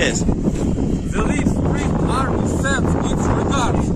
Yes. The lead Spring Army sends its regards.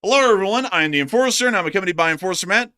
Hello, everyone. I am the Enforcer, and I'm accompanied by Enforcer Matt.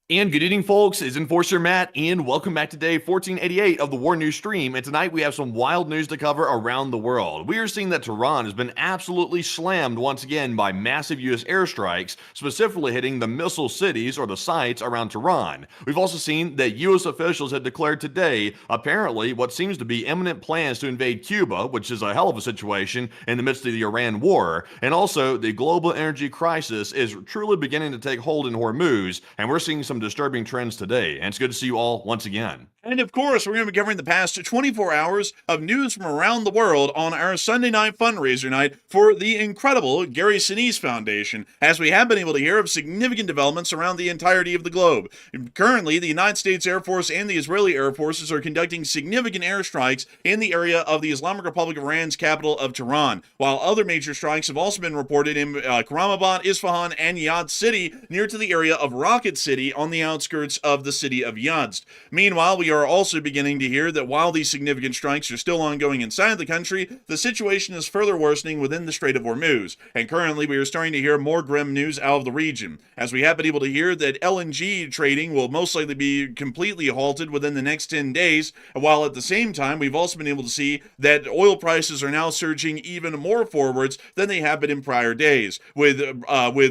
And good evening, folks. It's Enforcer Matt, and welcome back to day 1488 of the War News stream. And tonight we have some wild news to cover around the world. We are seeing that Tehran has been absolutely slammed once again by massive U.S. airstrikes, specifically hitting the missile cities or the sites around Tehran. We've also seen that U.S. officials have declared today, apparently, what seems to be imminent plans to invade Cuba, which is a hell of a situation in the midst of the Iran war. And also, the global energy crisis is truly beginning to take hold in HORMUZ, and we're seeing some disturbing trends today, and it's good to see you all once again. And of course, we're going to be covering the past 24 hours of news from around the world on our Sunday night fundraiser night for the incredible Gary Sinise Foundation, as we have been able to hear of significant developments around the entirety of the globe. Currently, the United States Air Force and the Israeli Air Forces are conducting significant airstrikes in the area of the Islamic Republic of Iran's capital of Tehran, while other major strikes have also been reported in Karamabad, Isfahan, and Yazd City, near to the area of Rocket City on the outskirts of the city of Yazd. Meanwhile, we are also beginning to hear that while these significant strikes are still ongoing inside the country, the situation is further worsening within the Strait of HORMUZ, and currently we are starting to hear more grim news out of the region, as we have been able to hear that LNG trading will most likely be completely halted within the next 10 days, while at the same time we've also been able to see that oil prices are now surging even more forwards than they have been in prior days, with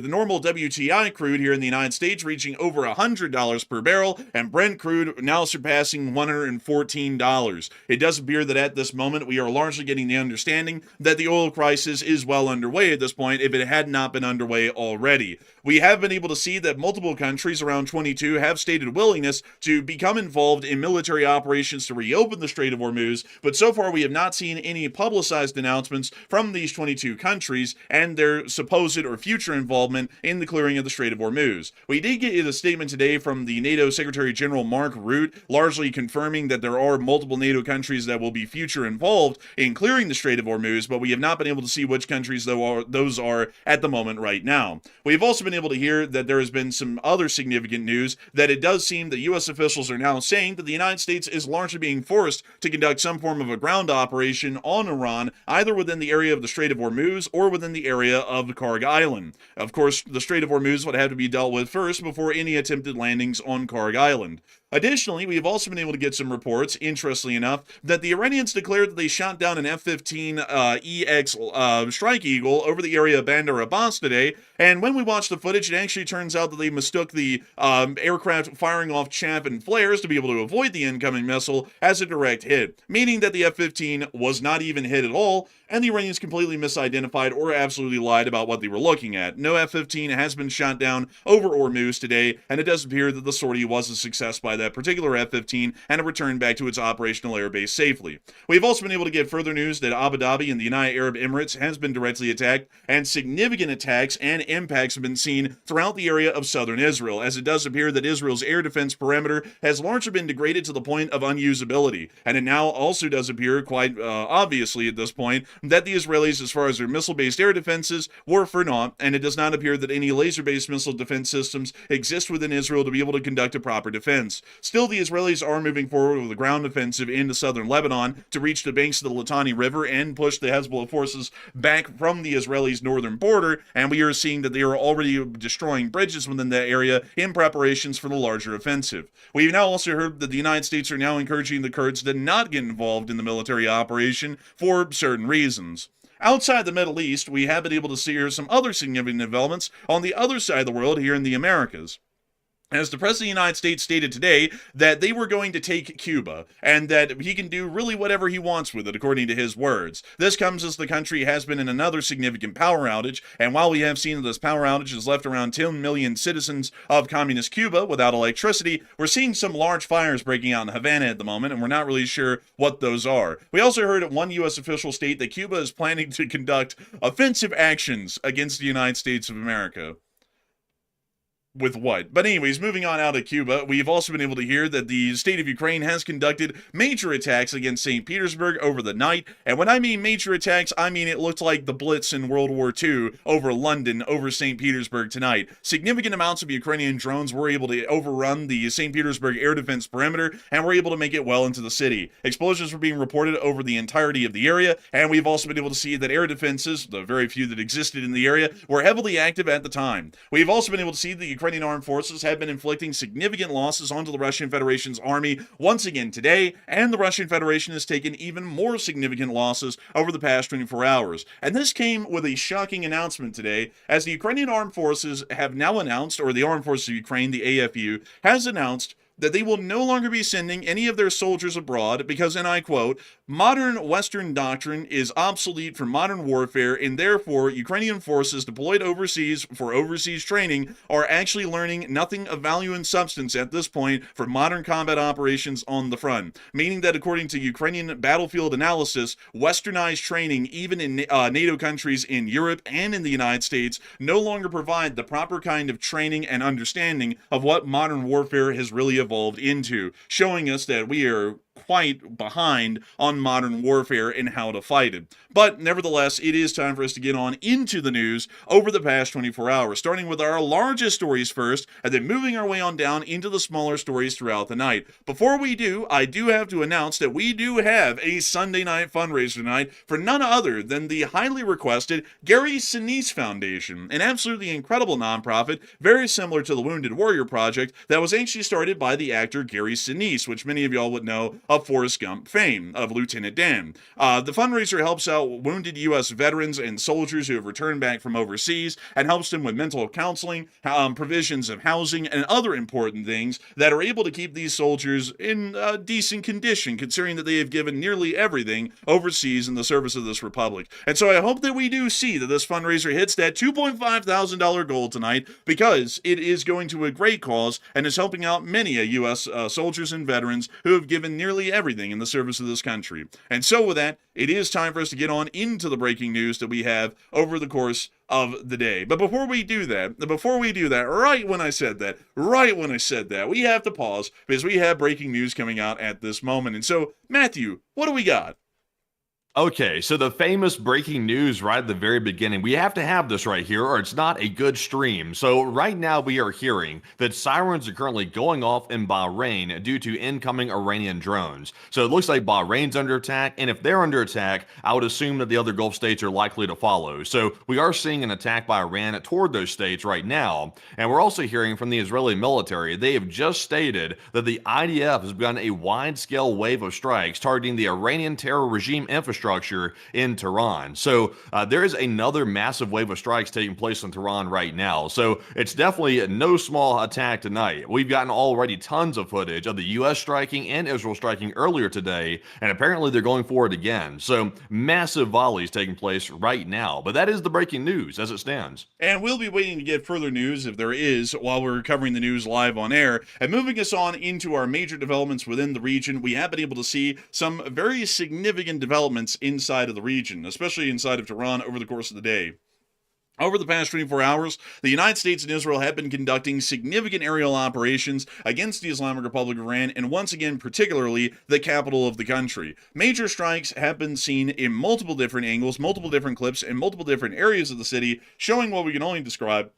normal WTI crude here in the United States reaching over $100 per barrel, and Brent crude now surpassing $114. It does appear that at this moment we are largely getting the understanding that the oil crisis is well underway at this point, if it had not been underway already. We have been able to see that multiple countries, around 22, have stated willingness to become involved in military operations to reopen the Strait of HORMUZ, but so far we have not seen any publicized announcements from these 22 countries and their supposed or future involvement in the clearing of the Strait of HORMUZ. We did get a statement today from the NATO Secretary General Mark Rutte, largely confirming that there are multiple NATO countries that will be future involved in clearing the Strait of Hormuz, but we have not been able to see which countries those are at the moment right now. We have also been able to hear that there has been some other significant news that it does seem that U.S. officials are now saying that the United States is largely being forced to conduct some form of a ground operation on Iran, either within the area of the Strait of Hormuz or within the area of Karg Island. Of course, the Strait of Hormuz would have to be dealt with first before any attempted landings on Karg Island. Additionally, we have also been able to get some reports, interestingly enough, that the Iranians declared that they shot down an F-15EX Strike Eagle over the area of Bandar Abbas today, and when we watch the footage, it actually turns out that they mistook the aircraft firing off chaff and flares to be able to avoid the incoming missile as a direct hit, meaning that the F-15 was not even hit at all, and the Iranians completely misidentified or absolutely lied about what they were looking at. No F-15 has been shot down over Hormuz today, and it does appear that the sortie was a success by that particular F-15, and it returned back to its operational airbase safely. We've also been able to get further news that Abu Dhabi and the United Arab Emirates has been directly attacked, and significant attacks and impacts have been seen throughout the area of southern Israel, as it does appear that Israel's air defense perimeter has largely been degraded to the point of unusability, and it now also does appear quite obviously at this point that the Israelis, as far as their missile-based air defenses, were for naught, and it does not appear that any laser-based missile defense systems exist within Israel to be able to conduct a proper defense. Still, the Israelis are moving forward with a ground offensive into southern Lebanon to reach the banks of the Litani River and push the Hezbollah forces back from the Israelis' northern border, and we are seeing that they are already destroying bridges within that area in preparations for the larger offensive. We've now also heard that the United States are now encouraging the Kurds to not get involved in the military operation for certain reasons. Outside the Middle East, we have been able to see some other significant developments on the other side of the world here in the Americas. As the President of the United States stated today that they were going to take Cuba and that he can do really whatever he wants with it, according to his words. This comes as the country has been in another significant power outage, and while we have seen that this power outage has left around 10 million citizens of communist Cuba without electricity, we're seeing some large fires breaking out in Havana at the moment, and we're not really sure what those are. We also heard one U.S. official state that Cuba is planning to conduct offensive actions against the United States of America. With what? But anyways, moving on out of Cuba, we've also been able to hear that the state of Ukraine has conducted major attacks against St. Petersburg over the night, and when I mean major attacks, I mean it looked like the Blitz in World War II over London, over St. Petersburg tonight. Significant amounts of Ukrainian drones were able to overrun the St. Petersburg air defense perimeter, and were able to make it well into the city. Explosions were being reported over the entirety of the area, and we've also been able to see that air defenses, the very few that existed in the area, were heavily active at the time. We've also been able to see the Ukrainian armed forces have been inflicting significant losses onto the Russian Federation's army once again today, and the Russian Federation has taken even more significant losses over the past 24 hours. And this came with a shocking announcement today, as the Ukrainian armed forces have now announced, or the Armed Forces of Ukraine, the AFU, has announced that they will no longer be sending any of their soldiers abroad because, and I quote, "modern Western doctrine is obsolete for modern warfare, and therefore Ukrainian forces deployed overseas for overseas training are actually learning nothing of value and substance at this point for modern combat operations on the front." Meaning that according to Ukrainian battlefield analysis, Westernized training, even in NATO countries in Europe and in the United States, no longer provide the proper kind of training and understanding of what modern warfare has really evolved into, showing us that we are quite behind on modern warfare and how to fight it. But nevertheless, it is time for us to get on into the news over the past 24 hours, starting with our largest stories first, and then moving our way on down into the smaller stories throughout the night. Before we do, I do have to announce that we do have a Sunday night fundraiser tonight for none other than the highly requested Gary Sinise Foundation, an absolutely incredible nonprofit, very similar to the Wounded Warrior Project, that was actually started by the actor Gary Sinise, which many of y'all would know of Forrest Gump fame, of Lieutenant Dan. The fundraiser helps out wounded U.S. veterans and soldiers who have returned back from overseas, and helps them with mental counseling, provisions of housing, and other important things that are able to keep these soldiers in decent condition, considering that they have given nearly everything overseas in the service of this republic. And so I hope that we do see that this fundraiser hits that $2.5 thousand goal tonight, because it is going to a great cause and is helping out many U.S. soldiers and veterans who have given nearly literally everything in the service of this country. And so with that, it is time for us to get on into the breaking news that we have over the course of the day. But before we do that, right when I said that, we have to pause because we have breaking news coming out at this moment. And so, Matthew, what do we got? Okay, so the famous breaking news right at the very beginning. We have to have this right here or it's not a good stream. So right now we are hearing that sirens are currently going off in Bahrain due to incoming Iranian drones. So it looks like Bahrain's under attack, and if they're under attack, I would assume that the other Gulf states are likely to follow. So we are seeing an attack by Iran toward those states right now. And we're also hearing from the Israeli military. They have just stated that the IDF has begun a wide-scale wave of strikes targeting the Iranian terror regime infrastructure in Tehran. So there is another massive wave of strikes taking place in Tehran right now. So it's definitely no small attack tonight. We've gotten already tons of footage of the U.S. striking and Israel striking earlier today, and apparently they're going for it again. So massive volleys taking place right now. But that is the breaking news as it stands. And we'll be waiting to get further news if there is while we're covering the news live on air. And moving us on into our major developments within the region, we have been able to see some very significant developments inside of the region, especially inside of Tehran over the course of the day. Over the past 24 hours, the United States and Israel have been conducting significant aerial operations against the Islamic Republic of Iran, and once again, particularly the capital of the country. Major strikes have been seen in multiple different angles, multiple different clips, and multiple different areas of the city, showing what we can only describe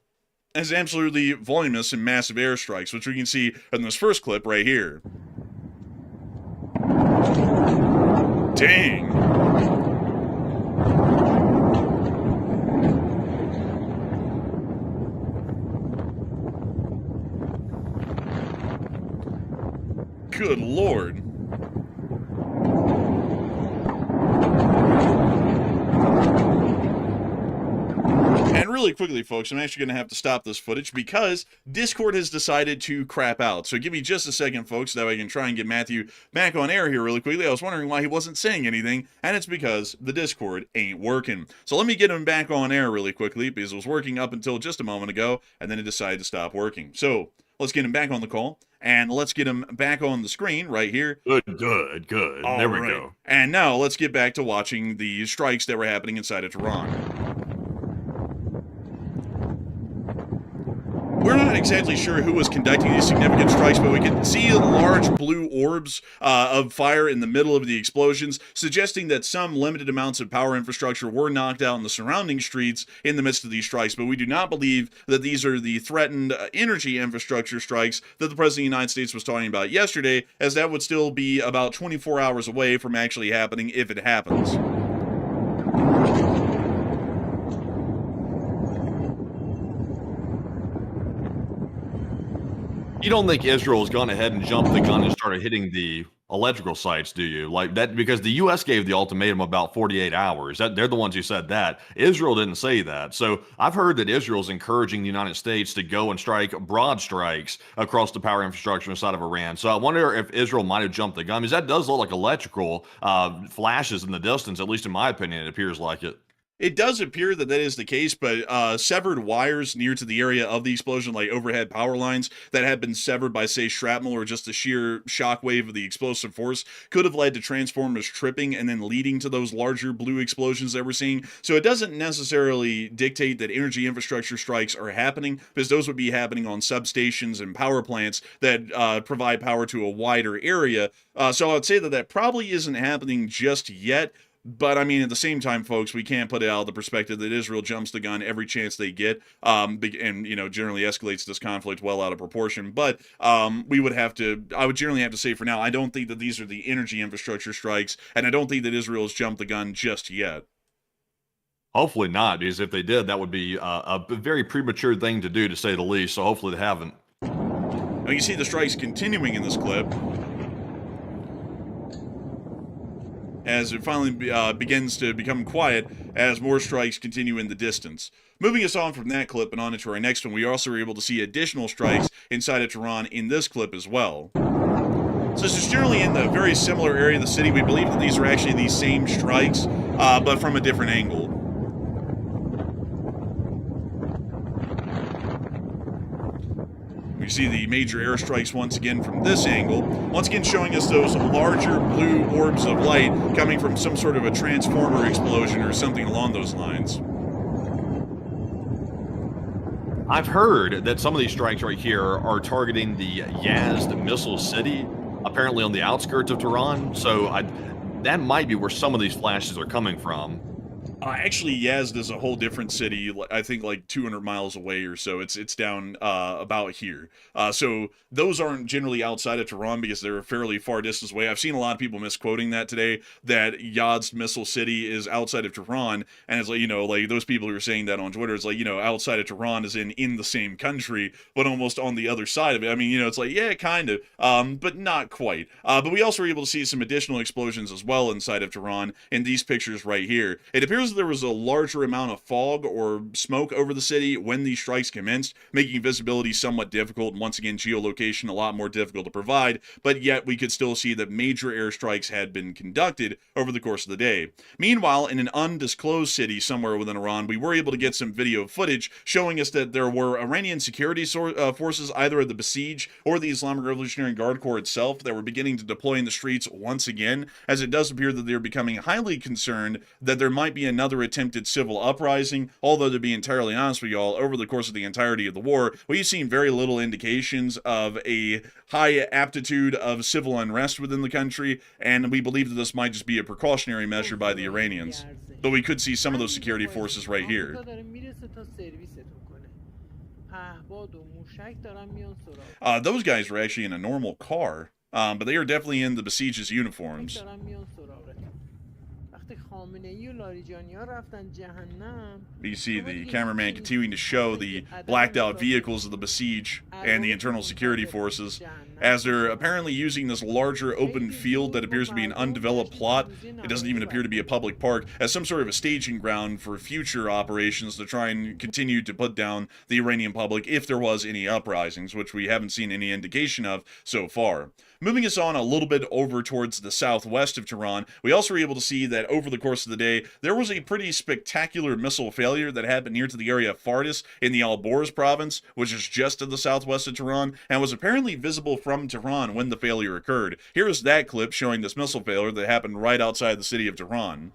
as absolutely voluminous and massive airstrikes, which we can see in this first clip right here. Dang. Good Lord. And really quickly, folks, I'm actually going to have to stop this footage because Discord has decided to crap out. So give me just a second, folks, that way I can try and get Matthew back on air here really quickly. I was wondering why he wasn't saying anything, and it's because the Discord ain't working. So let me get him back on air really quickly because it was working up until just a moment ago, and then it decided to stop working. So let's get him back on the call, and let's get him back on the screen right here. Good. There we go. And now let's get back to watching the strikes that were happening inside of Tehran. We're not exactly sure who was conducting these significant strikes, but we can see large blue orbs of fire in the middle of the explosions, suggesting that some limited amounts of power infrastructure were knocked out in the surrounding streets in the midst of these strikes. But we do not believe that these are the threatened energy infrastructure strikes that the President of the United States was talking about yesterday, as that would still be about 24 hours away from actually happening if it happens. You don't think Israel's gone ahead and jumped the gun and started hitting the electrical sites, do you? Like that, because the U.S. gave the ultimatum about 48 hours. They're the ones who said that. Israel didn't say that. So I've heard that Israel's encouraging the United States to go and strike broad strikes across the power infrastructure inside of Iran. So I wonder if Israel might have jumped the gun, because that does look like electrical flashes in the distance, at least in my opinion, it appears like it. It does appear that that is the case, but severed wires near to the area of the explosion, like overhead power lines that had been severed by, say, shrapnel or just the sheer shockwave of the explosive force, could have led to transformers tripping and then leading to those larger blue explosions that we're seeing. So it doesn't necessarily dictate that energy infrastructure strikes are happening, because those would be happening on substations and power plants that provide power to a wider area. So I would say that that probably isn't happening just yet. But I mean, at the same time, folks, we can't put it out of the perspective that Israel jumps the gun every chance they get, and generally escalates this conflict well out of proportion. But I would generally have to say for now, I don't think that these are the energy infrastructure strikes, and I don't think that Israel has jumped the gun just yet. Hopefully not, because if they did, that would be a very premature thing to do, to say the least. So hopefully they haven't. Now you see the strikes continuing in this clip, as it finally begins to become quiet as more strikes continue in the distance. Moving us on from that clip and on into our next one, we also were able to see additional strikes inside of Tehran in this clip as well. So this is generally in the very similar area of the city. We believe that these are actually these same strikes, but from a different angle. We see the major airstrikes once again from this angle, once again showing us those larger blue orbs of light coming from some sort of a transformer explosion or something along those lines. I've heard that some of these strikes right here are targeting the Yazd missile city, apparently on the outskirts of Tehran. So that might be where some of these flashes are coming from. Actually, Yazd is a whole different city. I think like 200 miles away or so. It's down about here. So those aren't generally outside of Tehran because they're a fairly far distance away. I've seen a lot of people misquoting that today, that Yazd missile city is outside of Tehran, and it's like, you know, like those people who are saying that on Twitter, it's like, you know, outside of Tehran is in the same country, but almost on the other side of it. I mean, you know, it's like, yeah, kind of, but not quite. But we also were able to see some additional explosions as well inside of Tehran in these pictures right here. It appears there was a larger amount of fog or smoke over the city when these strikes commenced, making visibility somewhat difficult, and once again geolocation a lot more difficult to provide, but yet we could still see that major airstrikes had been conducted over the course of the day. Meanwhile, in an undisclosed city somewhere within Iran, we were able to get some video footage showing us that there were Iranian security forces, either of the Besiege or the Islamic Revolutionary Guard Corps itself, that were beginning to deploy in the streets once again, as it does appear that they're becoming highly concerned that there might be another attempted civil uprising. Although, to be entirely honest with y'all, over the course of the entirety of the war, we've seen very little indications of a high aptitude of civil unrest within the country, and we believe that this might just be a precautionary measure by the Iranians. Though we could see some of those security forces right here. Those guys were actually in a normal car, but they are definitely in the Besiege's uniforms. You see the cameraman continuing to show the blacked out vehicles of the Besiege and the internal security forces as they're apparently using this larger open field that appears to be an undeveloped plot. It doesn't even appear to be a public park, as some sort of a staging ground for future operations to try and continue to put down the Iranian public if there was any uprisings, which we haven't seen any indication of so far. Moving us on a little bit over towards the southwest of Tehran, we also were able to see that over the course of the day, there was a pretty spectacular missile failure that happened near to the area of Fardis in the Alborz province, which is just to the southwest of Tehran, and was apparently visible from Tehran when the failure occurred. Here is that clip showing this missile failure that happened right outside the city of Tehran.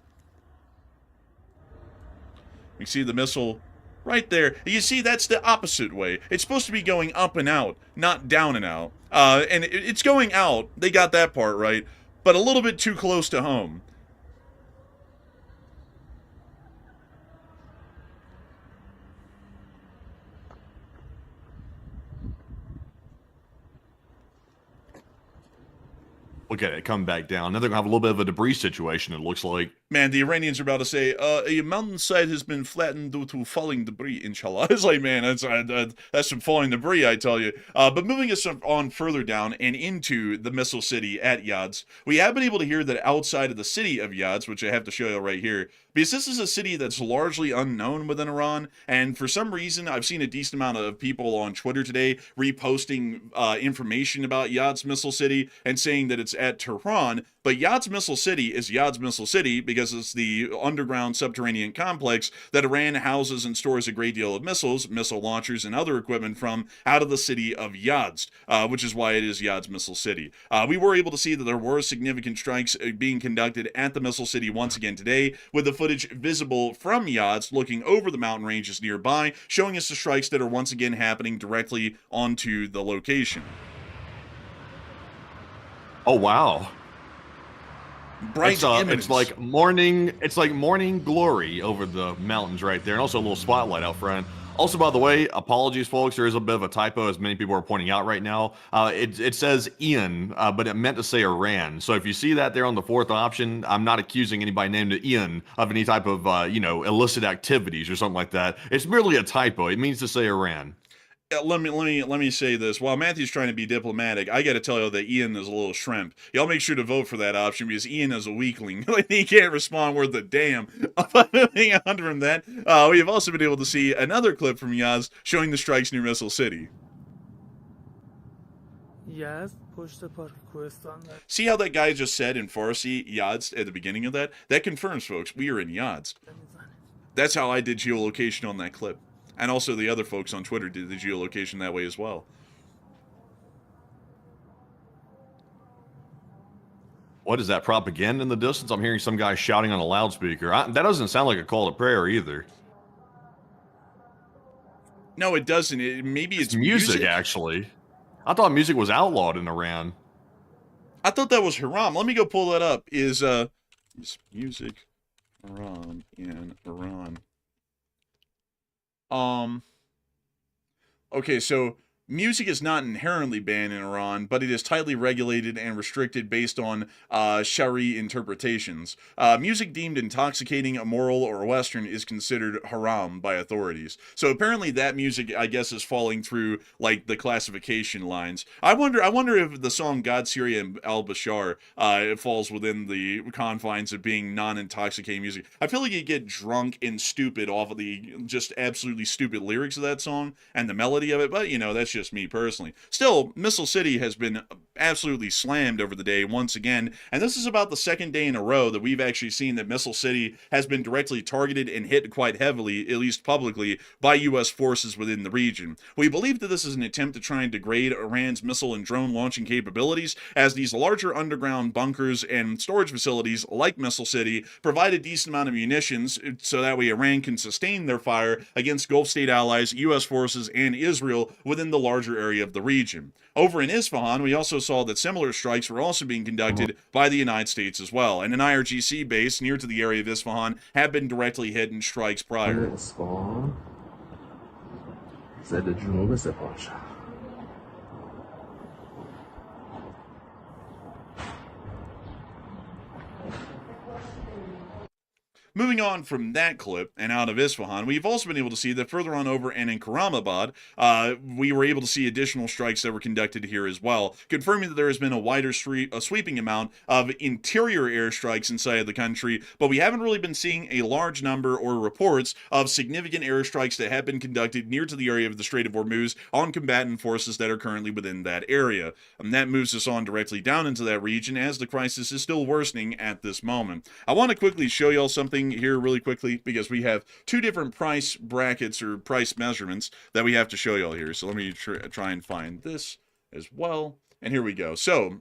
You see the missile right there. You see, that's the opposite way. It's supposed to be going up and out, not down and out. And it's going out. They got that part right, but a little bit too close to home. Look at it, come back down. Now they're going to have a little bit of a debris situation, it looks like. Man, the Iranians are about to say, a mountainside has been flattened due to falling debris, inshallah. It's like, man, that's some falling debris, I tell you. But moving us on further down and into the missile city at Yazd, we have been able to hear that outside of the city of Yazd, which I have to show you right here, because this is a city that's largely unknown within Iran, and for some reason, I've seen a decent amount of people on Twitter today reposting information about Yazd's missile city and saying that it's at Tehran, but Yazd's missile city is Yazd's missile city because it's the underground subterranean complex that Iran houses and stores a great deal of missiles, missile launchers, and other equipment from out of the city of Yazd, which is why it is Yazd's missile city. We were able to see that there were significant strikes being conducted at the missile city once again today, with the footage visible from Yazd looking over the mountain ranges nearby, showing us the strikes that are once again happening directly onto the location. Oh, wow. Bright it's like morning glory over the mountains right there, and also a little spotlight out front. Also, by the way, apologies, folks. There is a bit of a typo, as many people are pointing out right now. It says Ian, but it meant to say Iran. So if you see that there on the fourth option, I'm not accusing anybody named Ian of any type of, illicit activities or something like that. It's merely a typo. It means to say Iran. Let me say this. While Matthew's trying to be diplomatic, I got to tell you that Ian is a little shrimp. Y'all make sure to vote for that option because Ian is a weakling. He can't respond worth a damn. Moving on from that, we have also been able to see another clip from Yazd showing the strikes near Missile City. See how that guy just said in Farsi, Yazd, at the beginning of that? That confirms, folks, we are in Yazd. That's how I did geolocation on that clip. And also the other folks on Twitter did the geolocation that way as well. What is that, propaganda in the distance? I'm hearing some guy shouting on a loudspeaker. That doesn't sound like a call to prayer either. No, it doesn't. Maybe It's it's music, music. actually. I thought music was outlawed in Iran. I thought that was haram. Let me go pull that up. Is music haram in Iran? Okay, so music is not inherently banned in Iran, but it is tightly regulated and restricted based on Shari interpretations. Music deemed intoxicating, immoral, or Western is considered haram by authorities. So apparently that music, I guess, is falling through like the classification lines. I wonder if the song "God, Syria, and Al Bashar" it falls within the confines of being non-intoxicating music. I feel like you get drunk and stupid off of the just absolutely stupid lyrics of that song and the melody of it, but you know, that's just me personally. Still, Missile City has been absolutely slammed over the day once again, and this is about the second day in a row that we've actually seen that Missile City has been directly targeted and hit quite heavily, at least publicly, by U.S. forces within the region. We believe that this is an attempt to try and degrade Iran's missile and drone launching capabilities, as these larger underground bunkers and storage facilities like Missile City provide a decent amount of munitions so that way Iran can sustain their fire against Gulf state allies, U.S. forces, and Israel within the larger area of the region. Over in Isfahan, we also saw that similar strikes were also being conducted by the United States as well, and an IRGC base near to the area of Isfahan had been directly hit in strikes prior. Moving on from that clip and out of Isfahan, we've also been able to see that further on over and in Karamabad, we were able to see additional strikes that were conducted here as well, confirming that there has been a wider sweeping amount of interior airstrikes inside of the country, but we haven't really been seeing a large number or reports of significant airstrikes that have been conducted near to the area of the Strait of Hormuz on combatant forces that are currently within that area. And that moves us on directly down into that region as the crisis is still worsening at this moment. I want to quickly show y'all something here really quickly because we have two different price brackets or price measurements that we have to show y'all here. So let me try and find this as well. And here we go. So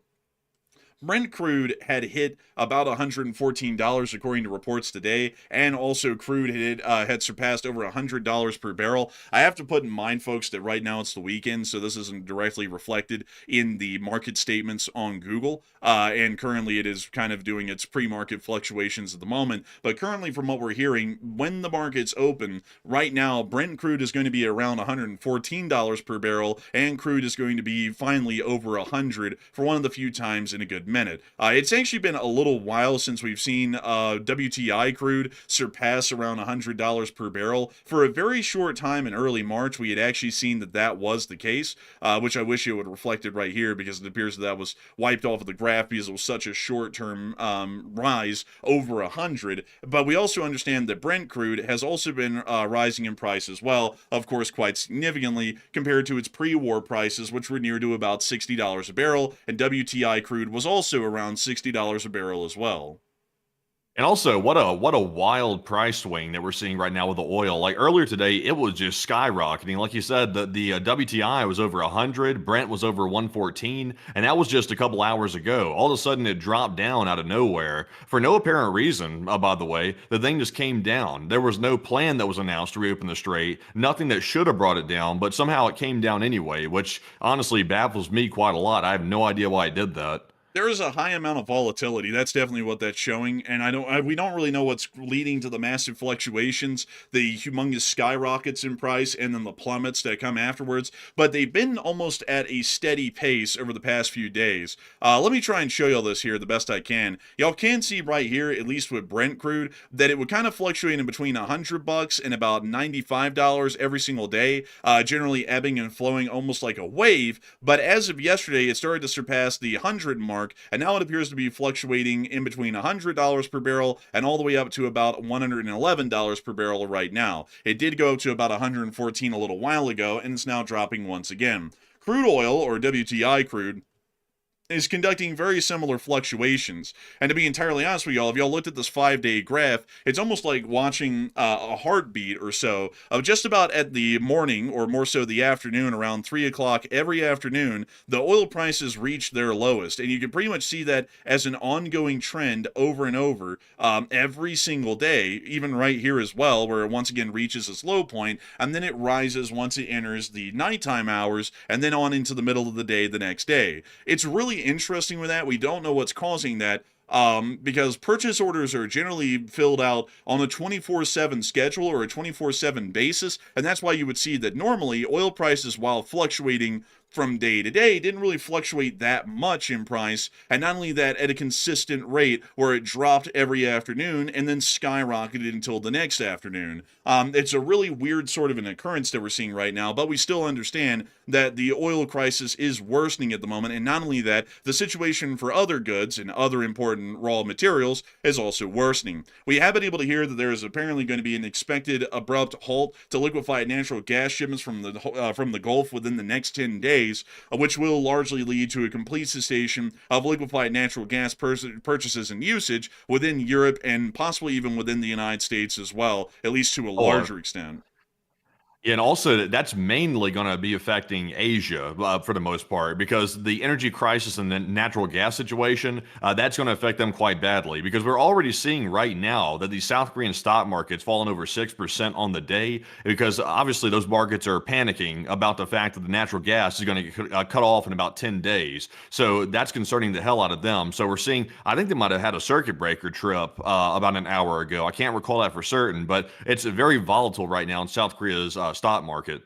Brent crude had hit about $114 according to reports today, and also crude had surpassed over $100 per barrel. I have to put in mind, folks, that right now it's the weekend, so this isn't directly reflected in the market statements on Google, and currently it is kind of doing its pre-market fluctuations at the moment. But currently, from what we're hearing, when the markets open, right now, Brent crude is going to be around $114 per barrel, and crude is going to be finally over $100 for one of the few times in a good minute. It's actually been a little while since we've seen WTI crude surpass around $100 per barrel. For a very short time in early March, we had actually seen that was the case, which I wish it would have reflected right here because it appears that was wiped off of the graph because it was such a short-term rise over 100. But we also understand that Brent crude has also been rising in price as well, of course, quite significantly compared to its pre-war prices, which were near to about $60 a barrel, and WTI crude was also around $60 a barrel as well. And also, what a wild price swing that we're seeing right now with the oil. Like earlier today, it was just skyrocketing. Like you said, the WTI was over 100, Brent was over 114, and that was just a couple hours ago. All of a sudden, it dropped down out of nowhere for no apparent reason. By the way, the thing just came down. There was no plan that was announced to reopen the strait, nothing that should have brought it down, but somehow it came down anyway, which honestly baffles me quite a lot. I have no idea why it did that. There is a high amount of volatility. That's definitely what that's showing, and we don't really know what's leading to the massive fluctuations, the humongous skyrockets in price, and then the plummets that come afterwards. But they've been almost at a steady pace over the past few days. Let me try and show y'all this here the best I can. Y'all can see right here, at least with Brent crude, that it would kind of fluctuate in between $100 and about $95 every single day, generally ebbing and flowing almost like a wave. But as of yesterday, it started to surpass the 100 mark. And now it appears to be fluctuating in between $100 per barrel and all the way up to about $111 per barrel right now. It did go up to about $114 a little while ago, and it's now dropping once again. Crude oil, or WTI crude, is conducting very similar fluctuations. And to be entirely honest with y'all, if y'all looked at this 5-day graph, it's almost like watching a heartbeat or so of just about at the morning, or more so the afternoon, around 3 o'clock every afternoon, the oil prices reach their lowest. And you can pretty much see that as an ongoing trend over and over every single day, even right here as well, where it once again reaches its low point, and then it rises once it enters the nighttime hours, and then on into the middle of the day the next day. It's really interesting with that. We don't know what's causing that, because purchase orders are generally filled out on a 24/7 schedule or a 24/7 basis, and that's why you would see that normally oil prices, while fluctuating from day to day, didn't really fluctuate that much in price, and not only that, at a consistent rate where it dropped every afternoon and then skyrocketed until the next afternoon. It's a really weird sort of an occurrence that we're seeing right now, but we still understand that the oil crisis is worsening at the moment, and not only that, the situation for other goods and other important raw materials is also worsening. We have been able to hear that there is apparently going to be an expected abrupt halt to liquefied natural gas shipments from the Gulf within the next 10 days, which will largely lead to a complete cessation of liquefied natural gas purchases and usage within Europe, and possibly even within the United States as well, at least to a larger extent. Yeah, and also that's mainly going to be affecting Asia for the most part, because the energy crisis and the natural gas situation, that's going to affect them quite badly, because we're already seeing right now that the South Korean stock market's fallen over 6% on the day, because obviously those markets are panicking about the fact that the natural gas is going to get cut off in about 10 days. So that's concerning the hell out of them. So we're seeing, I think they might have had a circuit breaker trip about an hour ago. I can't recall that for certain, but it's very volatile right now in South Korea's stock market.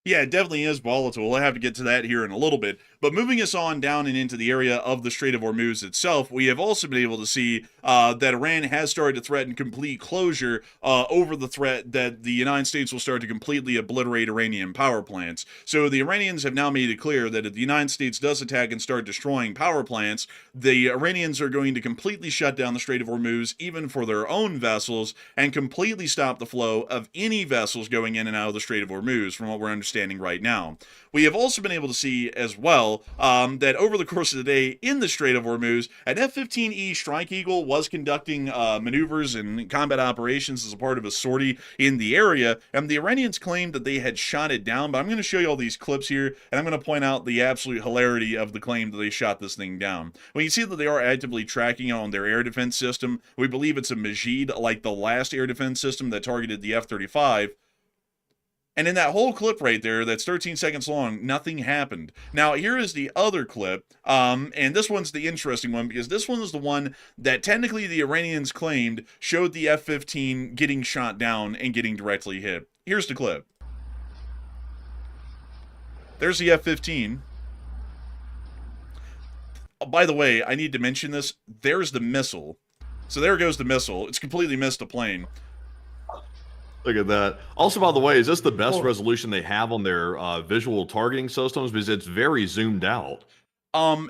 Yeah, it definitely is volatile. We'll have to get to that here in a little bit. But moving us on down and into the area of the Strait of Hormuz itself, we have also been able to see that Iran has started to threaten complete closure over the threat that the United States will start to completely obliterate Iranian power plants. So the Iranians have now made it clear that if the United States does attack and start destroying power plants, the Iranians are going to completely shut down the Strait of Hormuz, even for their own vessels, and completely stop the flow of any vessels going in and out of the Strait of Hormuz, from what we're understanding right now. We have also been able to see as well that over the course of the day in the Strait of Hormuz, an F-15E Strike Eagle was conducting maneuvers and combat operations as a part of a sortie in the area, and the Iranians claimed that they had shot it down, but I'm going to show you all these clips here, and I'm going to point out the absolute hilarity of the claim that they shot this thing down. When you see that they are actively tracking on their air defense system, we believe it's a Majid, like the last air defense system that targeted the F-35, and in that whole clip right there, that's 13 seconds long, nothing happened. Now, here is the other clip, and this one's the interesting one, because this one is the one that technically the Iranians claimed showed the F-15 getting shot down and getting directly hit. Here's the clip. There's the F-15. Oh, by the way, I need to mention this. There's the missile. So there goes the missile. It's completely missed the plane. Look at that. Also, by the way, is this the best resolution they have on their visual targeting systems? Because it's very zoomed out.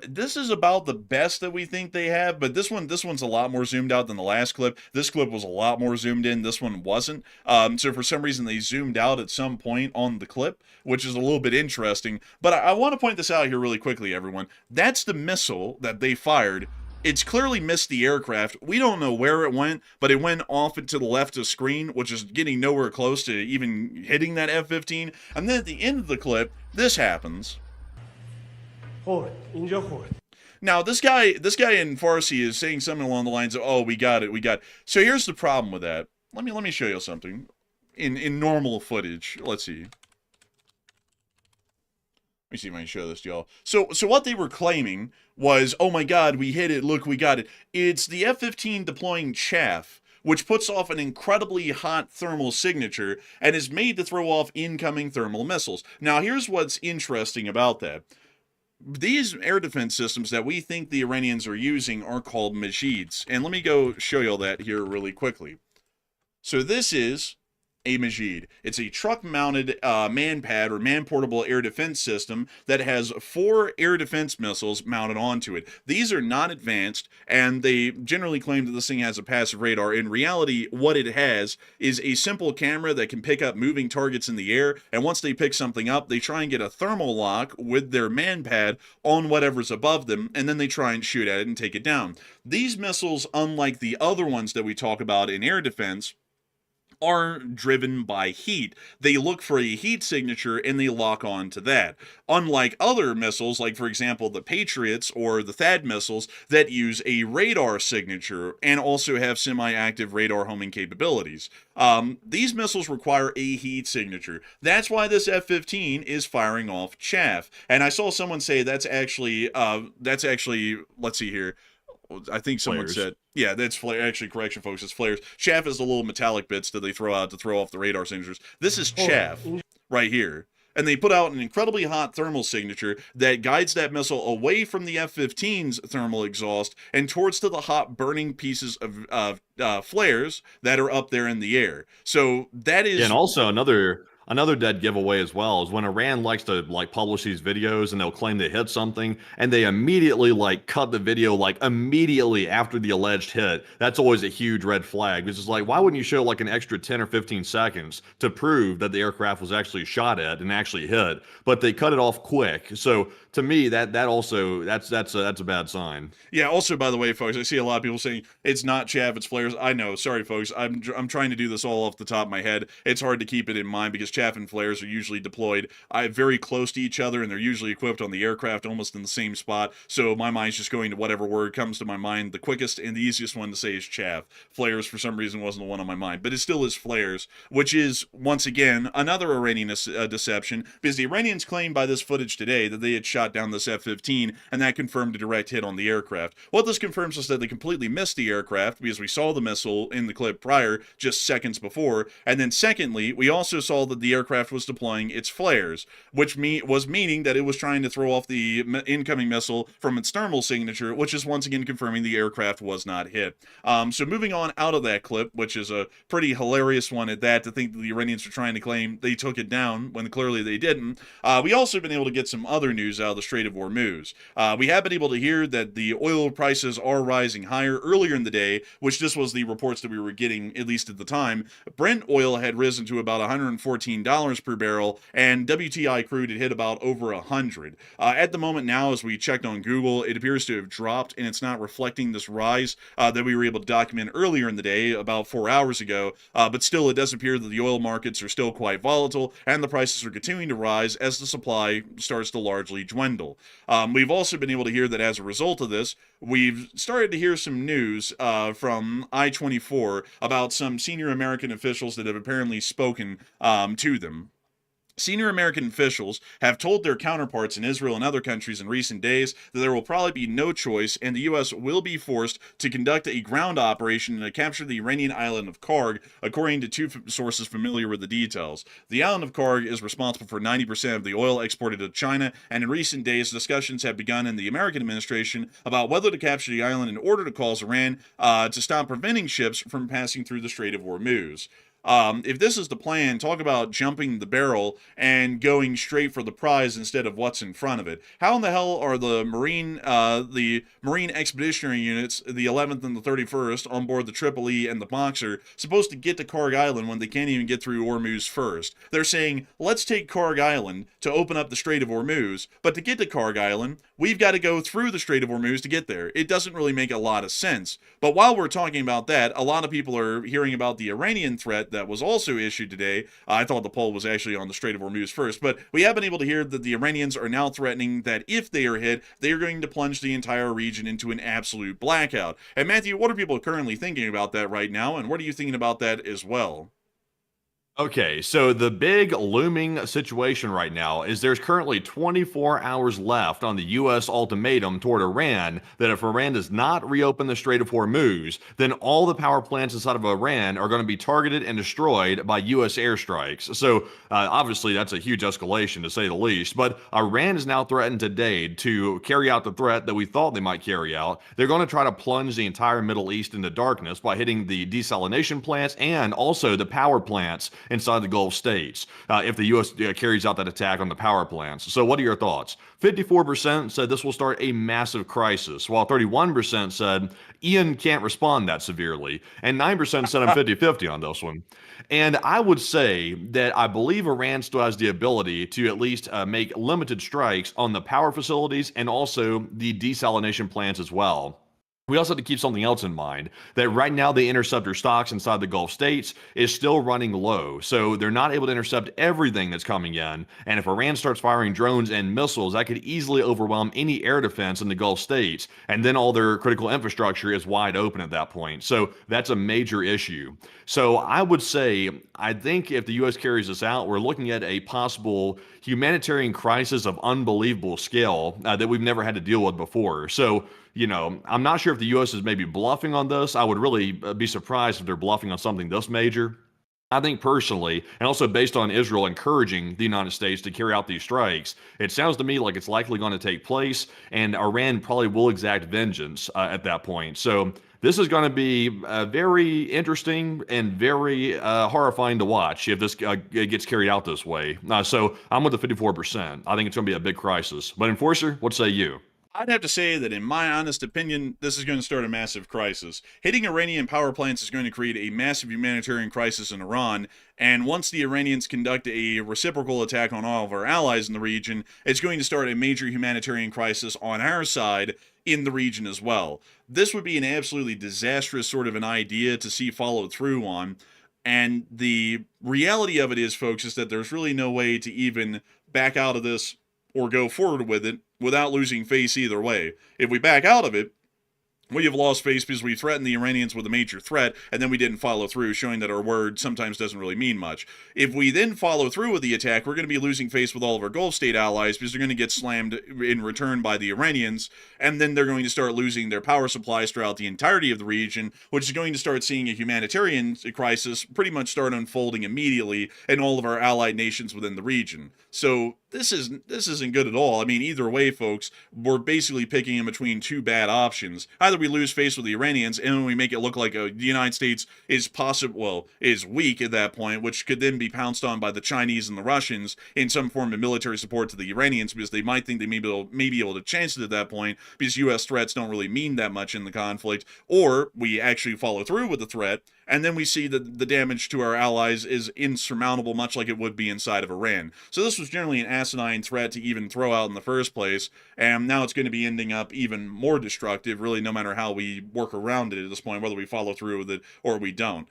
This is about the best that we think they have, but this one's a lot more zoomed out than the last clip. This clip was a lot more zoomed in. This one wasn't. So for some reason they zoomed out at some point on the clip, which is a little bit interesting. But I want to point this out here really quickly, everyone. That's the missile that they fired. It's clearly missed the aircraft. We don't know where it went, but it went off into the left of screen, which is getting nowhere close to even hitting that F-15. And then at the end of the clip, this happens. Now, this guy in Farsi is saying something along the lines of, "Oh, we got it." So here's the problem with that. Let me show you something in normal footage. Let's see. Let me see if I can show this to y'all. So what they were claiming was, "Oh my God, we hit it! Look, we got it!" It's the F-15 deploying chaff, which puts off an incredibly hot thermal signature and is made to throw off incoming thermal missiles. Now, here's what's interesting about that. These air defense systems that we think the Iranians are using are called Majids. And let me go show you all that here really quickly. So this is a Majid. It's a truck-mounted man-pad or man-portable air defense system that has 4 air defense missiles mounted onto it. These are not advanced, and they generally claim that this thing has a passive radar. In reality, what it has is a simple camera that can pick up moving targets in the air, and once they pick something up, they try and get a thermal lock with their man-pad on whatever's above them, and then they try and shoot at it and take it down. These missiles, unlike the other ones that we talk about in air defense, are driven by heat. They look for a heat signature and they lock on to that. Unlike other missiles, like for example the Patriots or the THAAD missiles that use a radar signature and also have semi-active radar homing capabilities. These missiles require a heat signature. That's why this F-15 is firing off chaff. And I saw someone say that's actually, let's see here. I think someone Flares. said, yeah, that's flare. Actually, correction, folks, it's flares. Chaff is the little metallic bits that they throw out to throw off the radar signatures. This is chaff right here. And they put out an incredibly hot thermal signature that guides that missile away from the F-15's thermal exhaust and towards to the hot burning pieces of flares that are up there in the air. So that is... Yeah, and also another dead giveaway as well is when Iran likes to publish these videos and they'll claim they hit something and they immediately cut the video immediately after the alleged hit. That's always a huge red flag. It's just why wouldn't you show an extra 10 or 15 seconds to prove that the aircraft was actually shot at and actually hit? But they cut it off quick. So to me, that's a bad sign. Yeah. Also, by the way, folks, I see a lot of people saying it's not chaff, it's flares. I know. Sorry, folks. I'm trying to do this all off the top of my head. It's hard to keep it in mind because chaff and flares are usually deployed very close to each other, and they're usually equipped on the aircraft almost in the same spot. So my mind's just going to whatever word comes to my mind. The quickest and the easiest one to say is chaff. Flares, for some reason, wasn't the one on my mind, but it still is flares, which is, once again, another Iranian deception, because the Iranians claimed by this footage today that they had shot down this F-15, and that confirmed a direct hit on the aircraft. What this confirms is that they completely missed the aircraft, because we saw the missile in the clip prior, just seconds before, and then secondly, we also saw that the aircraft was deploying its flares, which was meaning that it was trying to throw off the incoming missile from its thermal signature, which is once again confirming the aircraft was not hit. So moving on out of that clip, which is a pretty hilarious one at that, to think that the Iranians are trying to claim they took it down when clearly they didn't, we also have been able to get some other news out of the Strait of HORMUZ. We have been able to hear that the oil prices are rising higher. Earlier in the day, which this was the reports that we were getting, at least at the time, Brent oil had risen to about $114 per barrel, and WTI crude had hit about over 100. At the moment now, as we checked on Google, it appears to have dropped, and it's not reflecting this rise that we were able to document earlier in the day, about 4 hours ago, but still it does appear that the oil markets are still quite volatile, and the prices are continuing to rise as the supply starts to largely dwindle. We've also been able to hear that as a result of this, we've started to hear some news from I-24 about some senior American officials that have apparently spoken to them. Senior American officials have told their counterparts in Israel and other countries in recent days that there will probably be no choice and the U.S. will be forced to conduct a ground operation to capture the Iranian island of Karg, according to two sources familiar with the details. The island of Karg is responsible for 90% of the oil exported to China, and in recent days, discussions have begun in the American administration about whether to capture the island in order to cause Iran to stop preventing ships from passing through the Strait of HORMUZ. If this is the plan, talk about jumping the barrel and going straight for the prize instead of what's in front of it. How in the hell are the Marine Expeditionary Units, the 11th and the 31st, on board the Tripoli and the Boxer, supposed to get to Karg Island when they can't even get through HORMUZ first? They're saying, let's take Karg Island to open up the Strait of HORMUZ, but to get to Karg Island, we've got to go through the Strait of HORMUZ to get there. It doesn't really make a lot of sense. But while we're talking about that, a lot of people are hearing about the Iranian threat that was also issued today. I thought the poll was actually on the Strait of HORMUZ first, but we have been able to hear that the Iranians are now threatening that if they are hit, they are going to plunge the entire region into an absolute blackout. And Matthew, what are people currently thinking about that right now, and what are you thinking about that as well? Okay, so the big looming situation right now is there's currently 24 hours left on the U.S. ultimatum toward Iran that if Iran does not reopen the Strait of Hormuz, then all the power plants inside of Iran are going to be targeted and destroyed by U.S. airstrikes. So obviously that's a huge escalation to say the least, but Iran is now threatened today to carry out the threat that we thought they might carry out. They're going to try to plunge the entire Middle East into darkness by hitting the desalination plants and also the power plants inside the Gulf states if the U.S. carries out that attack on the power plants. So what are your thoughts? 54% said this will start a massive crisis, while 31% said Ian can't respond that severely, and 9% said I'm 50-50 on this one. And I would say that I believe Iran still has the ability to at least make limited strikes on the power facilities and also the desalination plants as well. We also have to keep something else in mind, that right now the interceptor stocks inside the Gulf states is still running low. So they're not able to intercept everything that's coming in. And if Iran starts firing drones and missiles, that could easily overwhelm any air defense in the Gulf states. And then all their critical infrastructure is wide open at that point. So that's a major issue. So I would say, I think if the U.S. carries this out, we're looking at a possible humanitarian crisis of unbelievable scale that we've never had to deal with before. So, I'm not sure if the U.S. is maybe bluffing on this. I would really be surprised if they're bluffing on something this major. I think personally, and also based on Israel encouraging the United States to carry out these strikes, it sounds to me like it's likely going to take place, and Iran probably will exact vengeance at that point. So this is going to be very interesting and very horrifying to watch if this gets carried out this way. So I'm with the 54%. I think it's going to be a big crisis. But Enforcer, what say you? I'd have to say that, in my honest opinion, this is going to start a massive crisis. Hitting Iranian power plants is going to create a massive humanitarian crisis in Iran, and once the Iranians conduct a reciprocal attack on all of our allies in the region, it's going to start a major humanitarian crisis on our side in the region as well. This would be an absolutely disastrous sort of an idea to see followed through on, and the reality of it is, folks, is that there's really no way to even back out of this or go forward with it without losing face either way. If we back out of it, we have lost face because we threatened the Iranians with a major threat, and then we didn't follow through, showing that our word sometimes doesn't really mean much. If we then follow through with the attack, we're going to be losing face with all of our Gulf state allies because they're going to get slammed in return by the Iranians, and then they're going to start losing their power supplies throughout the entirety of the region, which is going to start seeing a humanitarian crisis pretty much start unfolding immediately in all of our allied nations within the region. So this isn't good at all. I mean, either way, folks, we're basically picking in between two bad options. Either we lose face with the Iranians and we make it look like the United States is is weak at that point, which could then be pounced on by the Chinese and the Russians in some form of military support to the Iranians because they might think they may be able to chance it at that point because U.S. threats don't really mean that much in the conflict, or we actually follow through with the threat, and then we see that the damage to our allies is insurmountable, much like it would be inside of Iran. So this was generally an asinine threat to even throw out in the first place, and now it's going to be ending up even more destructive, really, no matter how we work around it at this point, whether we follow through with it or we don't.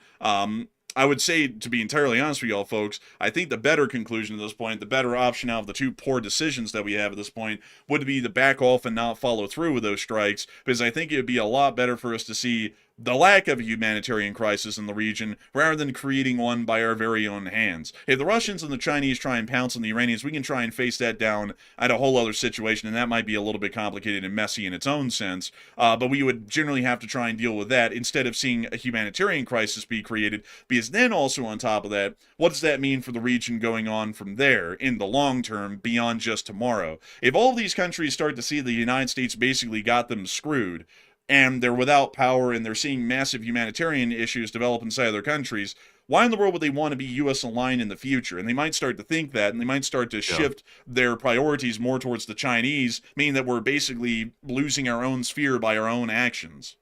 I would say, to be entirely honest with y'all folks, I think the better conclusion at this point, the better option out of the two poor decisions that we have at this point, would be to back off and not follow through with those strikes, because I think it would be a lot better for us to see the lack of a humanitarian crisis in the region rather than creating one by our very own hands. If the Russians and the Chinese try and pounce on the Iranians, we can try and face that down at a whole other situation, and that might be a little bit complicated and messy in its own sense, but we would generally have to try and deal with that instead of seeing a humanitarian crisis be created, because then also on top of that, what does that mean for the region going on from there in the long term beyond just tomorrow? If all of these countries start to see the United States basically got them screwed, and they're without power, and they're seeing massive humanitarian issues develop inside of their countries, why in the world would they want to be U.S. aligned in the future? And they might start to think that, and they might start to shift their priorities more towards the Chinese, meaning that we're basically losing our own sphere by our own actions.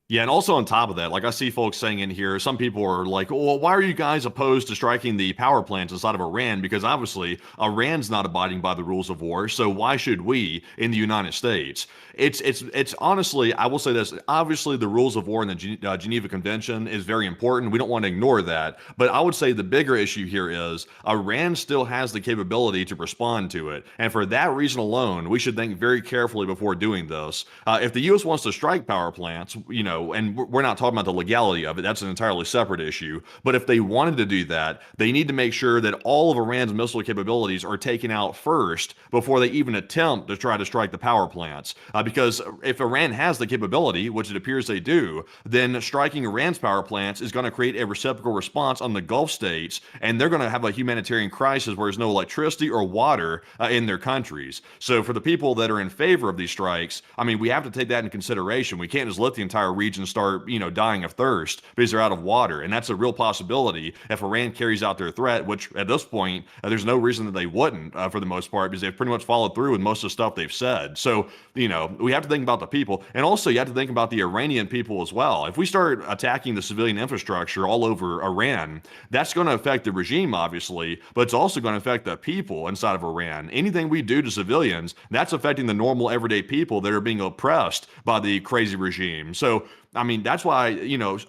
Yeah, and also on top of that, like I see folks saying in here, some people are like, well, why are you guys opposed to striking the power plants inside of Iran? Because obviously Iran's not abiding by the rules of war, so why should we in the United States? It's honestly, I will say this, obviously the rules of war in the Geneva Convention is very important. We don't want to ignore that. But I would say the bigger issue here is Iran still has the capability to respond to it. And for that reason alone, we should think very carefully before doing this. If the U.S. wants to strike power plants, and we're not talking about the legality of it, that's an entirely separate issue. But if they wanted to do that, they need to make sure that all of Iran's missile capabilities are taken out first before they even attempt to try to strike the power plants. Because if Iran has the capability, which it appears they do, then striking Iran's power plants is going to create a reciprocal response on the Gulf states, and they're going to have a humanitarian crisis where there's no electricity or water in their countries. So for the people that are in favor of these strikes, I mean, we have to take that into consideration. We can't just let the entire region region start, dying of thirst because they're out of water. And that's a real possibility if Iran carries out their threat, which at this point, there's no reason that they wouldn't for the most part, because they've pretty much followed through with most of the stuff they've said. So, we have to think about the people. And also, you have to think about the Iranian people as well. If we start attacking the civilian infrastructure all over Iran, that's going to affect the regime, obviously, but it's also going to affect the people inside of Iran. Anything we do to civilians, that's affecting the normal everyday people that are being oppressed by the crazy regime. So, I mean, that's why,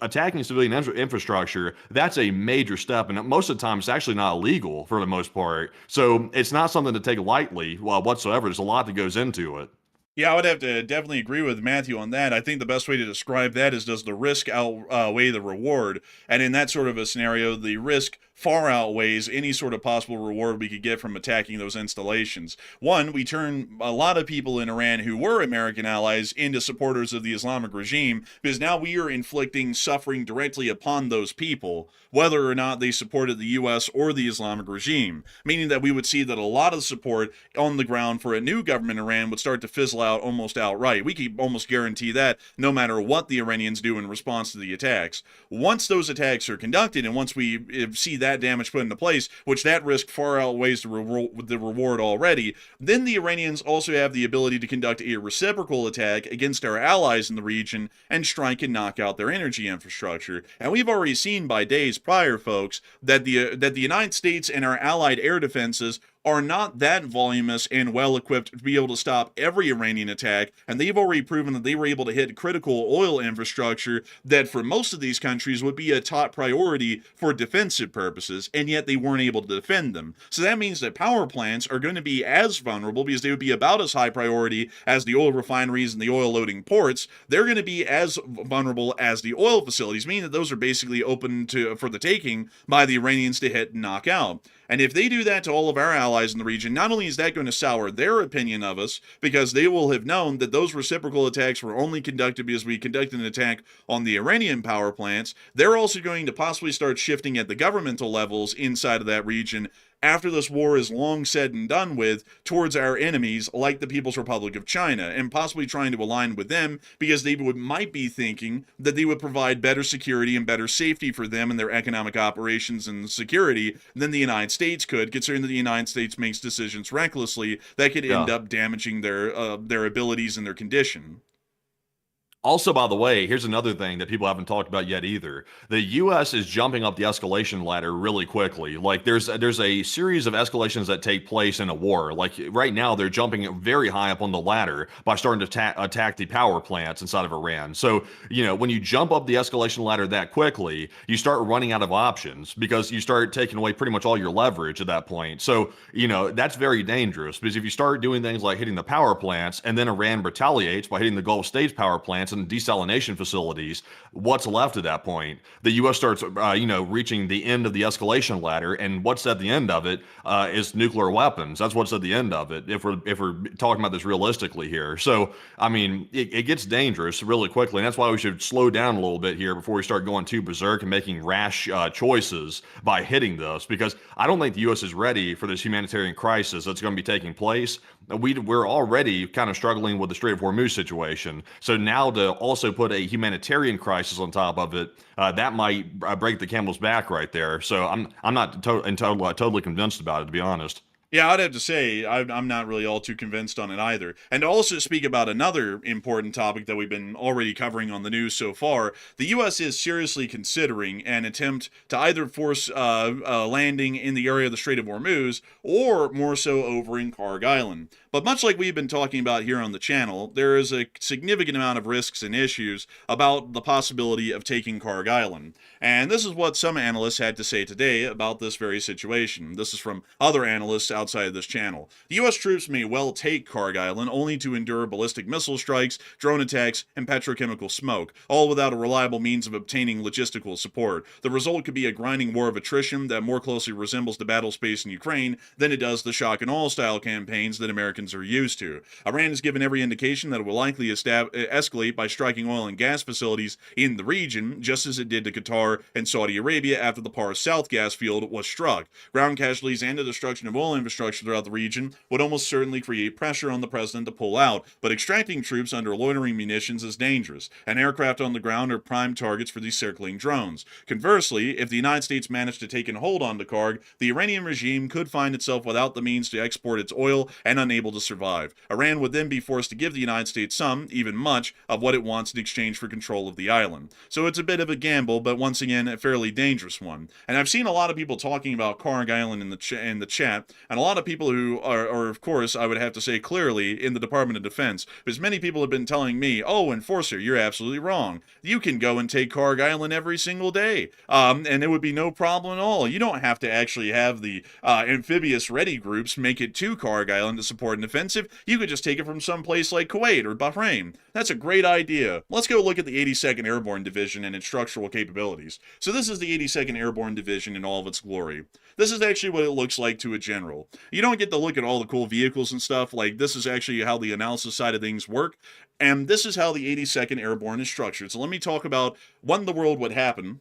attacking civilian infrastructure, that's a major step. And most of the time, it's actually not illegal for the most part. So it's not something to take lightly whatsoever. There's a lot that goes into it. Yeah, I would have to definitely agree with Matthew on that. I think the best way to describe that is, does the risk outweigh the reward? And in that sort of a scenario, the risk far outweighs any sort of possible reward we could get from attacking those installations. One, we turn a lot of people in Iran who were American allies into supporters of the Islamic regime, because now we are inflicting suffering directly upon those people, whether or not they supported the U.S. or the Islamic regime, meaning that we would see that a lot of support on the ground for a new government in Iran would start to fizzle out almost outright. We could almost guarantee that no matter what the Iranians do in response to the attacks. Once those attacks are conducted, and once we see that damage put into place, which that risk far outweighs the reward already, then the Iranians also have the ability to conduct a reciprocal attack against our allies in the region and strike and knock out their energy infrastructure. And we've already seen by days prior, folks, that the United States and our allied air defenses are not that voluminous and well-equipped to be able to stop every Iranian attack, and they've already proven that they were able to hit critical oil infrastructure that for most of these countries would be a top priority for defensive purposes, and yet they weren't able to defend them. So that means that power plants are going to be as vulnerable, because they would be about as high priority as the oil refineries and the oil loading ports. They're going to be as vulnerable as the oil facilities, meaning that those are basically open for the taking by the Iranians to hit and knock out. And if they do that to all of our allies in the region, not only is that going to sour their opinion of us, because they will have known that those reciprocal attacks were only conducted because we conducted an attack on the Iranian power plants, they're also going to possibly start shifting at the governmental levels inside of that region after this war is long said and done with, towards our enemies like the People's Republic of China, and possibly trying to align with them because they might be thinking that they would provide better security and better safety for them and their economic operations and security than the United States could, considering that the United States makes decisions recklessly that could end up damaging their abilities and their condition. Also, by the way, here's another thing that people haven't talked about yet either. The U.S. is jumping up the escalation ladder really quickly. Like, there's a series of escalations that take place in a war. Like, right now, they're jumping very high up on the ladder by starting to attack the power plants inside of Iran. So, when you jump up the escalation ladder that quickly, you start running out of options because you start taking away pretty much all your leverage at that point. So, that's very dangerous, because if you start doing things like hitting the power plants and then Iran retaliates by hitting the Gulf states power plants and desalination facilities, what's left at that point? The U.S. starts, reaching the end of the escalation ladder, and what's at the end of it is nuclear weapons. That's what's at the end of it, if we're talking about this realistically here. So, I mean, it gets dangerous really quickly, and that's why we should slow down a little bit here before we start going too berserk and making rash choices by hitting this, because I don't think the U.S. is ready for this humanitarian crisis that's going to be taking place. We're already kind of struggling with the Strait of HORMUZ situation. So now to also put a humanitarian crisis on top of it, that might break the camel's back right there. So I'm not totally convinced about it, to be honest. Yeah, I'd have to say I'm not really all too convinced on it either. And to also speak about another important topic that we've been already covering on the news so far, the U.S. is seriously considering an attempt to either force landing in the area of the Strait of Hormuz, or more so over in Karg Island. But much like we've been talking about here on the channel, there is a significant amount of risks and issues about the possibility of taking Karg Island. And this is what some analysts had to say today about this very situation. This is from other analysts outside of this channel. The U.S. troops may well take Karg Island, only to endure ballistic missile strikes, drone attacks, and petrochemical smoke, all without a reliable means of obtaining logistical support. The result could be a grinding war of attrition that more closely resembles the battle space in Ukraine than it does the shock and awe style campaigns that Americans are used to. Iran has given every indication that it will likely escalate by striking oil and gas facilities in the region, just as it did to Qatar and Saudi Arabia after the Pars South gas field was struck. Ground casualties and the destruction of oil infrastructure infrastructure throughout the region would almost certainly create pressure on the president to pull out, but extracting troops under loitering munitions is dangerous, and aircraft on the ground are prime targets for these circling drones. Conversely, if the United States managed to take a hold on Karg, the Iranian regime could find itself without the means to export its oil and unable to survive. Iran would then be forced to give the United States some, even much, of what it wants in exchange for control of the island. So it's a bit of a gamble, but once again, a fairly dangerous one. And I've seen a lot of people talking about Karg Island in the chat, and a lot of people who are, of course, I would have to say clearly, in the Department of Defense, because many people have been telling me, oh, Enforcer, you're absolutely wrong. You can go and take Karg Island every single day, and it would be no problem at all. You don't have to actually have the amphibious ready groups make it to Karg Island to support an offensive. You could just take it from some place like Kuwait or Bahrain. That's a great idea. Let's go look at the 82nd Airborne Division and its structural capabilities. So this is the 82nd Airborne Division in all of its glory. This is actually what it looks like to a general. You don't get to look at all the cool vehicles and stuff. Like, this is actually how the analysis side of things work. And this is how the 82nd Airborne is structured. So let me talk about what in the world would happen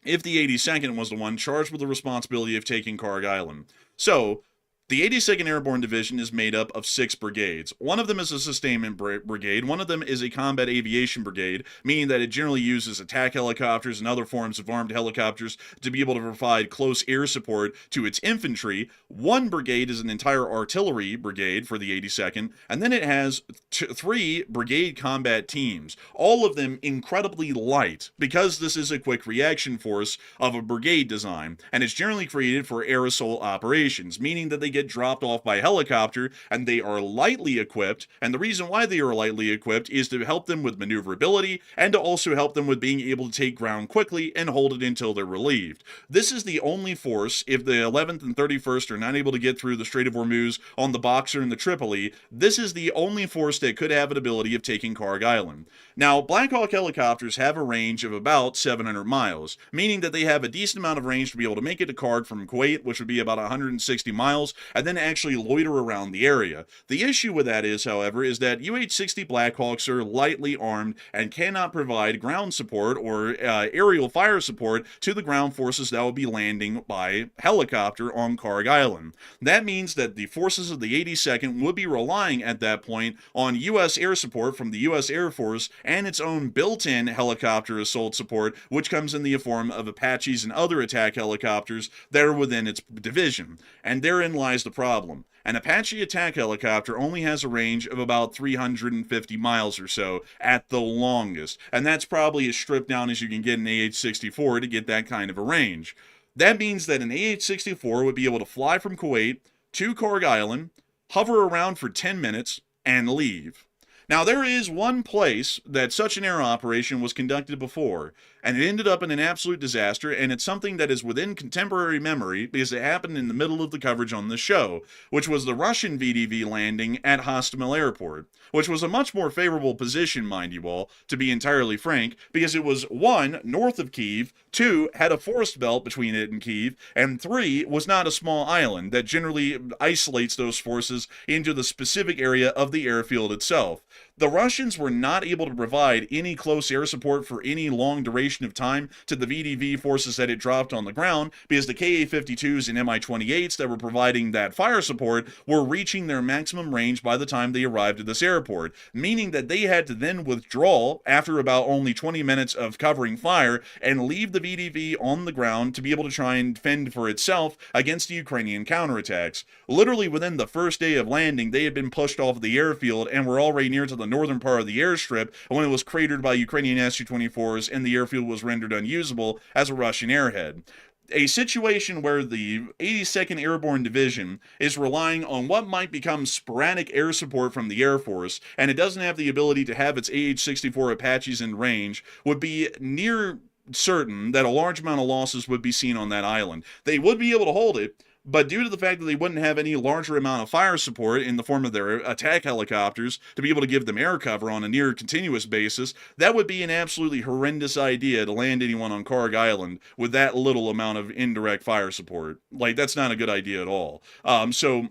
if the 82nd was the one charged with the responsibility of taking Karg Island. So, the 82nd Airborne Division is made up of 6 brigades. One of them is a sustainment brigade, one of them is a combat aviation brigade, meaning that it generally uses attack helicopters and other forms of armed helicopters to be able to provide close air support to its infantry. One brigade is an entire artillery brigade for the 82nd, and then it has 3 brigade combat teams, all of them incredibly light, because this is a quick reaction force of a brigade design, and it's generally created for air assault operations, meaning that they get dropped off by helicopter, and they are lightly equipped, and the reason why they are lightly equipped is to help them with maneuverability, and to also help them with being able to take ground quickly and hold it until they're relieved. This is the only force, if the 11th and 31st are not able to get through the Strait of Hormuz on the Boxer and the Tripoli, this is the only force that could have an ability of taking Karg Island. Now, Black Hawk helicopters have a range of about 700 miles, meaning that they have a decent amount of range to be able to make it to Karg from Kuwait, which would be about 160 miles, and then actually loiter around the area. The issue with that is, however, is that UH-60 Blackhawks are lightly armed and cannot provide ground support or aerial fire support to the ground forces that will be landing by helicopter on Karg Island. That means that the forces of the 82nd would be relying at that point on U.S. air support from the U.S. Air Force and its own built-in helicopter assault support, which comes in the form of Apaches and other attack helicopters that are within its division. And therein lies the problem. An Apache attack helicopter only has a range of about 350 miles or so at the longest, and that's probably as stripped down as you can get an AH-64 to get that kind of a range. That means that an AH-64 would be able to fly from Kuwait to Karg Island, hover around for 10 minutes, and leave. Now, there is one place that such an air operation was conducted before, and it ended up in an absolute disaster, and it's something that is within contemporary memory because it happened in the middle of the coverage on the show, which was the Russian VDV landing at Hostomel Airport, which was a much more favorable position, mind you all, to be entirely frank, because it was 1, north of Kyiv, 2, had a forest belt between it and Kyiv, and 3, was not a small island that generally isolates those forces into the specific area of the airfield itself. The Russians were not able to provide any close air support for any long duration of time to the VDV forces that it dropped on the ground because the Ka-52s and Mi-28s that were providing that fire support were reaching their maximum range by the time they arrived at this airport, meaning that they had to then withdraw after about only 20 minutes of covering fire and leave the VDV on the ground to be able to try and fend for itself against the Ukrainian counterattacks. Literally within the first day of landing, they had been pushed off of the airfield and were already near to the northern part of the airstrip when it was cratered by Ukrainian Su-24s and the airfield was rendered unusable as a Russian airhead. A situation where the 82nd Airborne Division is relying on what might become sporadic air support from the Air Force, and it doesn't have the ability to have its AH-64 Apaches in range, would be near certain that a large amount of losses would be seen on that island. They would be able to hold it, but due to the fact that they wouldn't have any larger amount of fire support in the form of their attack helicopters to be able to give them air cover on a near continuous basis, that would be an absolutely horrendous idea to land anyone on Karg Island with that little amount of indirect fire support. Like, that's not a good idea at all. So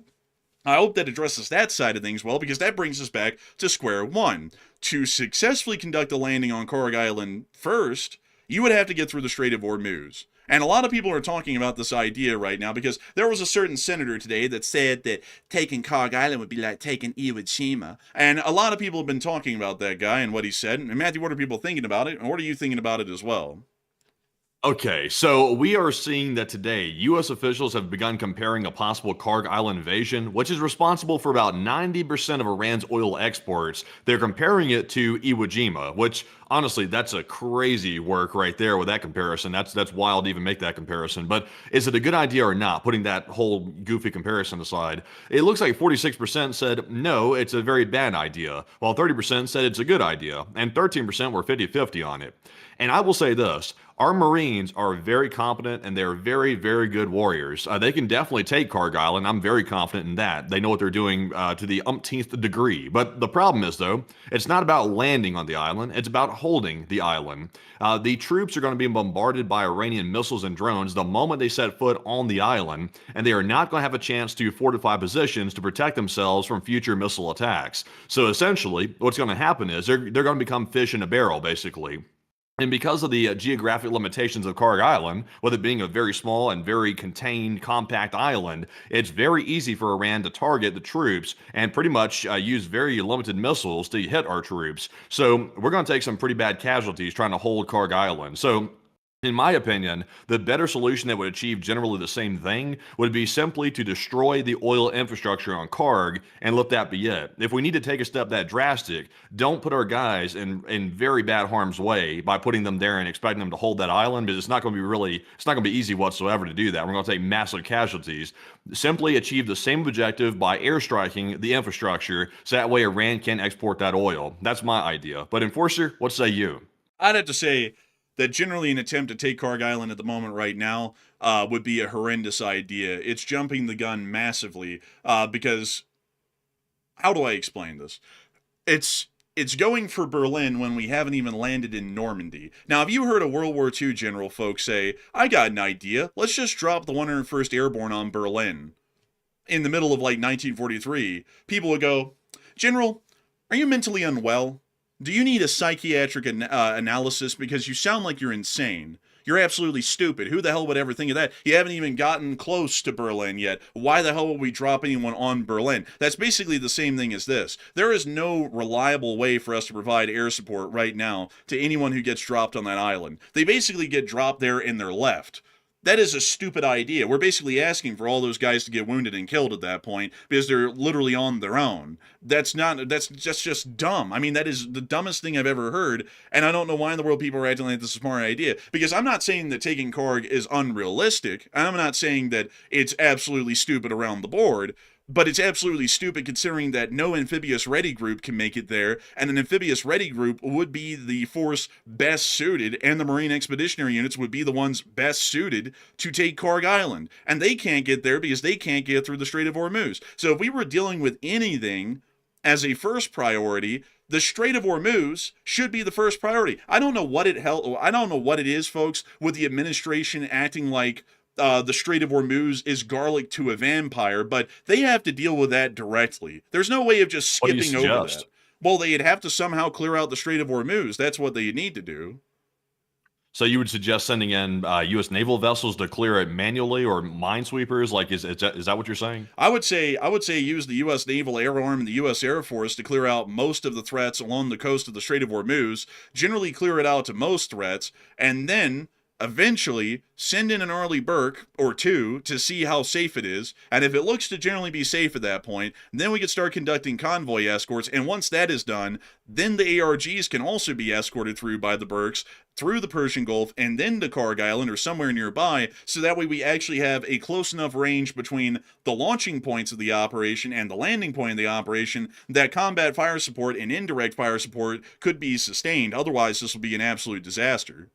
I hope that addresses that side of things well, because that brings us back to square one. To successfully conduct a landing on Karg Island first, you would have to get through the Strait of Hormuz. And a lot of people are talking about this idea right now because there was a certain senator today that said that taking Kog Island would be like taking Iwo Jima. And a lot of people have been talking about that guy and what he said. And Matthew, what are people thinking about it? And what are you thinking about it as well? Okay, so we are seeing that today, U.S. officials have begun comparing a possible Karg Island invasion, which is responsible for about 90% of Iran's oil exports. They're comparing it to Iwo Jima, which honestly, that's a crazy work right there with that comparison. That's wild to even make that comparison. But is it a good idea or not? Putting that whole goofy comparison aside, it looks like 46% said no, it's a very bad idea, while 30% said it's a good idea, and 13% were 50-50 on it. And I will say this, our Marines are very competent and they're very, very good warriors. They can definitely take Karg Island. I'm very confident in that. They know what they're doing to the umpteenth degree. But the problem is, though, it's not about landing on the island. It's about holding the island. The troops are going to be bombarded by Iranian missiles and drones the moment they set foot on the island, and they are not going to have a chance to fortify positions to protect themselves from future missile attacks. So essentially, what's going to happen is they're going to become fish in a barrel, basically. And because of the geographic limitations of Karg Island, with it being a very small and very contained, compact island, it's very easy for Iran to target the troops and pretty much use very limited missiles to hit our troops. So we're going to take some pretty bad casualties trying to hold Karg Island. So in my opinion, the better solution that would achieve generally the same thing would be simply to destroy the oil infrastructure on Karg and let that be it. If we need to take a step that drastic, don't put our guys in very bad harm's way by putting them there and expecting them to hold that island, because it's not going to be easy whatsoever to do that. We're going to take massive casualties. Simply achieve the same objective by airstriking the infrastructure, so that way Iran can export that oil. That's my idea. But Enforcer, what say you? I'd have to say that generally an attempt to take Karg Island at the moment right now would be a horrendous idea. It's jumping the gun massively because, how do I explain this? It's going for Berlin when we haven't even landed in Normandy. Now, have you heard a World War II general folks say, I got an idea, let's just drop the 101st Airborne on Berlin in the middle of like 1943? People would go, General, are you mentally unwell? Do you need a psychiatric analysis, because you sound like you're insane? You're absolutely stupid. Who the hell would ever think of that? You haven't even gotten close to Berlin yet. Why the hell would we drop anyone on Berlin? That's basically the same thing as this. There is no reliable way for us to provide air support right now to anyone who gets dropped on that island. They basically get dropped there and they're left. That is a stupid idea. We're basically asking for all those guys to get wounded and killed at that point because they're literally on their own. That's just dumb. I mean, that is the dumbest thing I've ever heard, and I don't know why in the world people are acting like this is a smart idea. Because I'm not saying that taking Karg is unrealistic. I'm not saying that it's absolutely stupid around the board. But it's absolutely stupid considering that no amphibious ready group can make it there, and an amphibious ready group would be the force best suited, and the Marine Expeditionary Units would be the ones best suited to take Karg Island. And they can't get there because they can't get through the Strait of Hormuz. So if we were dealing with anything as a first priority, the Strait of Hormuz should be the first priority. I don't know what it is, folks, with the administration acting like the Strait of Hormuz is garlic to a vampire, but they have to deal with that directly. There's no way of just skipping over that. Well, they'd have to somehow clear out the Strait of Hormuz. That's what they need to do. So you would suggest sending in U.S. naval vessels to clear it manually, or minesweepers? Like, is that what you're saying? I would say use the U.S. Naval Air Arm and the U.S. Air Force to clear out most of the threats along the coast of the Strait of Hormuz. Generally, clear it out to most threats, and then eventually send in an early Burke or two to see how safe it is, and if it looks to generally be safe at that point, then we could start conducting convoy escorts, and once that is done, then the ARGs can also be escorted through by the Burkes, through the Persian Gulf, and then to Karg Island or somewhere nearby, so that way we actually have a close enough range between the launching points of the operation and the landing point of the operation that combat fire support and indirect fire support could be sustained. Otherwise, this will be an absolute disaster.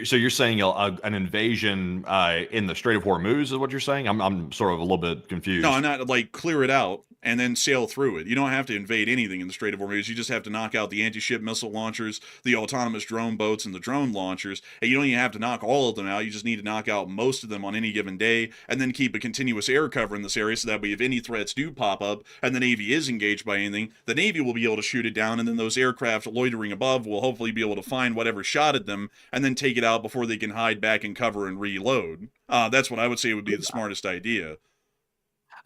So you're saying an invasion in the Strait of Hormuz is what you're saying? I'm sort of a little bit confused. No, I'm not, like, clear it out and then sail through it. You don't have to invade anything in the Strait of Hormuz. You just have to knock out the anti-ship missile launchers, the autonomous drone boats, and the drone launchers. And you don't even have to knock all of them out. You just need to knock out most of them on any given day, and then keep a continuous air cover in this area so that way if any threats do pop up and the Navy is engaged by anything, the Navy will be able to shoot it down, and then those aircraft loitering above will hopefully be able to find whatever shot at them and then take it out before they can hide back in cover and reload. That's what I would say would be the smartest idea.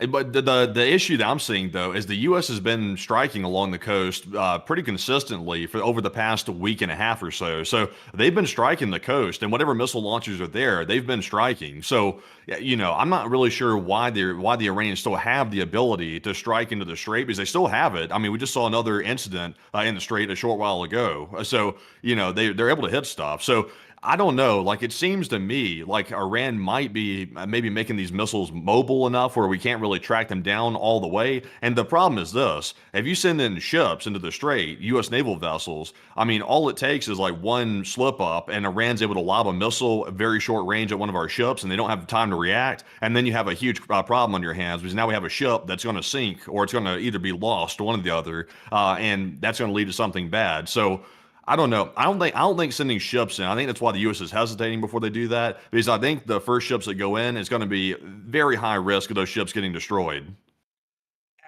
But the issue that I'm seeing though is the U.S. has been striking along the coast pretty consistently for over the past week and a half or so. So they've been striking the coast, and whatever missile launchers are there, they've been striking. So I'm not really sure why the Iranians still have the ability to strike into the strait, because they still have it. I mean, we just saw another incident in the strait a short while ago. So they're able to hit stuff. So I don't know. Like, it seems to me like Iran might be maybe making these missiles mobile enough where we can't really track them down all the way. And the problem is this: if you send in ships into the strait, U.S. naval vessels, I mean, all it takes is like one slip up, and Iran's able to lob a missile at very short range at one of our ships, and they don't have time to react. And then you have a huge problem on your hands, because now we have a ship that's going to sink, or it's going to either be lost, one or the other, and that's going to lead to something bad. So I don't know. I don't think sending ships in. I think that's why the U.S. is hesitating before they do that, because I think the first ships that go in is going to be very high risk of those ships getting destroyed.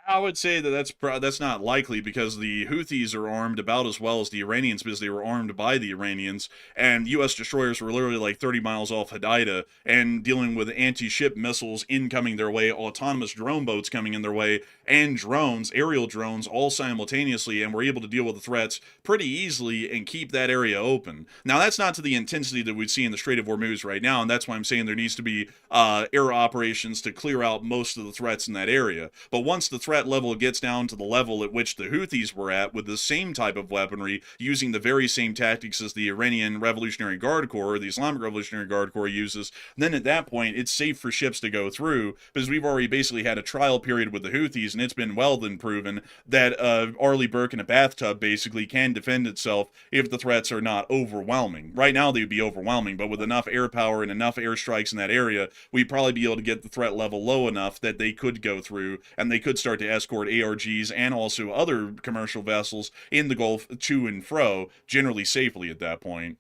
I would say that that's not likely, because the Houthis are armed about as well as the Iranians, because they were armed by the Iranians, and U.S. destroyers were literally like 30 miles off Hodeidah and dealing with anti-ship missiles incoming their way, autonomous drone boats coming in their way, and drones, aerial drones, all simultaneously, and were able to deal with the threats pretty easily and keep that area open. Now, that's not to the intensity that we see in the Strait of Hormuz right now, and that's why I'm saying there needs to be air operations to clear out most of the threats in that area. But once the threat level gets down to the level at which the Houthis were at, with the same type of weaponry, using the very same tactics as the Iranian Revolutionary Guard Corps, or the Islamic Revolutionary Guard Corps uses, then at that point it's safe for ships to go through, because we've already basically had a trial period with the Houthis, and it's been well then proven that Arleigh Burke in a bathtub basically can defend itself if the threats are not overwhelming. Right now they would be overwhelming, but with enough air power and enough airstrikes in that area, we'd probably be able to get the threat level low enough that they could go through, and they could start to escort ARGs and also other commercial vessels in the Gulf to and fro, generally safely at that point.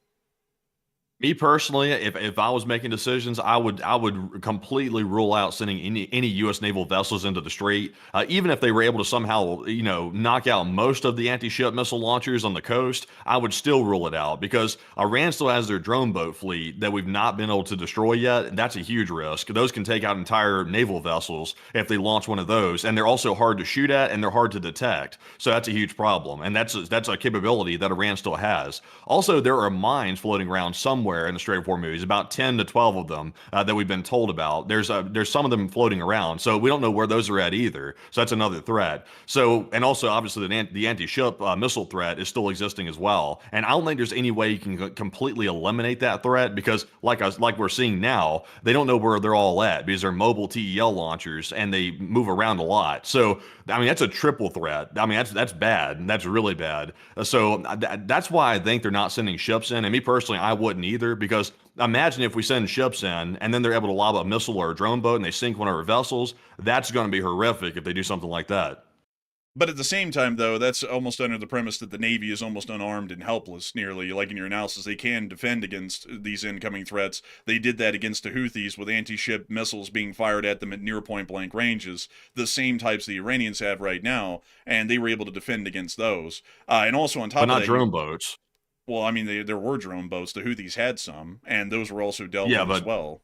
Me personally, if I was making decisions, I would completely rule out sending any U.S. naval vessels into the strait, even if they were able to somehow knock out most of the anti-ship missile launchers on the coast. I would still rule it out, because Iran still has their drone boat fleet that we've not been able to destroy yet, and that's a huge risk. Those can take out entire naval vessels if they launch one of those, and they're also hard to shoot at and they're hard to detect. So that's a huge problem, and that's a capability that Iran still has. Also, there are mines floating around somewhere in the Strait of Hormuz, about 10 to 12 of them that we've been told about. There's some of them floating around, so we don't know where those are at either. So that's another threat. So, and also obviously the anti-ship missile threat is still existing as well. And I don't think there's any way you can completely eliminate that threat, because like we're seeing now, they don't know where they're all at, because they're mobile TEL launchers and they move around a lot. So I mean, that's a triple threat. I mean, that's bad. That's really bad. So that's why I think they're not sending ships in. And me personally, I wouldn't either, because imagine if we send ships in and then they're able to lob a missile or a drone boat and they sink one of our vessels. That's going to be horrific if they do something like that. But at the same time, though, that's almost under the premise that the Navy is almost unarmed and helpless, nearly. Like in your analysis, they can defend against these incoming threats. They did that against the Houthis with anti-ship missiles being fired at them at near point-blank ranges, the same types the Iranians have right now, and they were able to defend against those. And also on top But of not that... drone boats. Well, I mean, there were drone boats. The Houthis had some, and those were also dealt Yeah, with as well.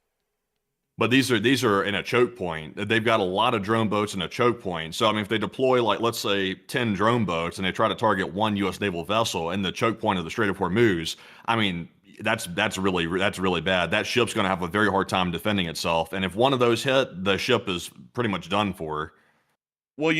But these are in a choke point. They've got a lot of drone boats in a choke point. So I mean, if they deploy, like, let's say 10 drone boats and they try to target one U.S. naval vessel in the choke point of the Strait of Hormuz, I mean, that's really bad. That ship's going to have a very hard time defending itself. And if one of those hit, the ship is pretty much done for. Well,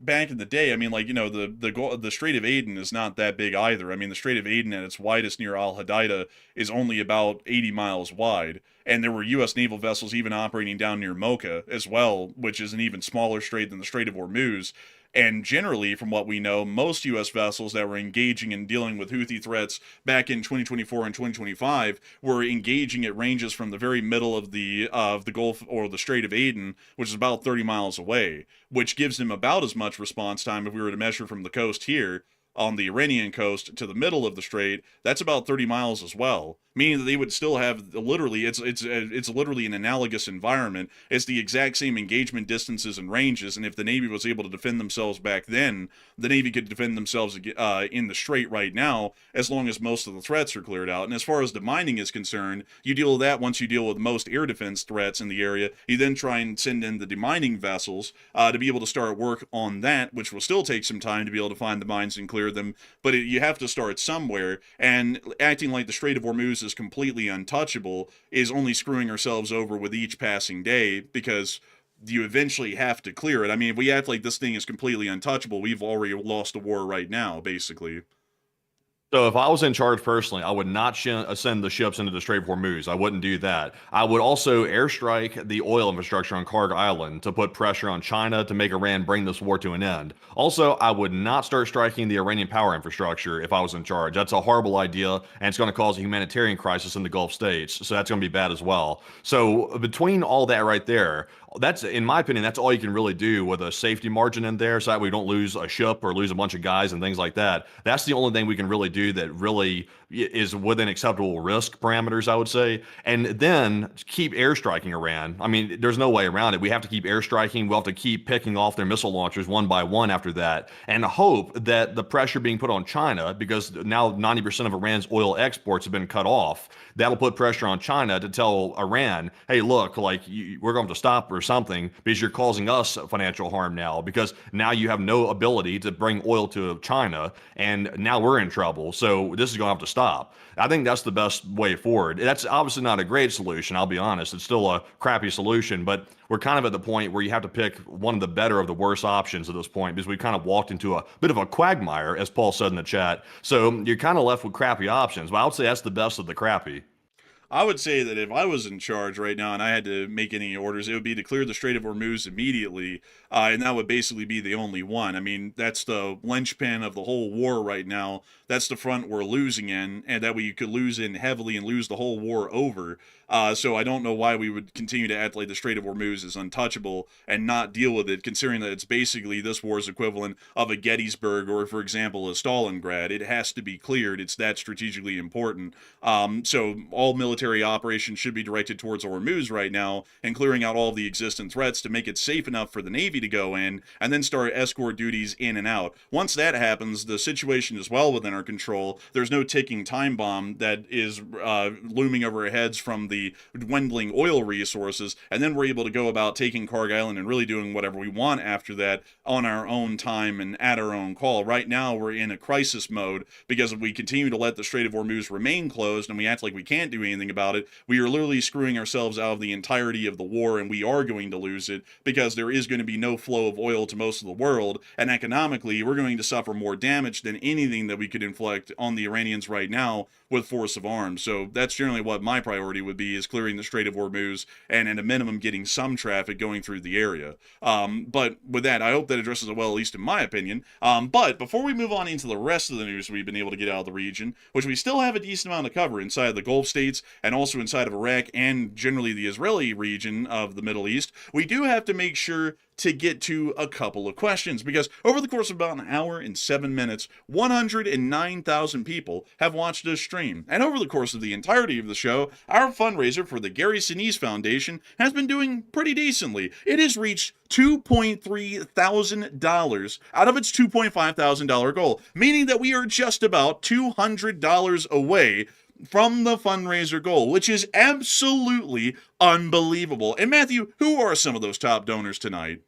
back in the day, I mean, like, the Strait of Aden is not that big either. I mean, the Strait of Aden at its widest near Al Hodeidah is only about 80 miles wide. And there were U.S. naval vessels even operating down near Mocha as well, which is an even smaller strait than the Strait of Hormuz. And generally, from what we know, most U.S. vessels that were engaging in dealing with Houthi threats back in 2024 and 2025 were engaging at ranges from the very middle of the Gulf or the Strait of Aden, which is about 30 miles away, which gives them about as much response time if we were to measure from the coast here on the Iranian coast to the middle of the strait. That's about 30 miles as well, meaning that they would still have literally it's literally an analogous environment. It's the exact same engagement distances and ranges, and if the Navy was able to defend themselves back then, the Navy could defend themselves in the strait right now, as long as most of the threats are cleared out. And as far as the mining is concerned, you deal with that once you deal with most air defense threats in the area. You then try and send in the demining vessels to be able to start work on that, which will still take some time to be able to find the mines and clear them, but you have to start somewhere, and acting like the Strait of Hormuz is completely untouchable is only screwing ourselves over with each passing day, because you eventually have to clear it. I mean, if we act like this thing is completely untouchable, we've already lost a war right now, basically. So if I was in charge personally, I would not send the ships into the Strait of Hormuz. I wouldn't do that. I would also airstrike the oil infrastructure on Karg Island to put pressure on China to make Iran bring this war to an end. Also, I would not start striking the Iranian power infrastructure if I was in charge. That's a horrible idea, and it's going to cause a humanitarian crisis in the Gulf states. So that's going to be bad as well. So between all that right there, that's, in my opinion, that's all you can really do with a safety margin in there, so that we don't lose a ship or lose a bunch of guys and things like that. That's the only thing we can really do that really is within acceptable risk parameters, I would say. And then keep airstriking Iran. I mean, there's no way around it. We have to keep airstriking. We'll have to keep picking off their missile launchers one by one after that, and hope that the pressure being put on China, because now 90% of Iran's oil exports have been cut off, that'll put pressure on China to tell Iran, hey, look, like, we're going to stop or something, because you're causing us financial harm now, because now you have no ability to bring oil to China, and now we're in trouble. So this is going to have to stop. I think that's the best way forward. That's obviously not a great solution, I'll be honest. It's still a crappy solution, but we're kind of at the point where you have to pick one of the better of the worst options at this point, because we kind of walked into a bit of a quagmire, as Paul said in the chat. So you're kind of left with crappy options, but I would say that's the best of the crappy. I would say that if I was in charge right now and I had to make any orders, it would be to clear the Strait of Hormuz immediately, and that would basically be the only one. I mean, that's the linchpin of the whole war right now. That's the front we're losing in, and that we could lose in heavily and lose the whole war over. So I don't know why we would continue to act like the Strait of Hormuz is untouchable and not deal with it, considering that it's basically this war's equivalent of a Gettysburg or, for example, a Stalingrad. It has to be cleared. It's that strategically important. So all military operations should be directed towards Hormuz right now, and clearing out all of the existing threats to make it safe enough for the Navy to go in, and then start escort duties in and out. Once that happens, the situation is well within our control. There's no ticking time bomb that is looming over our heads from the dwindling oil resources, and then we're able to go about taking Karg Island and really doing whatever we want after that on our own time and at our own call. Right now, we're in a crisis mode, because if we continue to let the Strait of Hormuz remain closed and we act like we can't do anything about it, we are literally screwing ourselves out of the entirety of the war, and we are going to lose it, because there is going to be no flow of oil to most of the world, and economically, we're going to suffer more damage than anything that we could inflict on the Iranians right now with force of arms. So that's generally what my priority would be, is clearing the Strait of Hormuz, and at a minimum getting some traffic going through the area. But with that, I hope that addresses it well, at least in my opinion. But before we move on into the rest of the news we've been able to get out of the region, which we still have a decent amount to cover inside of the Gulf states and also inside of Iraq and generally the Israeli region of the Middle East, we do have to make sure to get to a couple of questions, because over the course of about an hour and 7 minutes, 109,000 people have watched this stream. And over the course of the entirety of the show, our fundraiser for the Gary Sinise Foundation has been doing pretty decently. It has reached $2.3 thousand out of its $2.5 thousand goal, meaning that we are just about $200 away from the fundraiser goal, which is absolutely unbelievable. And Matthew, who are some of those top donors tonight?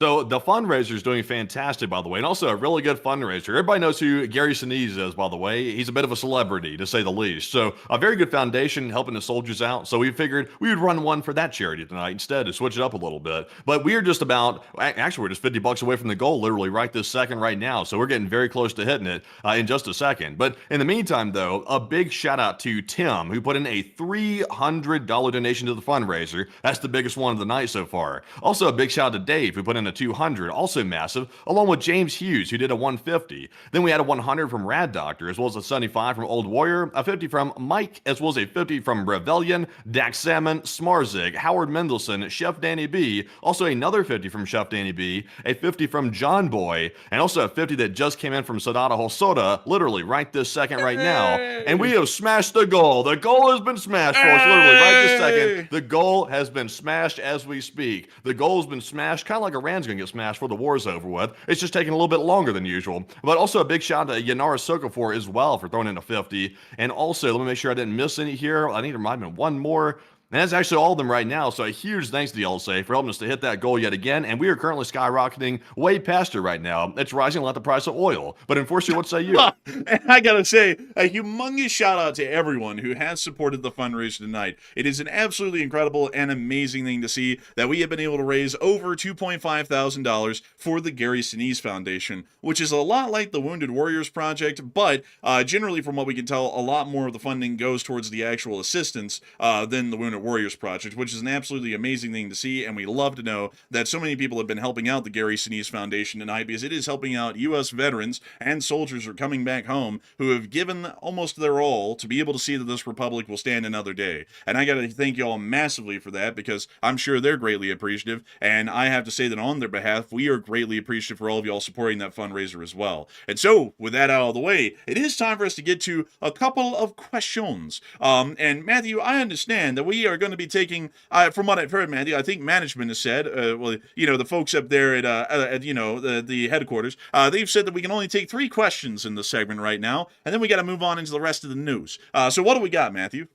So the fundraiser is doing fantastic, by the way, and also a really good fundraiser. Everybody knows who Gary Sinise is, by the way. He's a bit of a celebrity, to say the least. So a very good foundation helping the soldiers out. So we figured we would run one for that charity tonight instead to switch it up a little bit. But we are just about, actually, we're just $50 away from the goal, literally right this second right now. So we're getting very close to hitting it in just a second. But in the meantime, though, a big shout out to Tim, who put in a $300 donation to the fundraiser. That's the biggest one of the night so far. Also, a big shout out to Dave, who put in a 200, also massive, along with James Hughes, who did a 150. Then we had a 100 from Rad Doctor, as well as a 75 from Old Warrior, a 50 from Mike, as well as a 50 from Rebellion, Dax Salmon, Smarzig, Howard Mendelson, Chef Danny B, also another 50 from Chef Danny B, a 50 from John Boy, and also a 50 that just came in from Sadata Hosoda, literally right this second right now. And we have smashed the goal. The goal has been smashed, folks, literally right this second. The goal has been smashed as we speak. The goal has been smashed, kind of like Iran's going to get smashed before the war's over with. It's just taking a little bit longer than usual. But also a big shout out to Yanara Sokafor as well for throwing in a 50. And also, let me make sure I didn't miss any here. I need to remind me one more. And that's actually all of them right now. So a huge thanks to the LSA for helping us to hit that goal yet again. And we are currently skyrocketing way past it right now. It's rising like the price of oil. But Enforcer, what say you? And I gotta say, a humongous shout out to everyone who has supported the fundraiser tonight. It is an absolutely incredible and amazing thing to see that we have been able to raise over $2.5 thousand for the Gary Sinise Foundation, which is a lot like the Wounded Warriors Project, but generally, from what we can tell, a lot more of the funding goes towards the actual assistance than the Wounded Warriors Project, which is an absolutely amazing thing to see, and we love to know that so many people have been helping out the Gary Sinise Foundation tonight, because it is helping out U.S. veterans and soldiers who are coming back home who have given almost their all to be able to see that this republic will stand another day. And I got to thank you all massively for that, because I'm sure they're greatly appreciative, and I have to say that on their behalf, we are greatly appreciative for all of y'all supporting that fundraiser as well. And so, with that out of the way, it is time for us to get to a couple of questions. And Matthew, I understand that we are going to be taking, from what I've heard, Matthew, I think management has said, well, you know, the folks up there at you know, the headquarters, they've said that we can only take 3 questions in this segment right now, and then we got to move on into the rest of the news. So what do we got, Matthew?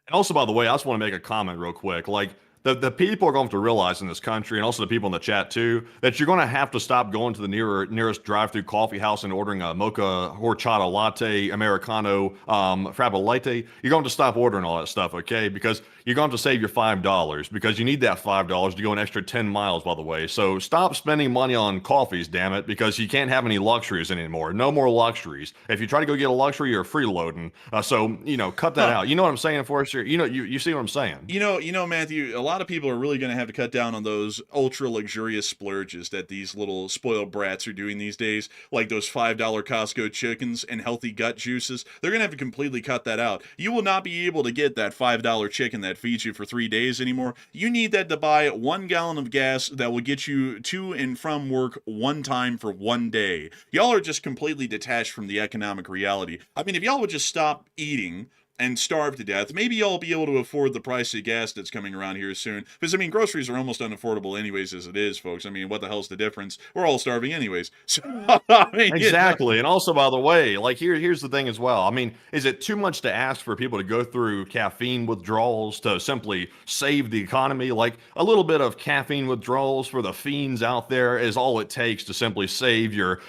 And also, by the way, I just want to make a comment real quick. Like, the people are going to realize in this country, and also the people in the chat too, that you're going to have to stop going to the nearest drive-through coffee house and ordering a mocha horchata latte, Americano, frappa latte. You're going to stop ordering all that stuff, okay? Because you're going to save your $5, because you need that $5 to go an extra 10 miles, by the way. So stop spending money on coffees, damn it, because you can't have any luxuries anymore. No more luxuries. If you try to go get a luxury, you're freeloading. So, you know, cut that out. You know what I'm saying, Forrester? You know, you see what I'm saying? You know, Matthew, a lot of people are really going to have to cut down on those ultra luxurious splurges that these little spoiled brats are doing these days, like those $5 Costco chickens and healthy gut juices. They're going to have to completely cut that out. You will not be able to get that $5 chicken that feeds you for 3 days anymore. You need that to buy 1 gallon of gas that will get you to and from work one time for 1 day. Y'all are just completely detached from the economic reality. I mean, if y'all would just stop eating and starve to death, maybe y'all be able to afford the price of gas that's coming around here soon. Because, I mean, groceries are almost unaffordable anyways as it is, folks. I mean, what the hell's the difference? We're all starving anyways. So, I mean, exactly. You know. And also, by the way, like, here's the thing as well. I mean, is it too much to ask for people to go through caffeine withdrawals to simply save the economy? Like, a little bit of caffeine withdrawals for the fiends out there is all it takes to simply save your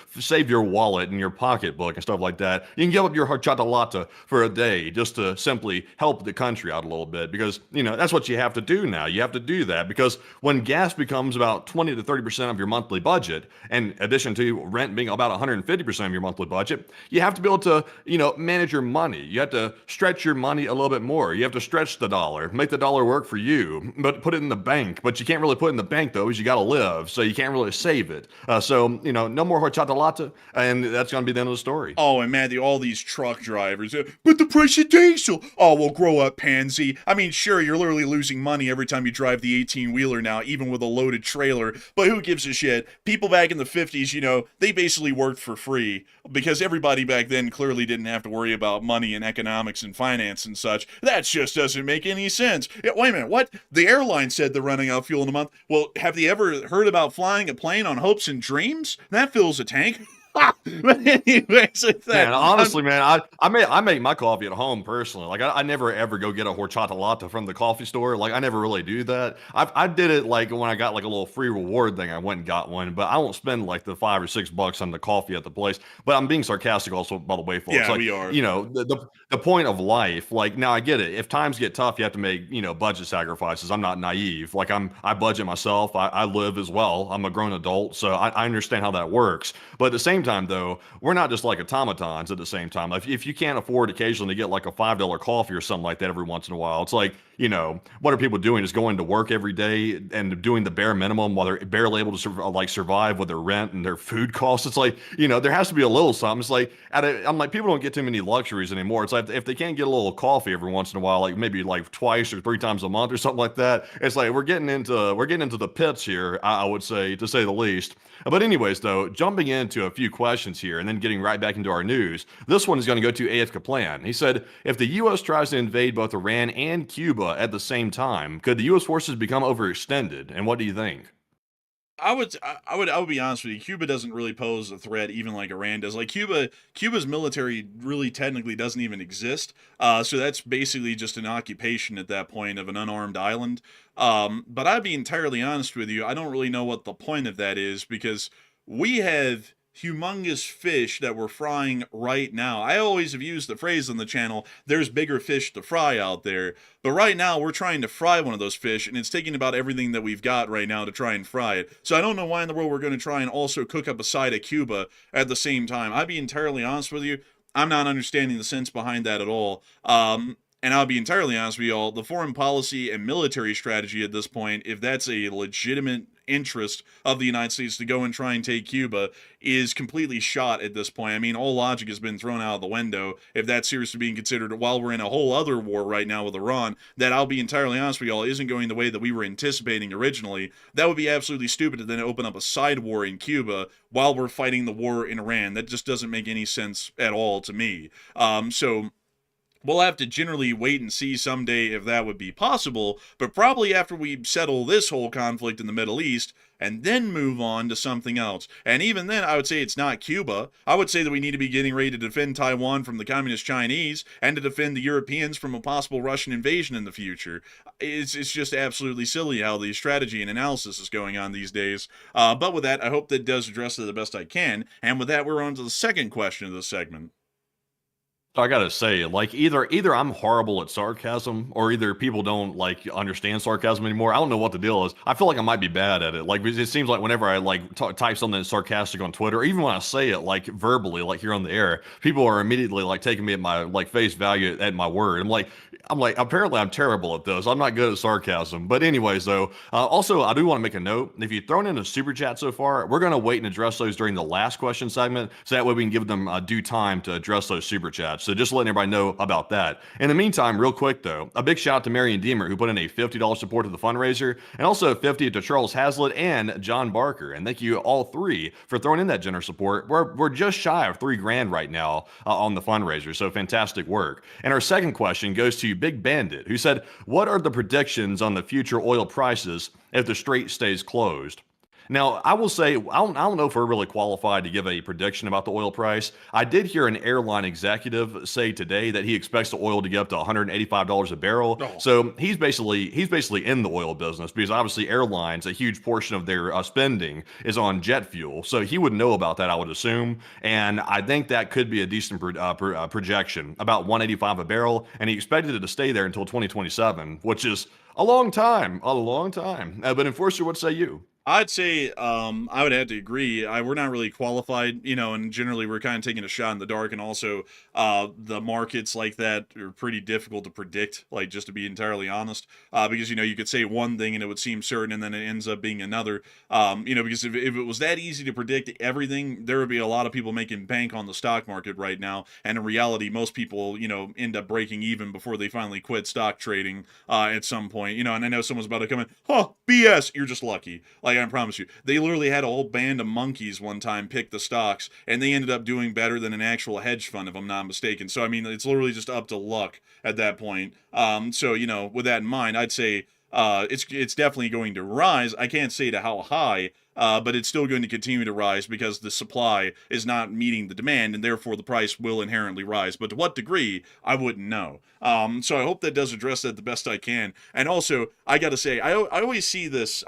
wallet and your pocketbook and stuff like that. You can give up your horchata latte for a day just to simply help the country out a little bit, because, you know, that's what you have to do now. You have to do that, because when gas becomes about 20 to 30% of your monthly budget, in addition to rent being about 150% of your monthly budget, you have to be able to, you know, manage your money. You have to stretch your money a little bit more. You have to stretch the dollar, make the dollar work for you, but put it in the bank. But you can't really put it in the bank, though, because you got to live, so you can't really save it. So, you know, no more horchata latte, and that's going to be the end of the story. Oh, and Matthew, all these truck drivers, but the price of diesel. Oh, well, grow up, pansy. I mean, sure, you're literally losing money every time you drive the 18-wheeler now, even with a loaded trailer, but who gives a shit? People back in the 50s, you know, they basically worked for free, because everybody back then clearly didn't have to worry about money and economics and finance and such. That just doesn't make any sense. Yeah, wait a minute, what? The airline said they're running out of fuel in a month. Well, have they ever heard about flying a plane on hopes and dreams? That fills a tank. But anyways, man, honestly, man, I make my coffee at home personally. Like, I never ever go get a horchata latte from the coffee store. Like, I never really do that. I did it like when I got like a little free reward thing. I went and got one, but I won't spend like the $5 or $6 on the coffee at the place. But I'm being sarcastic also, by the way, folks. Yeah, like, we are. You know, the point of life. Like, now I get it. If times get tough, you have to make, you know, budget sacrifices. I'm not naive. Like, I budget myself. I live as well. I'm a grown adult, so I understand how that works. But at the same time, though, we're not just like automatons at the same time. If you can't afford occasionally to get like a $5 coffee or something like that every once in a while, it's like what are people doing? Just going to work every day and doing the bare minimum while they're barely able to survive with their rent and their food costs. It's like, there has to be a little something. It's like, I'm like, people don't get too many luxuries anymore. It's like if they can't get a little coffee every once in a while, like maybe like twice or 3 times a month or something like that, it's like we're getting into the pits here, I would say, to say the least. But anyways, though, jumping into a few questions here and then getting right back into our news, this one is going to go to AF Kaplan. He said, if the U.S. tries to invade both Iran and Cuba at the same time, could the U.S. forces become overextended? And what do you think? I would be honest with you. Cuba doesn't really pose a threat, even like Iran does. Like Cuba's military really technically doesn't even exist. So that's basically just an occupation at that point of an unarmed island. But I'd be entirely honest with you. I don't really know what the point of that is because we have humongous fish that we're frying right now. I always have used the phrase on the channel, there's bigger fish to fry out there. But right now, we're trying to fry one of those fish, and it's taking about everything that we've got right now to try and fry it. So I don't know why in the world we're going to try and also cook up a side of Cuba at the same time. I'd be entirely honest with you, I'm not understanding the sense behind that at all. And I'll be entirely honest with you all, the foreign policy and military strategy at this point, if that's a legitimate interest of the United States to go and try and take Cuba, is completely shot at this point. I mean, all logic has been thrown out of the window if that's seriously being considered while we're in a whole other war right now with Iran that, I'll be entirely honest with y'all, isn't going the way that we were anticipating originally. That would be absolutely stupid to then open up a side war in Cuba while we're fighting the war in Iran. That just doesn't make any sense at all to me. So we'll have to generally wait and see someday if that would be possible, but probably after we settle this whole conflict in the Middle East, and then move on to something else. And even then, I would say it's not Cuba. I would say that we need to be getting ready to defend Taiwan from the Communist Chinese, and to defend the Europeans from a possible Russian invasion in the future. It's just absolutely silly how the strategy and analysis is going on these days. But with that, I hope that does address it the best I can. And with that, we're on to the second question of the segment. I gotta say, like either I'm horrible at sarcasm, or either people don't like understand sarcasm anymore. I don't know what the deal is. I feel like I might be bad at it. Like it seems like whenever I like type something sarcastic on Twitter, or even when I say it like verbally, like here on the air, people are immediately like taking me at my like face value at my word. I'm like apparently I'm terrible at this. I'm not good at sarcasm. But anyways, though, also I do want to make a note. If you've thrown in a super chat so far, we're gonna wait and address those during the last question segment, so that way we can give them due time to address those super chats. So just letting everybody know about that. In the meantime, real quick though, a big shout out to Marion Deemer, who put in a $50 support to the fundraiser, and also $50 to Charles Hazlitt and John Barker. And thank you all three for throwing in that generous support. We're just shy of $3,000 right now on the fundraiser, so fantastic work. And our second question goes to Big Bandit, who said, "What are the predictions on the future oil prices if the strait stays closed?" Now, I will say, I don't know if we're really qualified to give a prediction about the oil price. I did hear an airline executive say today that he expects the oil to get up to $185 a barrel. Oh. So he's basically in the oil business, because obviously airlines, a huge portion of their spending is on jet fuel. So he would know about that, I would assume. And I think that could be a decent projection, about $185 a barrel. And he expected it to stay there until 2027, which is a long time, but Enforcer, what say you? I'd say I would have to agree. We're not really qualified, and generally we're kind of taking a shot in the dark. And also, the markets like that are pretty difficult to predict, like just to be entirely honest, because you could say one thing and it would seem certain, and then it ends up being another. Because if it was that easy to predict everything, there would be a lot of people making bank on the stock market right now. And in reality, most people, end up breaking even before they finally quit stock trading at some point. And I know someone's about to come in, BS. You're just lucky. Like, I promise you, they literally had a whole band of monkeys one time pick the stocks, and they ended up doing better than an actual hedge fund, if I'm not mistaken. So, I mean, it's literally just up to luck at that point. So, with that in mind, I'd say it's definitely going to rise. I can't say to how high, but it's still going to continue to rise because the supply is not meeting the demand, and therefore the price will inherently rise. But to what degree, I wouldn't know. So I hope that does address that the best I can. And also, I gotta say, I always see this,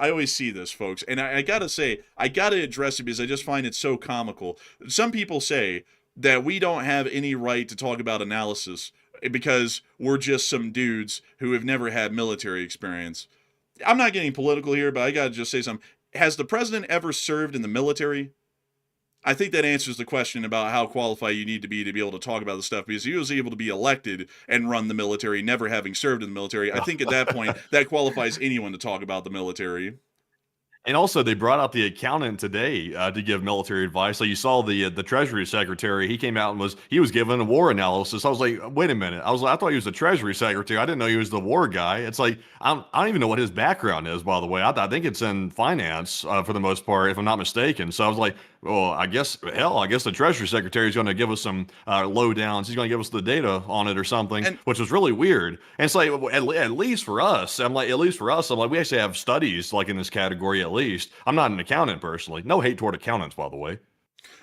folks, and I gotta say, I gotta address it because I just find it so comical. Some people say that we don't have any right to talk about analysis because we're just some dudes who have never had military experience. I'm not getting political here, but I gotta just say something. Has the president ever served in the military? I think that answers the question about how qualified you need to be able to talk about the stuff, because he was able to be elected and run the military, never having served in the military. I think at that point, that qualifies anyone to talk about the military. And also, they brought out the accountant today to give military advice. So you saw the Treasury Secretary. He came out and was giving a war analysis. I was like, wait a minute. I thought he was the Treasury Secretary. I didn't know he was the war guy. It's like I don't even know what his background is. By the way, I think it's in finance for the most part, if I'm not mistaken. So I was like, well, I guess the Treasury Secretary is going to give us some lowdowns. He's going to give us the data on it or something, which was really weird. And it's like, at least for us, I'm like, we actually have studies like in this category at least. I'm not an accountant personally. No hate toward accountants, by the way.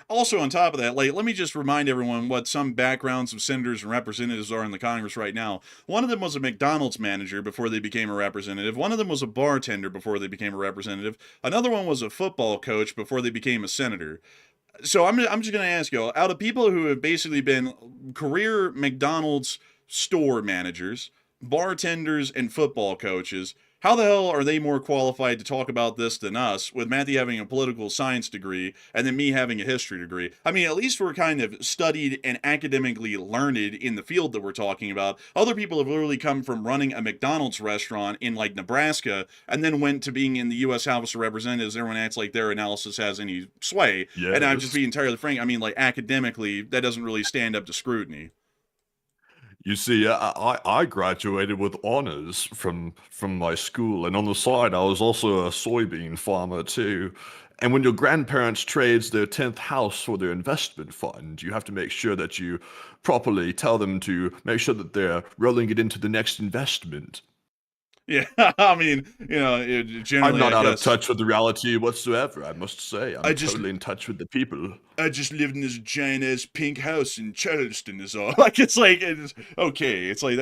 Also, on top of that, let me just remind everyone what some backgrounds of senators and representatives are in the Congress right now. One of them was a McDonald's manager before they became a representative. One of them was a bartender before they became a representative. Another one was a football coach before they became a senator. So I'm just going to ask you, out of people who have basically been career McDonald's store managers, bartenders, and football coaches, how the hell are they more qualified to talk about this than us, with Matthew having a political science degree and then me having a history degree? I mean, at least we're kind of studied and academically learned in the field that we're talking about. Other people have literally come from running a McDonald's restaurant in like Nebraska and then went to being in the U.S. House of Representatives. Everyone acts like their analysis has any sway. Yeah, and I'm just being entirely frank. I mean, like academically, that doesn't really stand up to scrutiny. You see, I graduated with honors from my school, and on the side, I was also a soybean farmer too. And when your grandparents trades their 10th house for their investment fund, you have to make sure that you properly tell them to make sure that they're rolling it into the next investment. Yeah, I mean, generally, I'm not I out of guess. touch with the reality whatsoever, I must say. I I'm just totally in touch with the people. I just lived in this giant ass pink house in Charleston is all. Like it's okay. It's like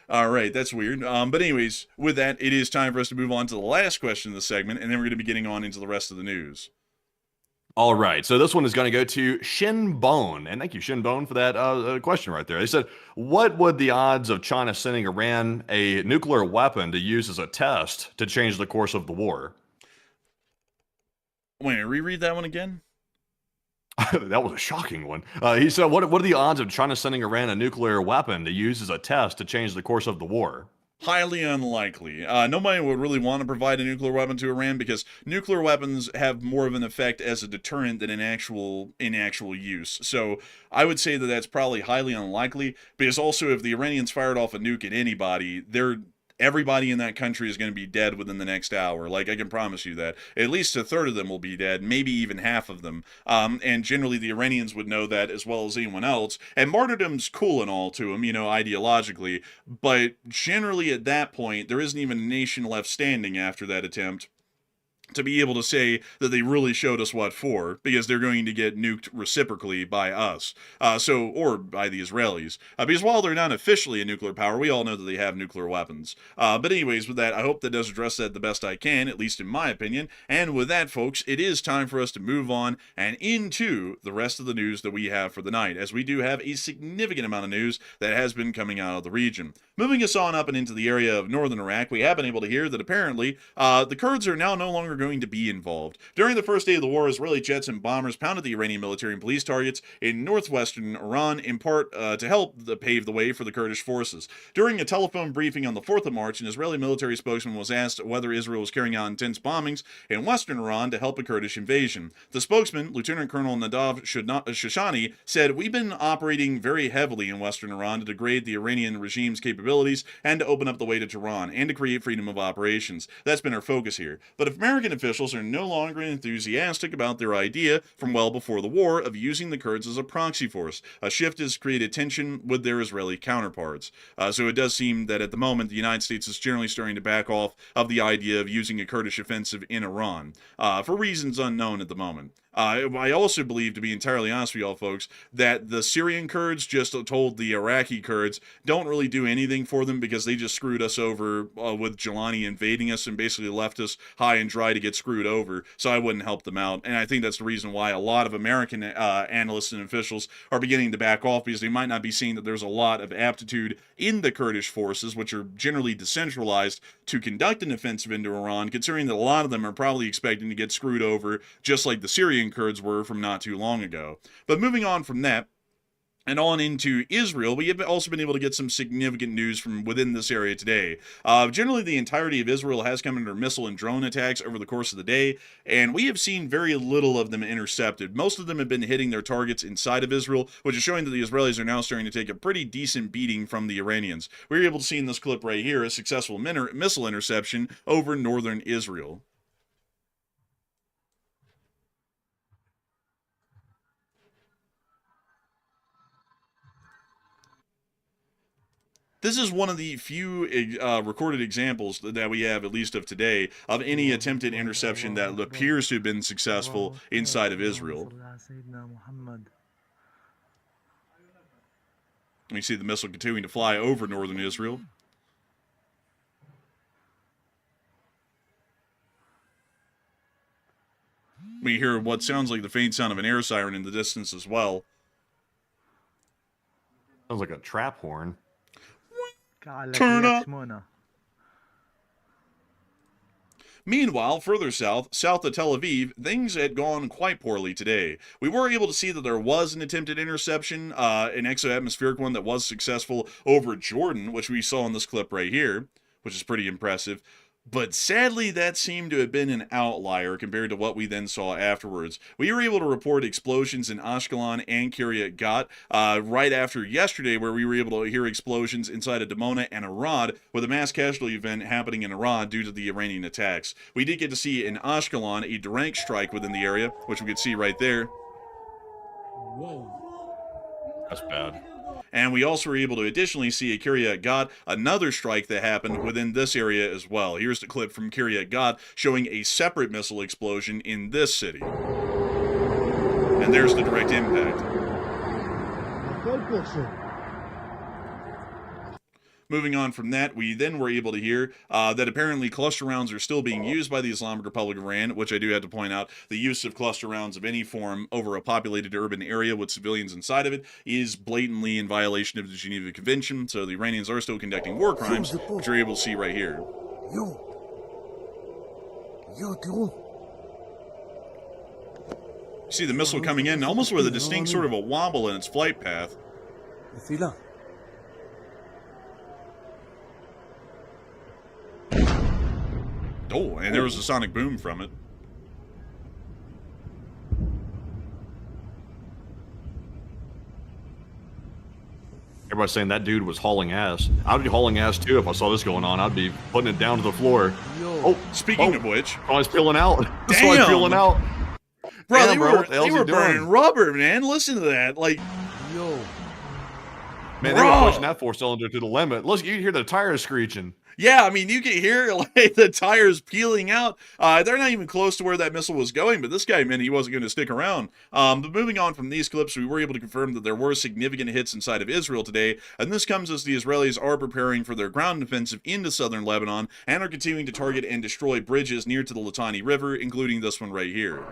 all right, that's weird. But anyways, with that, it is time for us to move on to the last question of the segment, and then we're gonna be getting on into the rest of the news. All right, so this one is going to go to Shinbone, and thank you, Shinbone, for that question right there. They said, what would the odds of China sending Iran a nuclear weapon to use as a test to change the course of the war? Wait, reread that one again? That was a shocking one. He said, what are the odds of China sending Iran a nuclear weapon to use as a test to change the course of the war? Highly unlikely. Nobody would really want to provide a nuclear weapon to Iran because nuclear weapons have more of an effect as a deterrent than in actual use. So I would say that that's probably highly unlikely, because also if the Iranians fired off a nuke at anybody, everybody in that country is going to be dead within the next hour. Like, I can promise you that. At least a third of them will be dead, maybe even half of them. And generally, the Iranians would know that as well as anyone else. And martyrdom's cool and all to them, ideologically. But generally, at that point, there isn't even a nation left standing after that attempt to be able to say that they really showed us what for, because they're going to get nuked reciprocally by us, or by the Israelis. Because while they're not officially a nuclear power, we all know that they have nuclear weapons. But anyways, with that, I hope that does address that the best I can, at least in my opinion. And with that, folks, it is time for us to move on and into the rest of the news that we have for the night, as we do have a significant amount of news that has been coming out of the region. Moving us on up and into the area of northern Iraq, we have been able to hear that apparently the Kurds are now no longer going to be involved. During the first day of the war, Israeli jets and bombers pounded the Iranian military and police targets in northwestern Iran, in part to help pave the way for the Kurdish forces. During a telephone briefing on the 4th of March, an Israeli military spokesman was asked whether Israel was carrying out intense bombings in western Iran to help a Kurdish invasion. The spokesman, Lieutenant Colonel Nadav Shoshani, said, "We've been operating very heavily in western Iran to degrade the Iranian regime's capabilities and to open up the way to Tehran and to create freedom of operations. That's been our focus here. But if American officials are no longer enthusiastic about their idea from well before the war of using the Kurds as a proxy force, a shift has created tension with their Israeli counterparts." So it does seem that at the moment the United States is generally starting to back off of the idea of using a Kurdish offensive in Iran, for reasons unknown at the moment. I also believe, to be entirely honest with y'all folks, that the Syrian Kurds just told the Iraqi Kurds don't really do anything for them because they just screwed us over with Jelani invading us and basically left us high and dry to get screwed over, so I wouldn't help them out. And I think that's the reason why a lot of American analysts and officials are beginning to back off, because they might not be seeing that there's a lot of aptitude in the Kurdish forces, which are generally decentralized, to conduct an offensive into Iran, considering that a lot of them are probably expecting to get screwed over just like the Syrian Syrian Kurds were from not too long ago. But moving on from that, and on into Israel, we have also been able to get some significant news from within this area today. Generally, the entirety of Israel has come under missile and drone attacks over the course of the day, and we have seen very little of them intercepted. Most of them have been hitting their targets inside of Israel, which is showing that the Israelis are now starting to take a pretty decent beating from the Iranians. We were able to see in this clip right here a successful missile interception over northern Israel. This is one of the few recorded examples that we have, at least of today, of any attempted interception that appears to have been successful inside of Israel. We see the missile continuing to fly over northern Israel. We hear what sounds like the faint sound of an air siren in the distance as well. Sounds like a trap horn. Turn up. Meanwhile, further south of Tel Aviv, things had gone quite poorly today. We were able to see that there was an attempted interception, an exo-atmospheric one that was successful over Jordan, which we saw in this clip right here, which is pretty impressive. But sadly, that seemed to have been an outlier compared to what we then saw afterwards. We were able to report explosions in Ashkelon and Kiryat Gat right after yesterday, where we were able to hear explosions inside of Dimona and Arad, with a mass casualty event happening in Arad due to the Iranian attacks. We did get to see in Ashkelon a direct strike within the area, which we could see right there. Whoa. That's bad. And we also were able to additionally see at Kiryat Gat another strike that happened within this area as well. Here's the clip from Kiryat Gat showing a separate missile explosion in this city. And there's the direct impact. Moving on from that, we then were able to hear that apparently cluster rounds are still being used by the Islamic Republic of Iran, which I do have to point out, the use of cluster rounds of any form over a populated urban area with civilians inside of it is blatantly in violation of the Geneva Convention, so the Iranians are still conducting war crimes, which you're able to see right here. See the missile coming in almost with a distinct sort of a wobble in its flight path. Oh, and there was a sonic boom from it. Everybody's saying that dude was hauling ass. I'd be hauling ass too if I saw this going on. I'd be putting it down to the floor. Oh, speaking of which, I was peeling out. Damn. I was peeling out. Bro, Damn, they were burning rubber, man. Listen to that. Like, man, they were pushing that 4-cylinder to the limit. Look, you hear the tires screeching. Yeah, I mean, you can hear like the tires peeling out. They're not even close to where that missile was going, but this guy meant he wasn't going to stick around. But moving on from these clips, we were able to confirm that there were significant hits inside of Israel today, and this comes as the Israelis are preparing for their ground offensive into southern Lebanon and are continuing to target and destroy bridges near to the Litani River, including this one right here.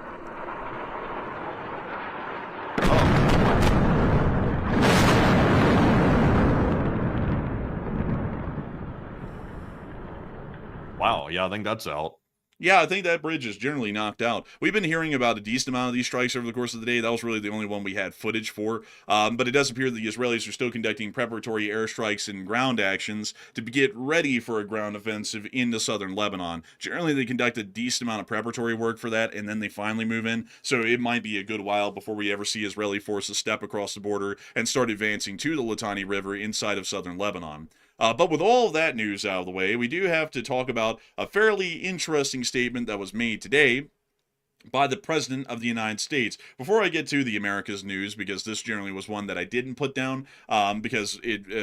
Wow, yeah, I think that's out. Yeah, I think that bridge is generally knocked out. We've been hearing about a decent amount of these strikes over the course of the day. That was really the only one we had footage for. But it does appear that the Israelis are still conducting preparatory airstrikes and ground actions to get ready for a ground offensive into southern Lebanon. Generally, they conduct a decent amount of preparatory work for that, and then they finally move in. So it might be a good while before we ever see Israeli forces step across the border and start advancing to the Litani River inside of southern Lebanon. But with all of that news out of the way, we do have to talk about a fairly interesting statement that was made today by the President of the United States. Before I get to the America's news, because this generally was one that I didn't put down, because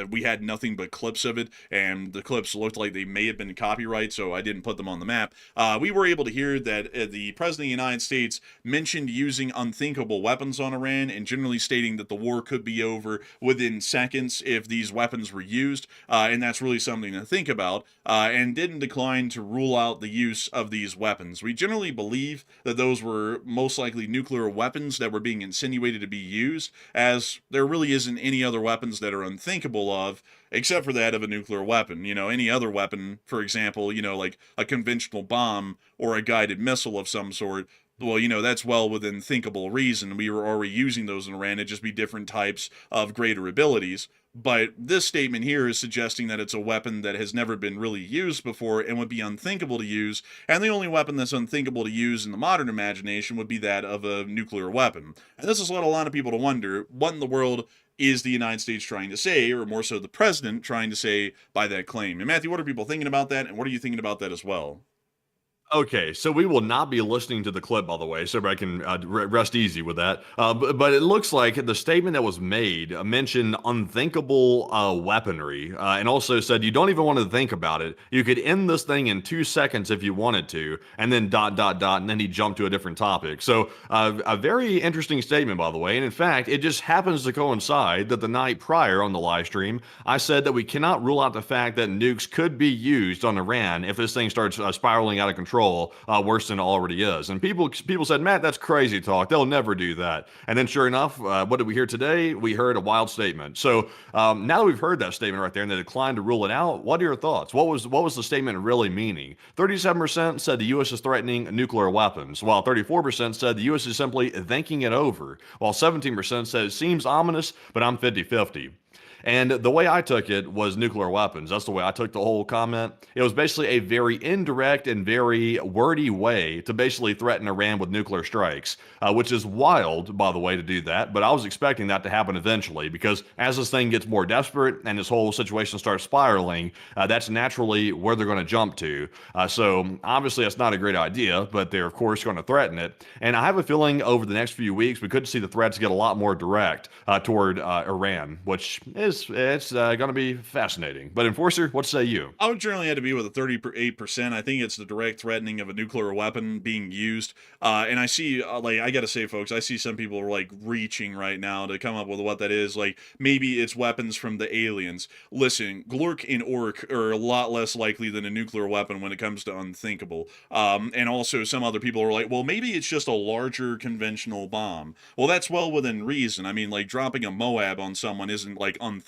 we had nothing but clips of it, and the clips looked like they may have been copyright, so I didn't put them on the map. We were able to hear that the President of the United States mentioned using unthinkable weapons on Iran, and generally stating that the war could be over within seconds if these weapons were used, and that's really something to think about, and didn't decline to rule out the use of these weapons. We generally believe that those were most likely nuclear weapons that were being insinuated to be used, as there really isn't any other weapons that are unthinkable of, except for that of a nuclear weapon. You know, any other weapon, for example, you know, like a conventional bomb or a guided missile of some sort, Well, that's well within thinkable reason. We were already using those in Iran. It'd just be different types of greater abilities. But this statement here is suggesting that it's a weapon that has never been really used before and would be unthinkable to use. And the only weapon that's unthinkable to use in the modern imagination would be that of a nuclear weapon. And this has led a lot of people to wonder, what in the world is the United States trying to say, or more so the president trying to say by that claim? And Matthew, what are people thinking about that? And what are you thinking about that as well? Okay, so we will not be listening to the clip, by the way, so everybody can rest easy with that. But it looks like the statement that was made mentioned unthinkable weaponry, and also said you don't even want to think about it. You could end this thing in 2 seconds if you wanted to, and then ... and then he jumped to a different topic. So a very interesting statement, by the way. And in fact, it just happens to coincide that the night prior on the live stream, I said that we cannot rule out the fact that nukes could be used on Iran if this thing starts spiraling out of control. Worse than it already is. And people said, Matt, that's crazy talk. They'll never do that. And then sure enough, what did we hear today? We heard a wild statement. So now that we've heard that statement right there and they declined to rule it out, what are your thoughts? What was the statement really meaning? 37% said the U.S. is threatening nuclear weapons, while 34% said the U.S. is simply thinking it over, while 17% said it seems ominous, but I'm 50-50. And the way I took it was nuclear weapons. That's the way I took the whole comment. It was basically a very indirect and very wordy way to basically threaten Iran with nuclear strikes, which is wild, by the way, to do that. But I was expecting that to happen eventually because as this thing gets more desperate and this whole situation starts spiraling, that's naturally where they're going to jump to. So obviously that's not a great idea, but they're of course going to threaten it. And I have a feeling over the next few weeks, we could see the threats get a lot more direct toward Iran, which is it's going to be fascinating. But Enforcer, what say you? I would generally have to be with a 38%. I think it's the direct threatening of a nuclear weapon being used. And I see, I got to say, folks, I see some people are reaching right now to come up with what that is. Maybe it's weapons from the aliens. Listen, Glork and Ork are a lot less likely than a nuclear weapon when it comes to unthinkable. And also some other people are like, well, maybe it's just a larger conventional bomb. Well, that's well within reason. I mean, dropping a Moab on someone isn't unthinkable.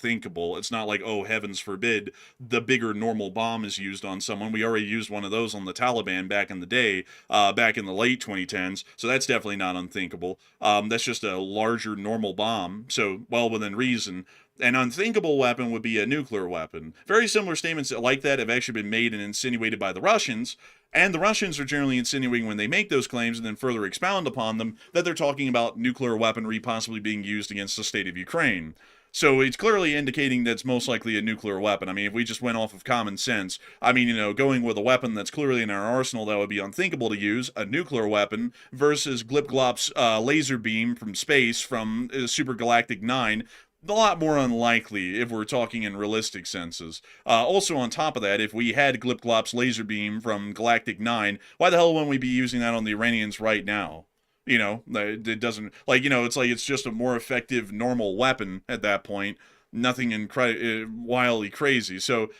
It's not oh, heavens forbid, the bigger normal bomb is used on someone. We already used one of those on the Taliban back in the day, back in the late 2010s, so that's definitely not unthinkable. That's just a larger normal bomb, so well within reason. An unthinkable weapon would be a nuclear weapon. Very similar statements like that have actually been made and insinuated by the Russians, and the Russians are generally insinuating when they make those claims and then further expound upon them that they're talking about nuclear weaponry possibly being used against the state of Ukraine. So it's clearly indicating that's most likely a nuclear weapon. I mean, if we just went off of common sense, I mean, going with a weapon that's clearly in our arsenal that would be unthinkable to use, a nuclear weapon, versus Glip-Glop's laser beam from space from Super Galactic 9, a lot more unlikely if we're talking in realistic senses. Also, on top of that, if we had Glip-Glop's laser beam from Galactic 9, why the hell wouldn't we be using that on the Iranians right now? It doesn't, it's just a more effective normal weapon at that point. Nothing wildly crazy. So,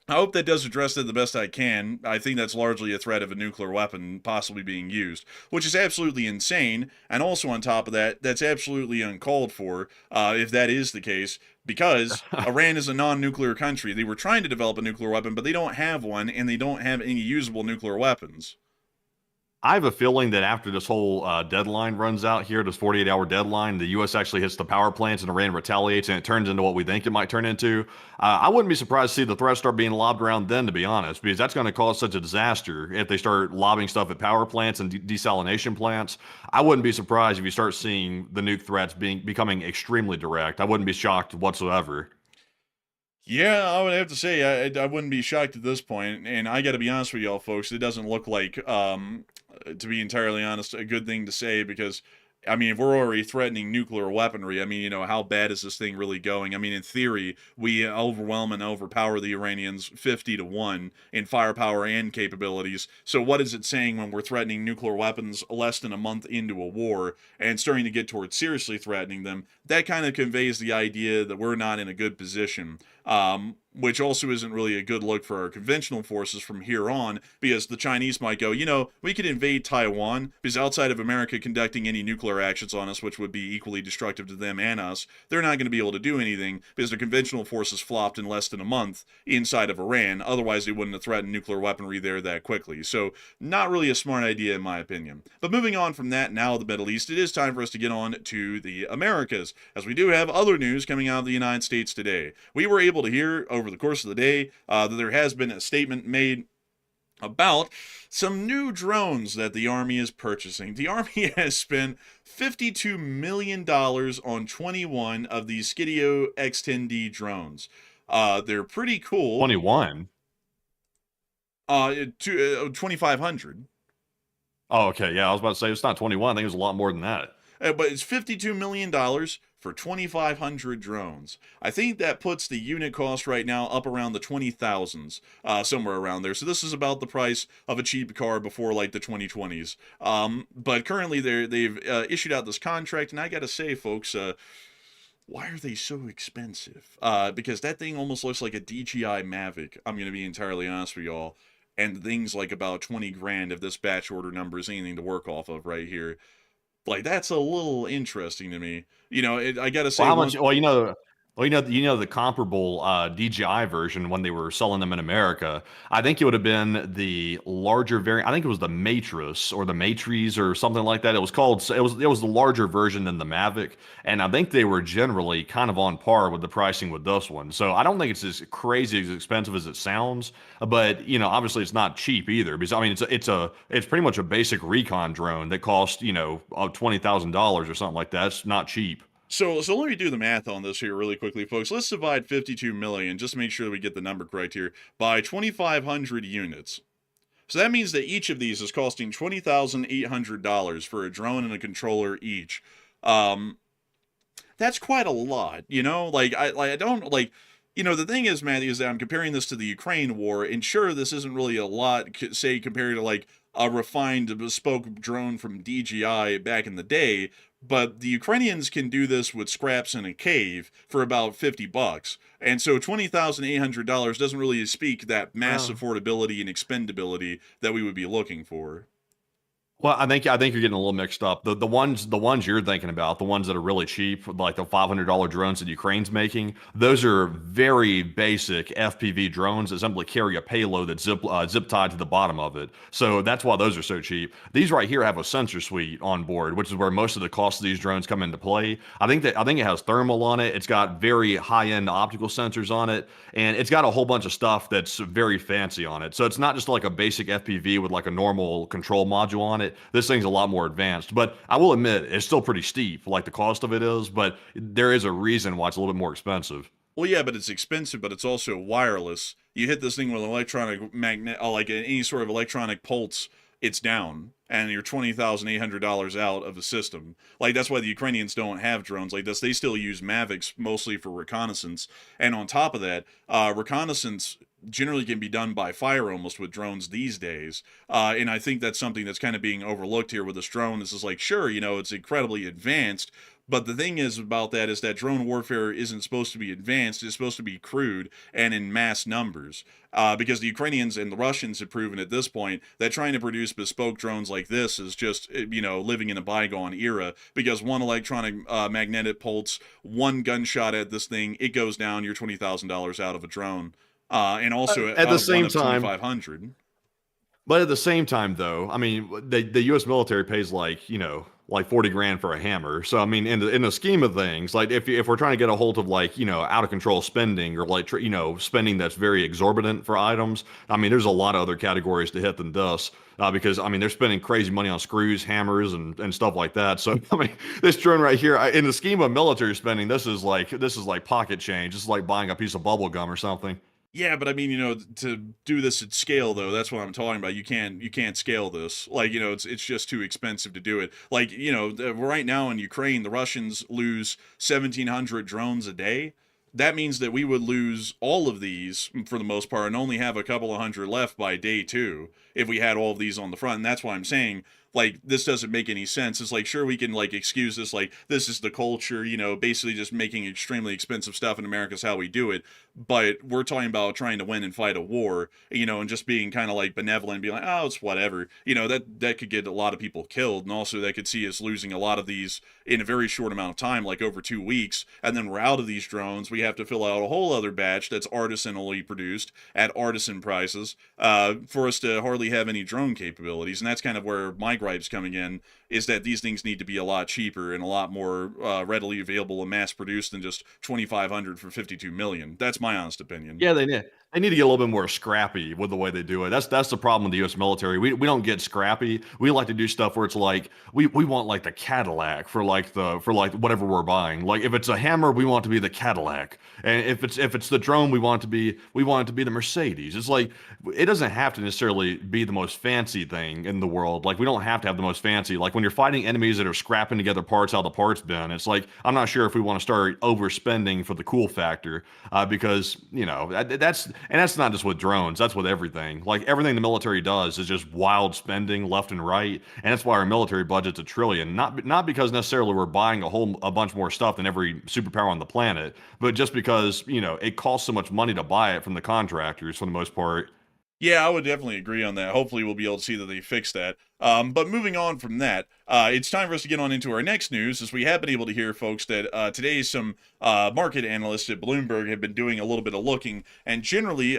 I hope that does address that the best I can. I think that's largely a threat of a nuclear weapon possibly being used, which is absolutely insane. And also on top of that, that's absolutely uncalled for if that is the case, because Iran is a non-nuclear country. They were trying to develop a nuclear weapon, but they don't have one, and they don't have any usable nuclear weapons. I have a feeling that after this whole deadline runs out here, this 48-hour deadline, the U.S. actually hits the power plants and Iran retaliates and it turns into what we think it might turn into. I wouldn't be surprised to see the threats start being lobbed around then, to be honest, because that's going to cause such a disaster if they start lobbing stuff at power plants and desalination plants. I wouldn't be surprised if you start seeing the nuke threats becoming extremely direct. I wouldn't be shocked whatsoever. Yeah, I would have to say I wouldn't be shocked at this point, and I got to be honest with y'all, folks, it doesn't look like, to be entirely honest, a good thing to say, because I mean, if we're already threatening nuclear weaponry, I mean, how bad is this thing really going? I mean, in theory, we overwhelm and overpower the Iranians 50-1 in firepower and capabilities. So what is it saying when we're threatening nuclear weapons less than a month into a war and starting to get towards seriously threatening them? That kind of conveys the idea that we're not in a good position. which also isn't really a good look for our conventional forces from here on, because the Chinese might go, we could invade Taiwan, because outside of America conducting any nuclear actions on us, which would be equally destructive to them and us, they're not going to be able to do anything, because their conventional forces flopped in less than a month inside of Iran. Otherwise, they wouldn't have threatened nuclear weaponry there that quickly. So, not really a smart idea, in my opinion. But moving on from that, now the Middle East, it is time for us to get on to the Americas, as we do have other news coming out of the United States today. We were able to hear over the course of the day that there has been a statement made about some new drones that the Army is purchasing. The Army has spent $52 million on 21 of these Skydio X-10D drones. They're pretty cool. 21? 2,500. Oh, okay. Yeah, I was about to say it's not 21. I think it was a lot more than that. But it's $52 million for 2,500 drones. I think that puts the unit cost right now up around the 20,000s, somewhere around there. So this is about the price of a cheap car before like the 2020s. But currently they've issued out this contract, and I gotta say, folks, why are they so expensive? Because that thing almost looks like a DJI Mavic. I'm gonna be entirely honest with y'all. And the thing's like about 20 grand if this batch order number is anything to work off of right here. Like, that's a little interesting to me. I gotta say, Well, how much? Well, the comparable DJI version when they were selling them in America. I think it would have been the larger variant. I think it was the Matris or the Matries or something like that. It was called. It was the larger version than the Mavic, and I think they were generally kind of on par with the pricing with this one. So I don't think it's as crazy as expensive as it sounds. But obviously it's not cheap either, because I mean it's pretty much a basic recon drone that costs $20,000 or something like that. It's not cheap. So let me do the math on this here really quickly, folks. Let's divide 52 million, just to make sure that we get the number correct here, by 2,500 units. So that means that each of these is costing $20,800 for a drone and a controller each. That's quite a lot, the thing is, Matthew, is that I'm comparing this to the Ukraine war, and sure, this isn't really a lot, say, compared to like a refined bespoke drone from DJI back in the day. But the Ukrainians can do this with scraps in a cave for about $50. And so $20,800 doesn't really speak that mass affordability and expendability that we would be looking for. Well, I think you're getting a little mixed up. The ones you're thinking about, the ones that are really cheap, like the $500 drones that Ukraine's making, those are very basic FPV drones that simply carry a payload that's zip tied to the bottom of it. So that's why those are so cheap. These right here have a sensor suite on board, which is where most of the cost of these drones come into play. I think it has thermal on it. It's got very high-end optical sensors on it, and it's got a whole bunch of stuff that's very fancy on it. So it's not just like a basic FPV with like a normal control module on it. This thing's a lot more advanced, but I will admit it's still pretty steep, like the cost of it is, but there is a reason why it's a little bit more expensive. Well, yeah, but it's expensive, but it's also wireless. You hit this thing with an electronic magnet, like any sort of electronic pulse, it's down, and you're $20,800 out of the system. Like, that's why the Ukrainians don't have drones like this. They still use Mavics mostly for reconnaissance, and on top of that, reconnaissance generally can be done by fire almost with drones these days. And I think that's something that's kind of being overlooked here with this drone. This is like, sure, it's incredibly advanced, but the thing is about that is that drone warfare isn't supposed to be advanced. It's supposed to be crude and in mass numbers. Because the Ukrainians and the Russians have proven at this point that trying to produce bespoke drones like this is just, living in a bygone era. Because one electronic magnetic pulse, one gunshot at this thing, it goes down, you're $20,000 out of a drone. And also at the same time, 2,500. But at the same time, though, I mean, the U.S. military pays like $40 grand for a hammer. So I mean, in the scheme of things, like if we're trying to get a hold of like out of control spending or like spending that's very exorbitant for items, I mean, there's a lot of other categories to hit than this. Because I mean, they're spending crazy money on screws, hammers, and stuff like that. So I mean, this drone right here, in the scheme of military spending, this is like pocket change. This is like buying a piece of bubble gum or something. Yeah, but I mean, to do this at scale, though, that's what I'm talking about. You can't scale this. Like, it's just too expensive to do it. Like, right now in Ukraine, the Russians lose 1,700 drones a day. That means that we would lose all of these for the most part and only have a couple of hundred left by day 2 if we had all of these on the front. And that's why I'm saying, like, this doesn't make any sense. It's like, sure, we can like excuse this, like, this is the culture, basically just making extremely expensive stuff in America is how we do it. But we're talking about trying to win and fight a war, and just being kind of like benevolent, being like, oh, it's whatever. That could get a lot of people killed, and also that could see us losing a lot of these in a very short amount of time, like over 2 weeks. And then we're out of these drones. We have to fill out a whole other batch that's artisanally produced at artisan prices for us to hardly have any drone capabilities. And that's kind of where my gripe's coming in, is that these things need to be a lot cheaper and a lot more readily available and mass produced than just 2,500 for 52 million. That's my honest opinion. Yeah, they need to get a little bit more scrappy with the way they do it. That's the problem with the U.S. military. We don't get scrappy. We like to do stuff where it's like we want like the Cadillac for like whatever we're buying. Like if it's a hammer, we want it to be the Cadillac, and if it's the drone, we want it to be the Mercedes. It's like it doesn't have to necessarily be the most fancy thing in the world. Like we don't have to have the most fancy. Like when you're fighting enemies that are scrapping together parts out of the parts bin, it's like I'm not sure if we want to start overspending for the cool factor because that's not just with drones. That's with everything. Like everything the military does is just wild spending left and right, and that's why our military budget's $1 trillion. Not because necessarily we're buying a bunch more stuff than every superpower on the planet, but just because it costs so much money to buy it from the contractors for the most part. Yeah, I would definitely agree on that. Hopefully we'll be able to see that they fix that. But moving on from that, it's time for us to get on into our next news, as we have been able to hear, folks, that today some market analysts at Bloomberg have been doing a little bit of looking, and generally,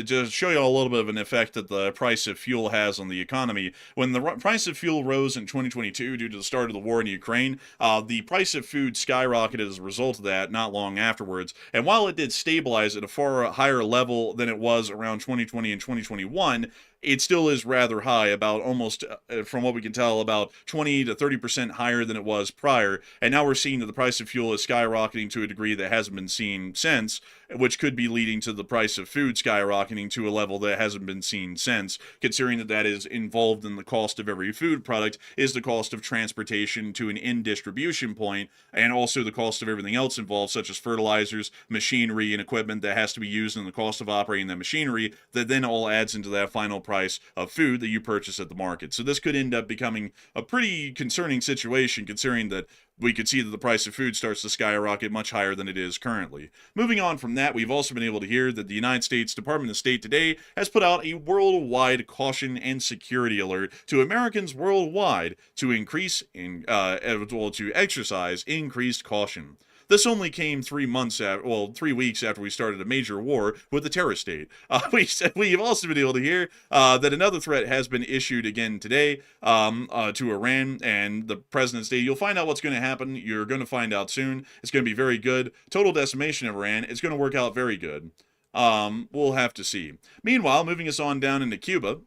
just show you all a little bit of an effect that the price of fuel has on the economy. When the price of fuel rose in 2022 due to the start of the war in Ukraine, the price of food skyrocketed as a result of that not long afterwards. And while it did stabilize at a far higher level than it was around 2020 and 2021, it still is rather high, about almost, from what we can tell, about 20 to 30% higher than it was prior. And now we're seeing that the price of fuel is skyrocketing to a degree that hasn't been seen since, which could be leading to the price of food skyrocketing to a level that hasn't been seen since, considering that is involved in the cost of every food product, is the cost of transportation to an end distribution point, and also the cost of everything else involved, such as fertilizers, machinery, and equipment that has to be used, and the cost of operating that machinery, that then all adds into that final price of food that you purchase at the market. So this could end up becoming a pretty concerning situation, considering that we could see that the price of food starts to skyrocket much higher than it is currently. Moving on from that, we've also been able to hear that the United States Department of State today has put out a worldwide caution and security alert to Americans worldwide to to exercise increased caution. This only came 3 weeks after we started a major war with the terrorist state. We've also been able to hear that another threat has been issued again today to Iran, and the president stated, you'll find out what's going to happen. You're going to find out soon. It's going to be very good. Total decimation of Iran. It's going to work out very good. We'll have to see. Meanwhile, moving us on down into Cuba,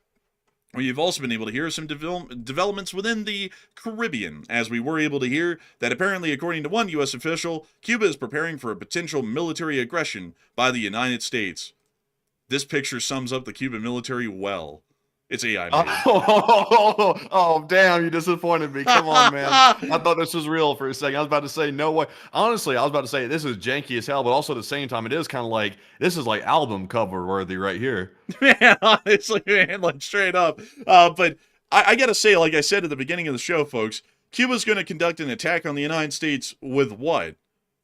we've also been able to hear some developments within the Caribbean, as we were able to hear that apparently, according to one U.S. official, Cuba is preparing for a potential military aggression by the United States. This picture sums up the Cuban military well. It's AI made. Oh, damn, you disappointed me. Come on, man. I thought this was real for a second. I was about to say, no way. Honestly, I was about to say, this is janky as hell, but also at the same time, it is kind of like, this is like album cover worthy right here. Man, honestly, man, like straight up. But I gotta say, like I said at the beginning of the show, folks, Cuba's going to conduct an attack on the United States with what?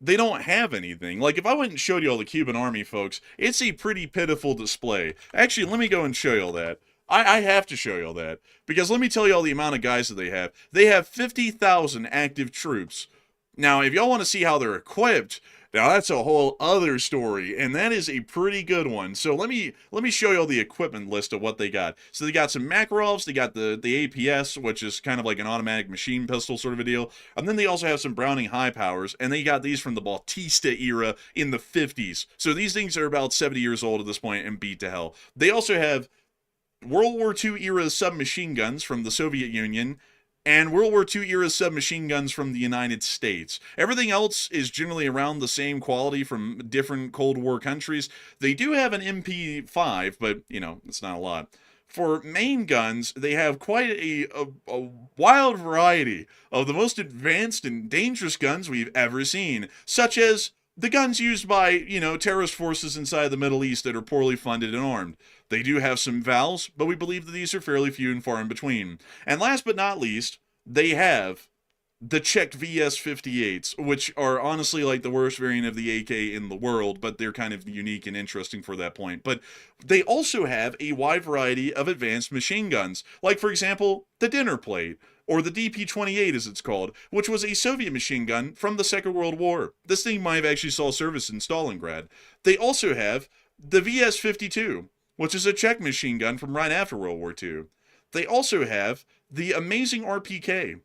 They don't have anything. Like, if I went and showed you all the Cuban army, folks, it's a pretty pitiful display. Actually, let me go and show you all that. I have to show you all that, because let me tell you all the amount of guys that they have. They have 50,000 active troops. Now, if y'all want to see how they're equipped, now that's a whole other story, and that is a pretty good one. So let me show you all the equipment list of what they got. So they got some Makarovs, they got the APS, which is kind of like an automatic machine pistol sort of a deal, and then they also have some Browning high powers, and they got these from the Bautista era in the 50s. So these things are about 70 years old at this point and beat to hell. They also have World War II era submachine guns from the Soviet Union, and World War II era submachine guns from the United States. Everything else is generally around the same quality from different Cold War countries. They do have an MP5, but, it's not a lot. For main guns, they have quite a wild variety of the most advanced and dangerous guns we've ever seen, such as the guns used by, terrorist forces inside the Middle East that are poorly funded and armed. They do have some VALs, but we believe that these are fairly few and far in between. And last but not least, they have the Czech VS-58s, which are honestly like the worst variant of the AK in the world, but they're kind of unique and interesting for that point. But they also have a wide variety of advanced machine guns, like, for example, the dinner plate, or the DP-28 as it's called, which was a Soviet machine gun from the Second World War. This thing might have actually saw service in Stalingrad. They also have the VS-52, which is a Czech machine gun from right after World War II. They also have the amazing RPK,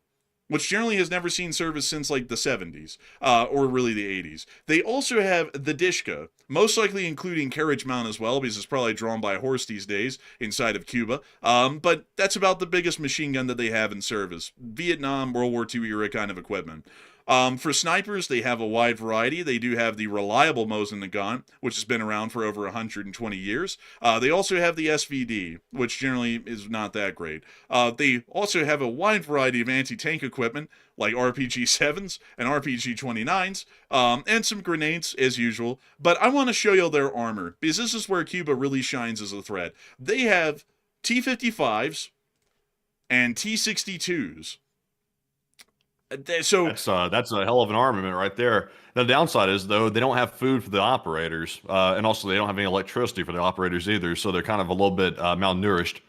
which generally has never seen service since like the 70s, or really the 80s. They also have the Dishka, most likely including carriage mount as well, because it's probably drawn by a horse these days inside of Cuba. But that's about the biggest machine gun that they have in service. Vietnam, World War II era kind of equipment. For snipers, they have a wide variety. They do have the reliable Mosin Nagant, which has been around for over 120 years. They also have the SVD, which generally is not that great. They also have a wide variety of anti-tank equipment, like RPG-7s and RPG-29s, and some grenades, as usual. But I want to show you their armor, because this is where Cuba really shines as a threat. They have T-55s and T-62s. So that's a hell of an armament right there. The downside is, though, they don't have food for the operators, and also they don't have any electricity for the operators either, so they're kind of a little bit malnourished.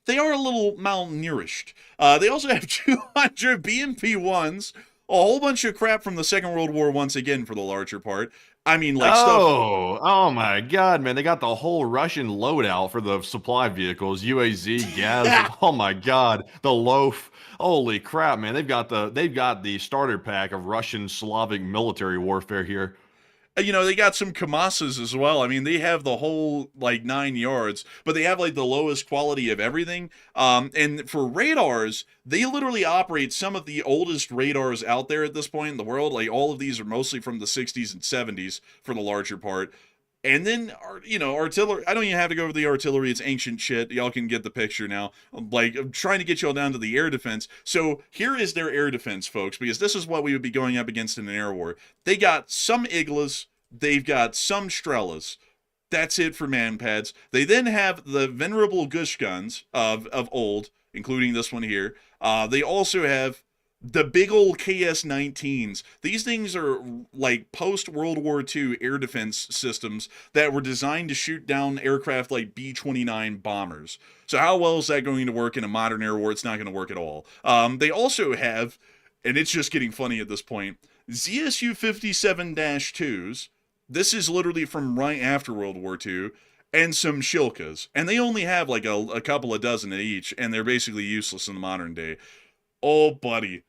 They are a little malnourished. They also have 200 BMP-1s, a whole bunch of crap from the Second World War once again for the larger part. I mean, like oh my God, man! They got the whole Russian loadout for the supply vehicles, UAZ, gas. Oh my God, the loaf. Holy crap, man! They've got the starter pack of Russian Slavic military warfare here. They got some Kamasas as well. I mean, they have the whole, 9 yards, but they have, the lowest quality of everything. And for radars, they literally operate some of the oldest radars out there at this point in the world. All of these are mostly from the 60s and 70s for the larger part. And then, artillery. I don't even have to go over the artillery. It's ancient shit. Y'all can get the picture now. I'm trying to get y'all down to the air defense. So here is their air defense, folks, because this is what we would be going up against in an air war. They got some Iglas. They've got some Strelas. That's it for manpads. They then have the venerable Gush guns of old, including this one here. They also have the big old KS-19s. These things are post-World War II air defense systems that were designed to shoot down aircraft like B-29 bombers. So how well is that going to work in a modern air war? It's not going to work at all. They also have, and it's just getting funny at this point, ZSU-57-2s. This is literally from right after World War II. And some Shilkas. And they only have a couple of dozen of each, and they're basically useless in the modern day. Oh, buddy.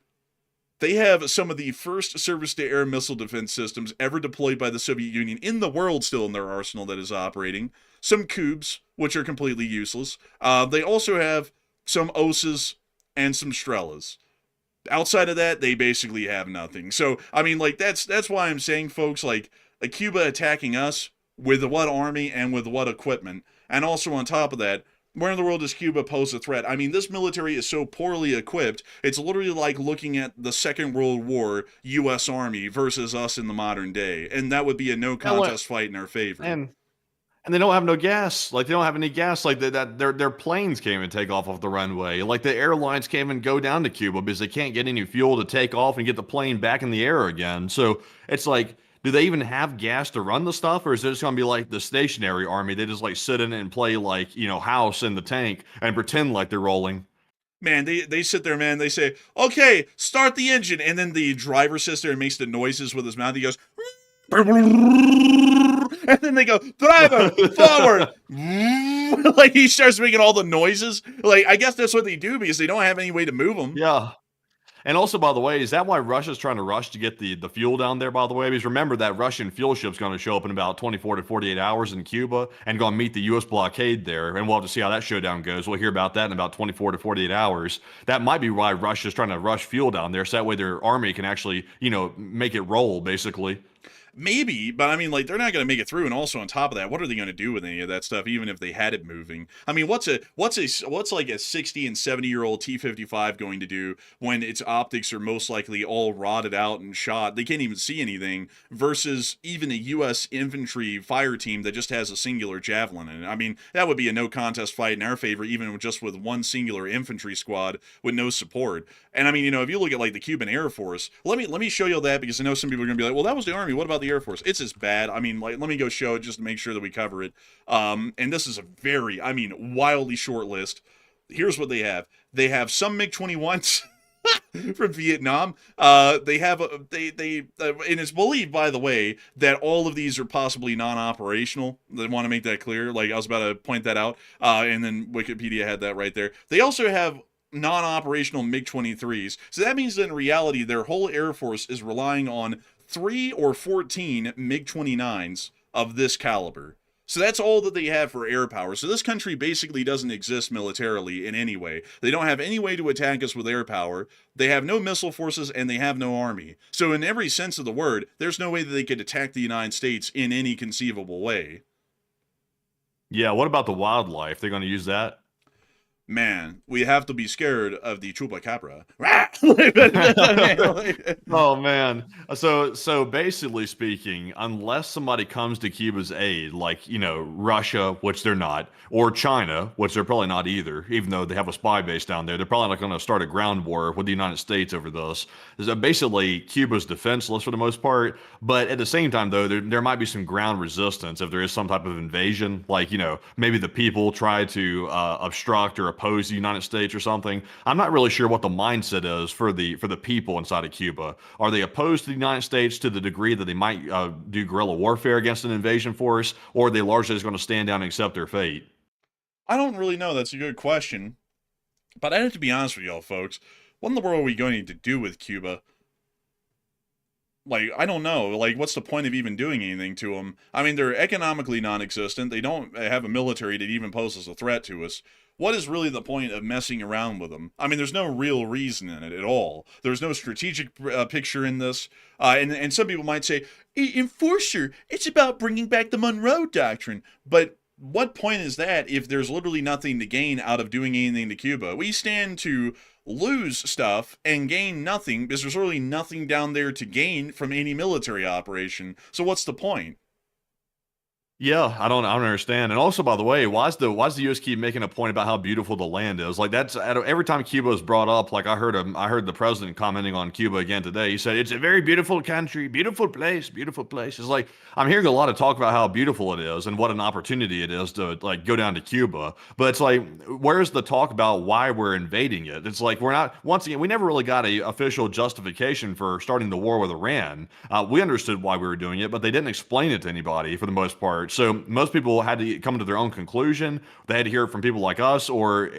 They have some of the first surface-to-air missile defense systems ever deployed by the Soviet Union in the world still in their arsenal that is operating. Some Kubes, which are completely useless. They also have some Osas and some Strelas. Outside of that, they basically have nothing. So, I mean, that's why I'm saying, folks, Cuba attacking us with what army and with what equipment. And also on top of that, where in the world does Cuba pose a threat? I mean, this military is so poorly equipped, it's literally like looking at the Second World War U.S. Army versus us in the modern day. And that would be a no-contest fight in our favor. And they don't have no gas. They don't have any gas. Their planes can't even take off the runway. The airlines can't even go down to Cuba because they can't get any fuel to take off and get the plane back in the air again. So it's do they even have gas to run the stuff, or is it just going to be like the stationary army? They just sit in it and play house in the tank and pretend like they're rolling. Man, they sit there, man. They say, okay, start the engine. And then the driver sits there and makes the noises with his mouth. He goes, and then they go, driver, forward. He starts making all the noises. I guess that's what they do because they don't have any way to move them. Yeah. And also, by the way, is that why Russia's trying to rush to get the fuel down there, by the way? Because remember, that Russian fuel ship's going to show up in about 24 to 48 hours in Cuba and going to meet the U.S. blockade there. And we'll have to see how that showdown goes. We'll hear about that in about 24 to 48 hours. That might be why Russia's trying to rush fuel down there, so that way their army can actually, make it roll, basically. Maybe, but I mean, like, they're not going to make it through. And also, on top of that, what are they going to do with any of that stuff, even if they had it moving? I mean, what's like a 60 and 70-year-old T-55 going to do when its optics are most likely all rotted out and shot? They can't even see anything. Versus even a U.S. infantry fire team that just has a singular javelin in it. I mean, that would be a no contest fight in our favor, even just with one singular infantry squad with no support. And I mean, if you look at like the Cuban Air Force, let me show you that, because I know some people are going to be like, well, that was the Army. What about the Air Force? It's as bad. I mean, like, let me go show it just to make sure that we cover it. And this is a very, wildly short list. Here's what they have. They have some MiG-21s from Vietnam. They have and it's believed, by the way, that all of these are possibly non-operational. They want to make that clear. Like, I was about to point that out. And then Wikipedia had that right there. They also have non-operational MiG-23s. So that means that in reality, their whole Air Force is relying on 3 or 14 MiG-29s of this caliber. So that's all that they have for air power. So this country basically doesn't exist militarily in any way. They don't have any way to attack us with air power. They have no missile forces, and they have no army. So in every sense of the word, there's no way that they could attack the United States in any conceivable way. Yeah, what about the wildlife? They're going to use that? Man, we have to be scared of the chupacabra. Oh man. So basically speaking, unless somebody comes to Cuba's aid, like, Russia, which they're not, or China, which they're probably not either, even though they have a spy base down there, they're probably not going to start a ground war with the United States over this. So basically, Cuba's defenseless for the most part, but at the same time, though, there might be some ground resistance if there is some type of invasion, like, maybe the people try to obstruct or oppose the United States or something. I'm not really sure what the mindset is for the people inside of Cuba. Are they opposed to the United States to the degree that they might do guerrilla warfare against an invasion force, or are they largely just going to stand down and accept their fate? I don't really know. That's a good question. But I have to be honest with y'all, folks. What in the world are we going to do with Cuba? Like, I don't know. Like, what's the point of even doing anything to them? I mean, they're economically non-existent. They don't have a military that even poses a threat to us. What is really the point of messing around with them? I mean, there's no real reason in it at all. There's no strategic picture in this. And some people might say, Enforcer, it's about bringing back the Monroe Doctrine. But what point is that if there's literally nothing to gain out of doing anything to Cuba? We stand to lose stuff and gain nothing because there's really nothing down there to gain from any military operation. So what's the point? Yeah, I don't understand. And also, by the way, why's the U.S. keep making a point about how beautiful the land is? Like, that's every time Cuba is brought up. Like, I heard the president commenting on Cuba again today. He said it's a very beautiful country, beautiful place, beautiful place. It's like, I'm hearing a lot of talk about how beautiful it is and what an opportunity it is to like go down to Cuba. But it's like, where's the talk about why we're invading it? It's like, we're not, once again, we never really got a official justification for starting the war with Iran. We understood why we were doing it, but they didn't explain it to anybody for the most part. So most people had to come to their own conclusion. They had to hear it from people like us, or,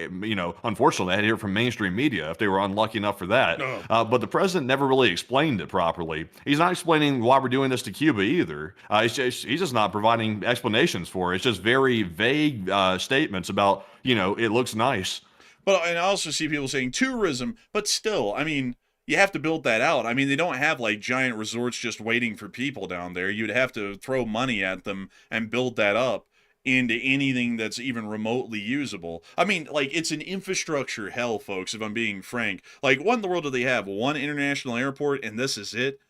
unfortunately, they had to hear it from mainstream media if they were unlucky enough for that. But the president never really explained it properly. He's not explaining why we're doing this to Cuba either. He's just not providing explanations for it. It's just very vague statements about, it looks nice. But and I also see people saying tourism, but still, I mean, you have to build that out. I mean, they don't have like giant resorts just waiting for people down there. You'd have to throw money at them and build that up into anything that's even remotely usable. I mean, like, it's an infrastructure hell, folks, if I'm being frank. Like, what in the world do they have? One international airport, and this is it?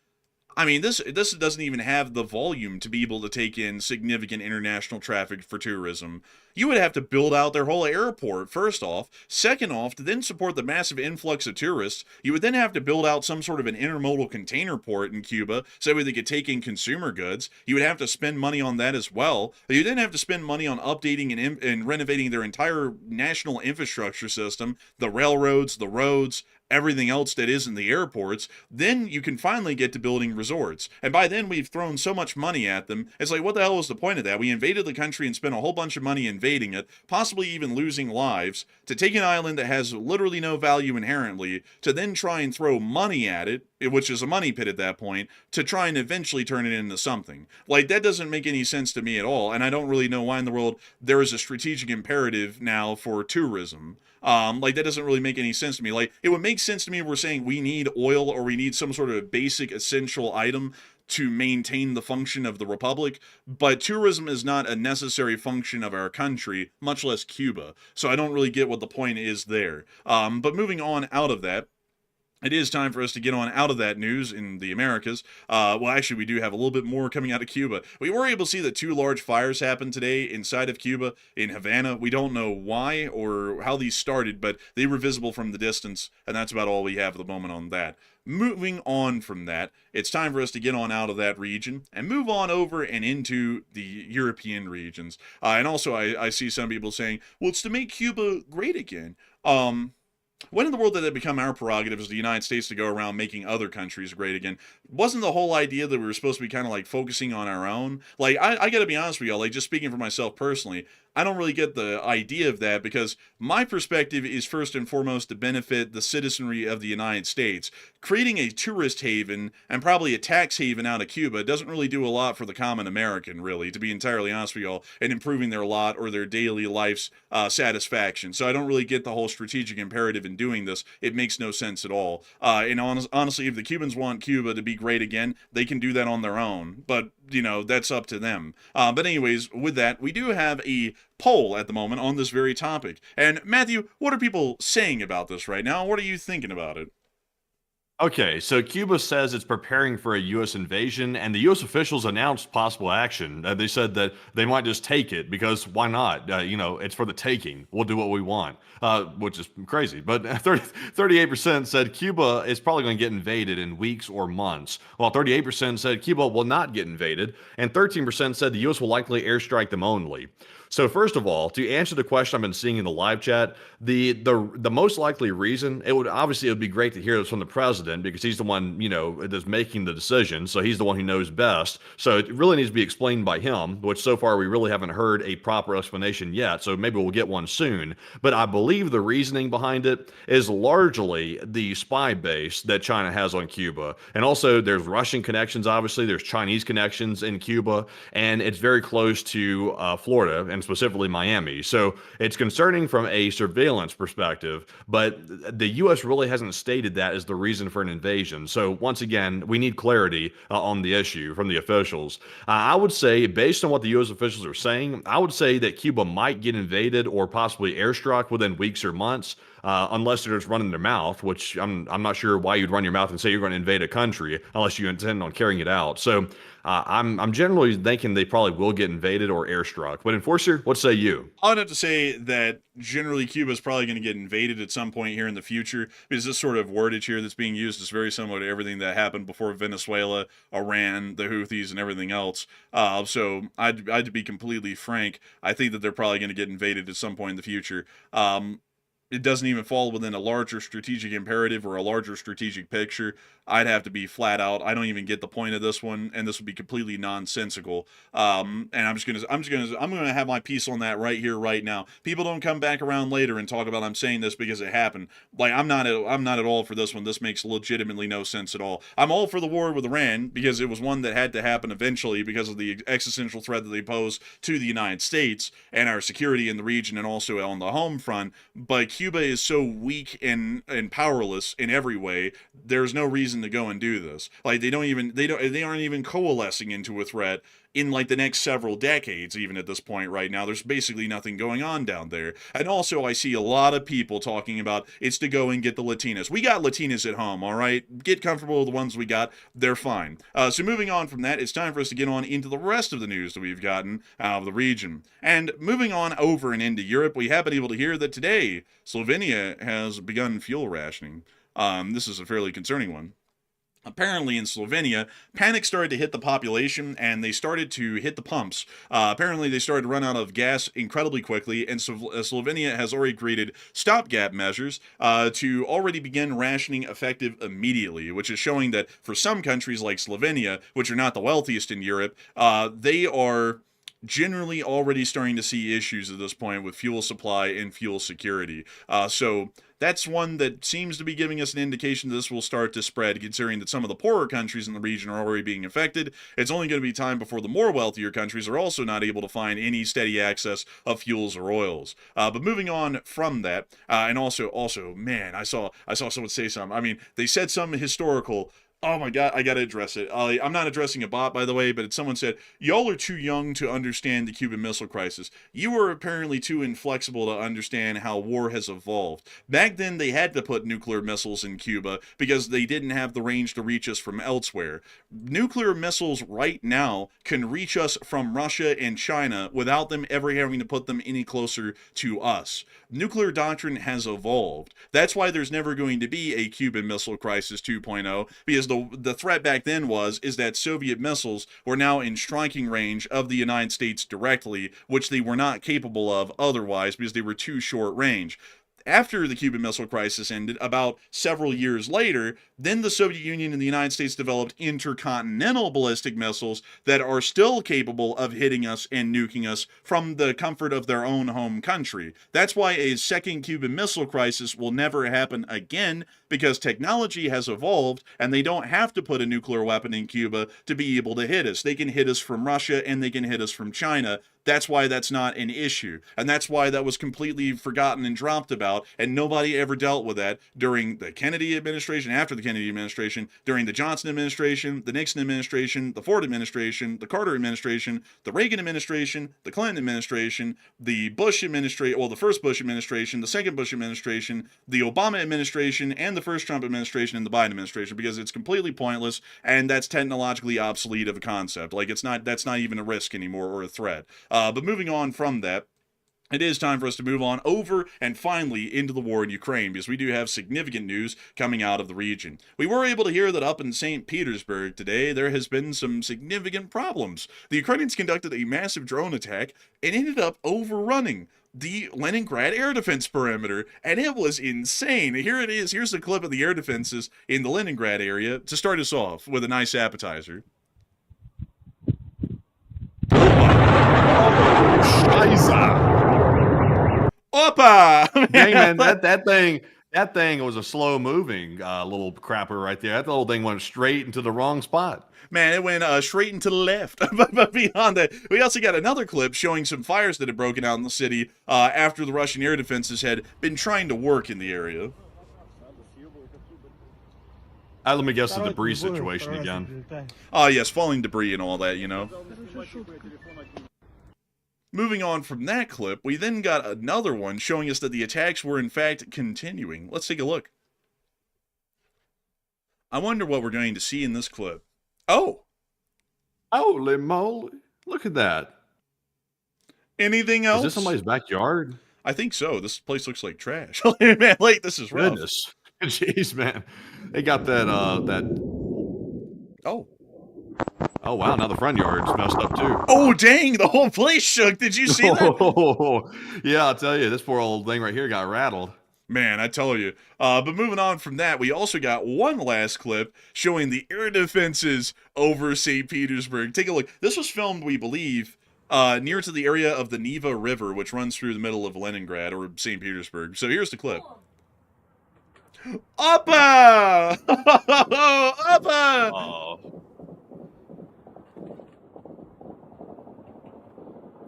I mean, this doesn't even have the volume to be able to take in significant international traffic for tourism. You would have to build out their whole airport, first off. Second off, to then support the massive influx of tourists, you would then have to build out some sort of an intermodal container port in Cuba so that they could take in consumer goods. You would have to spend money on that as well. You then have to spend money on updating and renovating their entire national infrastructure system, the railroads, the roads, everything else that is in the airports. Then you can finally get to building resorts. And by then we've thrown so much money at them. It's like, what the hell was the point of that? We invaded the country and spent a whole bunch of money invading it, possibly even losing lives, to take an island that has literally no value inherently, to then try and throw money at it, which is a money pit at that point, to try and eventually turn it into something. Like, that doesn't make any sense to me at all, and I don't really know why in the world there is a strategic imperative now for tourism. Like, that doesn't really make any sense to me. Like, it would make sense to me if we're saying we need oil or we need some sort of basic essential item to maintain the function of the republic, but tourism is not a necessary function of our country, much less Cuba. So I don't really get what the point is there. But moving on out of that, it is time for us to get on out of that news in the Americas. Well, actually, we do have a little bit more coming out of Cuba. We were able to see that 2 large fires happened today inside of Cuba, in Havana. We don't know why or how these started, but they were visible from the distance, and that's about all we have at the moment on that. Moving on from that, it's time for us to get on out of that region and move on over and into the European regions. And also, I see some people saying, well, it's to make Cuba great again. When in the world did it become our prerogative as the United States to go around making other countries great again? Wasn't the whole idea that we were supposed to be kind of like focusing on our own? Like, I gotta be honest with y'all, like, just speaking for myself personally, I don't really get the idea of that, because my perspective is first and foremost to benefit the citizenry of the United States. Creating a tourist haven and probably a tax haven out of Cuba doesn't really do a lot for the common American, really, to be entirely honest with y'all, and improving their lot or their daily life's satisfaction. So I don't really get the whole strategic imperative in doing this. It makes no sense at all. And honestly, if the Cubans want Cuba to be great again, they can do that on their own. But, you know, that's up to them. But anyways, with that, we do have a poll at the moment on this very topic. And Matthew, what are people saying about this right now? What are you thinking about it? Okay, so Cuba says it's preparing for a U.S. invasion, and the U.S. officials announced possible action. They said that they might just take it, because why not? It's for the taking. We'll do what we want, which is crazy. But 38% said Cuba is probably going to get invaded in weeks or months, while 38% said Cuba will not get invaded, and 13% said the U.S. will likely airstrike them only. So first of all, to answer the question I've been seeing in the live chat, the most likely reason, it would be great to hear this from the president, because he's the one, that's making the decision. So he's the one who knows best. So it really needs to be explained by him, which so far we really haven't heard a proper explanation yet. So maybe we'll get one soon. But I believe the reasoning behind it is largely the spy base that China has on Cuba. And also there's Russian connections, obviously. There's Chinese connections in Cuba. And it's very close to Florida, and specifically Miami. So it's concerning from a surveillance perspective, but the U.S. really hasn't stated that as the reason for an invasion. So once again, we need clarity on the issue from the officials. I would say, based on what the U.S. officials are saying, I would say that Cuba might get invaded or possibly airstruck within weeks or months. Unless they're just running their mouth, which I'm not sure why you'd run your mouth and say you're going to invade a country unless you intend on carrying it out. So I'm generally thinking they probably will get invaded or airstruck. But Enforcer, what say you? I would have to say that generally Cuba is probably going to get invaded at some point here in the future, because this sort of wordage here that's being used is very similar to everything that happened before Venezuela, Iran, the Houthis, and everything else. So I'd be completely frank. I think that they're probably going to get invaded at some point in the future. It doesn't even fall within a larger strategic imperative or a larger strategic picture. I'd have to be flat out. I don't even get the point of this one, and this would be completely nonsensical. And I'm gonna have my piece on that right here, right now. People don't come back around later and talk about I'm saying this because it happened. Like, I'm not at all for this one. This makes legitimately no sense at all. I'm all for the war with Iran because it was one that had to happen eventually because of the existential threat that they pose to the United States and our security in the region and also on the home front. But Cuba is so weak and powerless in every way. There's no reason to go and do this. Like, they aren't even coalescing into a threat in like the next several decades. Even at this point right now, there's basically nothing going on down there. And also, I see a lot of people talking about it's to go and get the Latinas. We got Latinas at home, all right? Get comfortable with the ones we got. They're fine. So moving on from that, it's time for us to get on into the rest of the news that we've gotten out of the region. And moving on over and into Europe, we have been able to hear that today Slovenia has begun fuel rationing. This is a fairly concerning one. Apparently in Slovenia, panic started to hit the population and they started to hit the pumps. Apparently they started to run out of gas incredibly quickly, and Slovenia has already created stopgap measures to already begin rationing effective immediately, which is showing that for some countries like Slovenia, which are not the wealthiest in Europe, they are generally already starting to see issues at this point with fuel supply and fuel security. So that's one that seems to be giving us an indication that this will start to spread, considering that some of the poorer countries in the region are already being affected. It's only going to be time before the more wealthier countries are also not able to find any steady access of fuels or oils. But moving on from that, and also, man, I saw someone say something. I mean, they said something historical. Oh my God, I gotta address it. I'm not addressing a bot, by the way, but someone said, y'all are too young to understand the Cuban Missile Crisis. You were apparently too inflexible to understand how war has evolved. Back then, they had to put nuclear missiles in Cuba because they didn't have the range to reach us from elsewhere. Nuclear missiles right now can reach us from Russia and China without them ever having to put them any closer to us. Nuclear doctrine has evolved. That's why there's never going to be a Cuban Missile Crisis 2.0, because the threat back then is that Soviet missiles were now in striking range of the United States directly, which they were not capable of otherwise because they were too short range. After the Cuban Missile Crisis ended, about several years later, then the Soviet Union and the United States developed intercontinental ballistic missiles that are still capable of hitting us and nuking us from the comfort of their own home country. That's why a second Cuban Missile Crisis will never happen again, because technology has evolved and they don't have to put a nuclear weapon in Cuba to be able to hit us. They can hit us from Russia and they can hit us from China. That's why that's not an issue. And that's why that was completely forgotten and dropped about, and nobody ever dealt with that during the Kennedy administration, after the Kennedy administration, during the Johnson administration, the Nixon administration, the Ford administration, the Carter administration, the Reagan administration, the Clinton administration, the Bush administration, well, the first Bush administration, the second Bush administration, the Obama administration, and the first Trump administration and the Biden administration, because it's completely pointless and that's technologically obsolete of a concept. Like, that's not even a risk anymore or a threat. But moving on from that, it is time for us to move on over and finally into the war in Ukraine, because we do have significant news coming out of the region. We were able to hear that up in St. Petersburg today, there has been some significant problems. The Ukrainians conducted a massive drone attack and ended up overrunning the Leningrad air defense perimeter, and it was insane. Here it is. Here's the clip of the air defenses in the Leningrad area to start us off with a nice appetizer. Opa! Dang, man, that thing was a slow moving little crapper right there. That little thing went straight into the wrong spot. Man, it went straight into the left. But beyond that, we also got another clip showing some fires that had broken out in the city after the Russian air defenses had been trying to work in the area. Let me guess the debris situation again. Oh, yes, falling debris and all that, you know. Moving on from that clip, we then got another one showing us that the attacks were in fact continuing. Let's take a look. I wonder what we're going to see in this clip. Oh! Holy moly. Look at that. Anything else? Is this somebody's backyard? I think so. This place looks like trash. Man, like, this is rough. Goodness. Jeez, man. They got that, Oh. Oh, wow. Now the front yard's messed up, too. Oh, dang. The whole place shook. Did you see that? Oh, yeah, I'll tell you. This poor old thing right here got rattled. Man, I tell you. But moving on from that, we also got one last clip showing the air defenses over St. Petersburg. Take a look. This was filmed, we believe, near to the area of the Neva River, which runs through the middle of Leningrad or St. Petersburg. So here's the clip. Uppa! Uppa! Oh.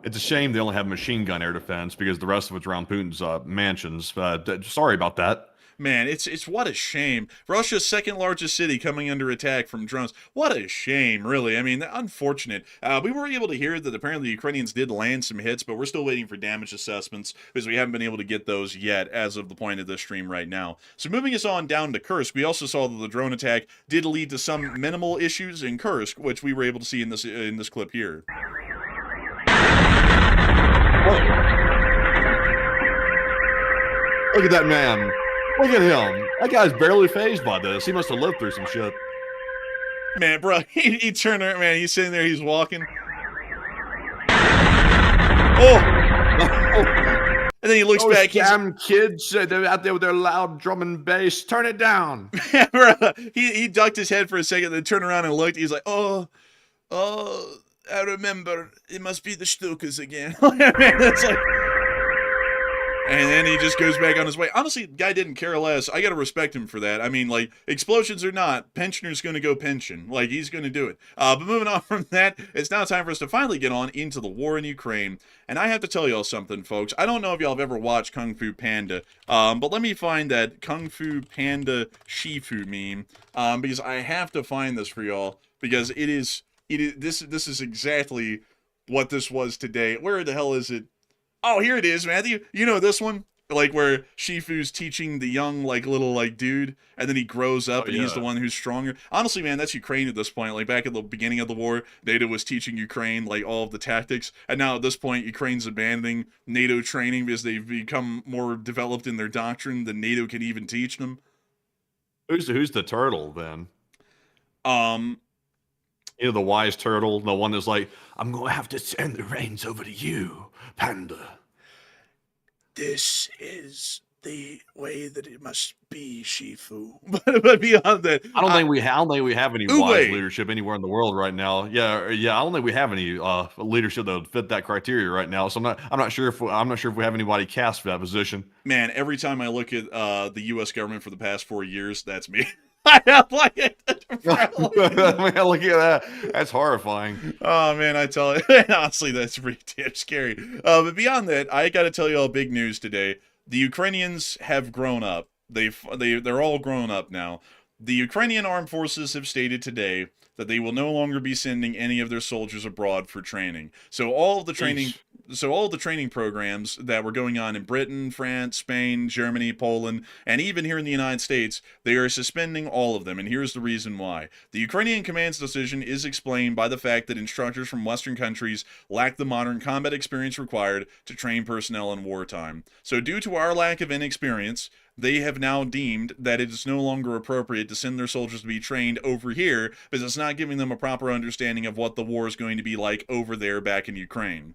It's a shame they only have machine gun air defense because the rest of it's around Putin's mansions. Sorry about that. Man, it's what a shame. Russia's second largest city coming under attack from drones. What a shame, really. I mean, unfortunate. We were able to hear that apparently the Ukrainians did land some hits, but we're still waiting for damage assessments because we haven't been able to get those yet as of the point of this stream right now. So moving us on down to Kursk, we also saw that the drone attack did lead to some minimal issues in Kursk, which we were able to see in this clip here. Look at that man. Look at him. That guy's barely fazed by this. He must have lived through some shit. Man, bro, he turned around, man. He's sitting there, he's walking. Oh! And then he looks back. Damn kids, they're out there with their loud drum and bass. Turn it down. Bro, he ducked his head for a second, then turned around and looked. He's like, oh, I remember. It must be the Stukas again. Man, it's like... And then he just goes back on his way. Honestly, the guy didn't care less. I got to respect him for that. I mean, like, explosions or not, pensioner's going to go pension. Like, he's going to do it. But moving on from that, it's now time for us to finally get on into the war in Ukraine. And I have to tell y'all something, folks. I don't know if y'all have ever watched Kung Fu Panda, but let me find that Kung Fu Panda Shifu meme, because I have to find this for y'all, because this is exactly what this was today. Where the hell is it? Oh, here it is, Matthew. You know this one? Like where Shifu's teaching the young, like, little, like, dude, and then he grows up and he's the one who's stronger. Honestly, man, that's Ukraine at this point. Like, back at the beginning of the war, NATO was teaching Ukraine, like, all of the tactics. And now at this point, Ukraine's abandoning NATO training because they've become more developed in their doctrine than NATO can even teach them. Who's the turtle, then? You know, the wise turtle, the one that's like, I'm going to have to send the reins over to you, Panda. This is the way that it must be, Shifu. But beyond that, I don't think we have any wise leadership anywhere in the world right now. Yeah. I don't think we have any leadership that would fit that criteria right now. So I'm not sure if we have anybody cast for that position. Man, every time I look at the U.S. government for the past 4 years, that's me. I don't like it. Man, look at that. That's horrifying. Oh, man, I tell you. Honestly, that's pretty damn scary. But beyond that, I got to tell you all big news today. The Ukrainians have grown up. They're all grown up now. The Ukrainian armed forces have stated today that they will no longer be sending any of their soldiers abroad for training. So all of the training programs that were going on in Britain, France, Spain, Germany, Poland, and even here in the United States, they are suspending all of them, and here's the reason why. The Ukrainian command's decision is explained by the fact that instructors from Western countries lack the modern combat experience required to train personnel in wartime. So due to our lack of inexperience, they have now deemed that it is no longer appropriate to send their soldiers to be trained over here because it's not giving them a proper understanding of what the war is going to be like over there back in Ukraine.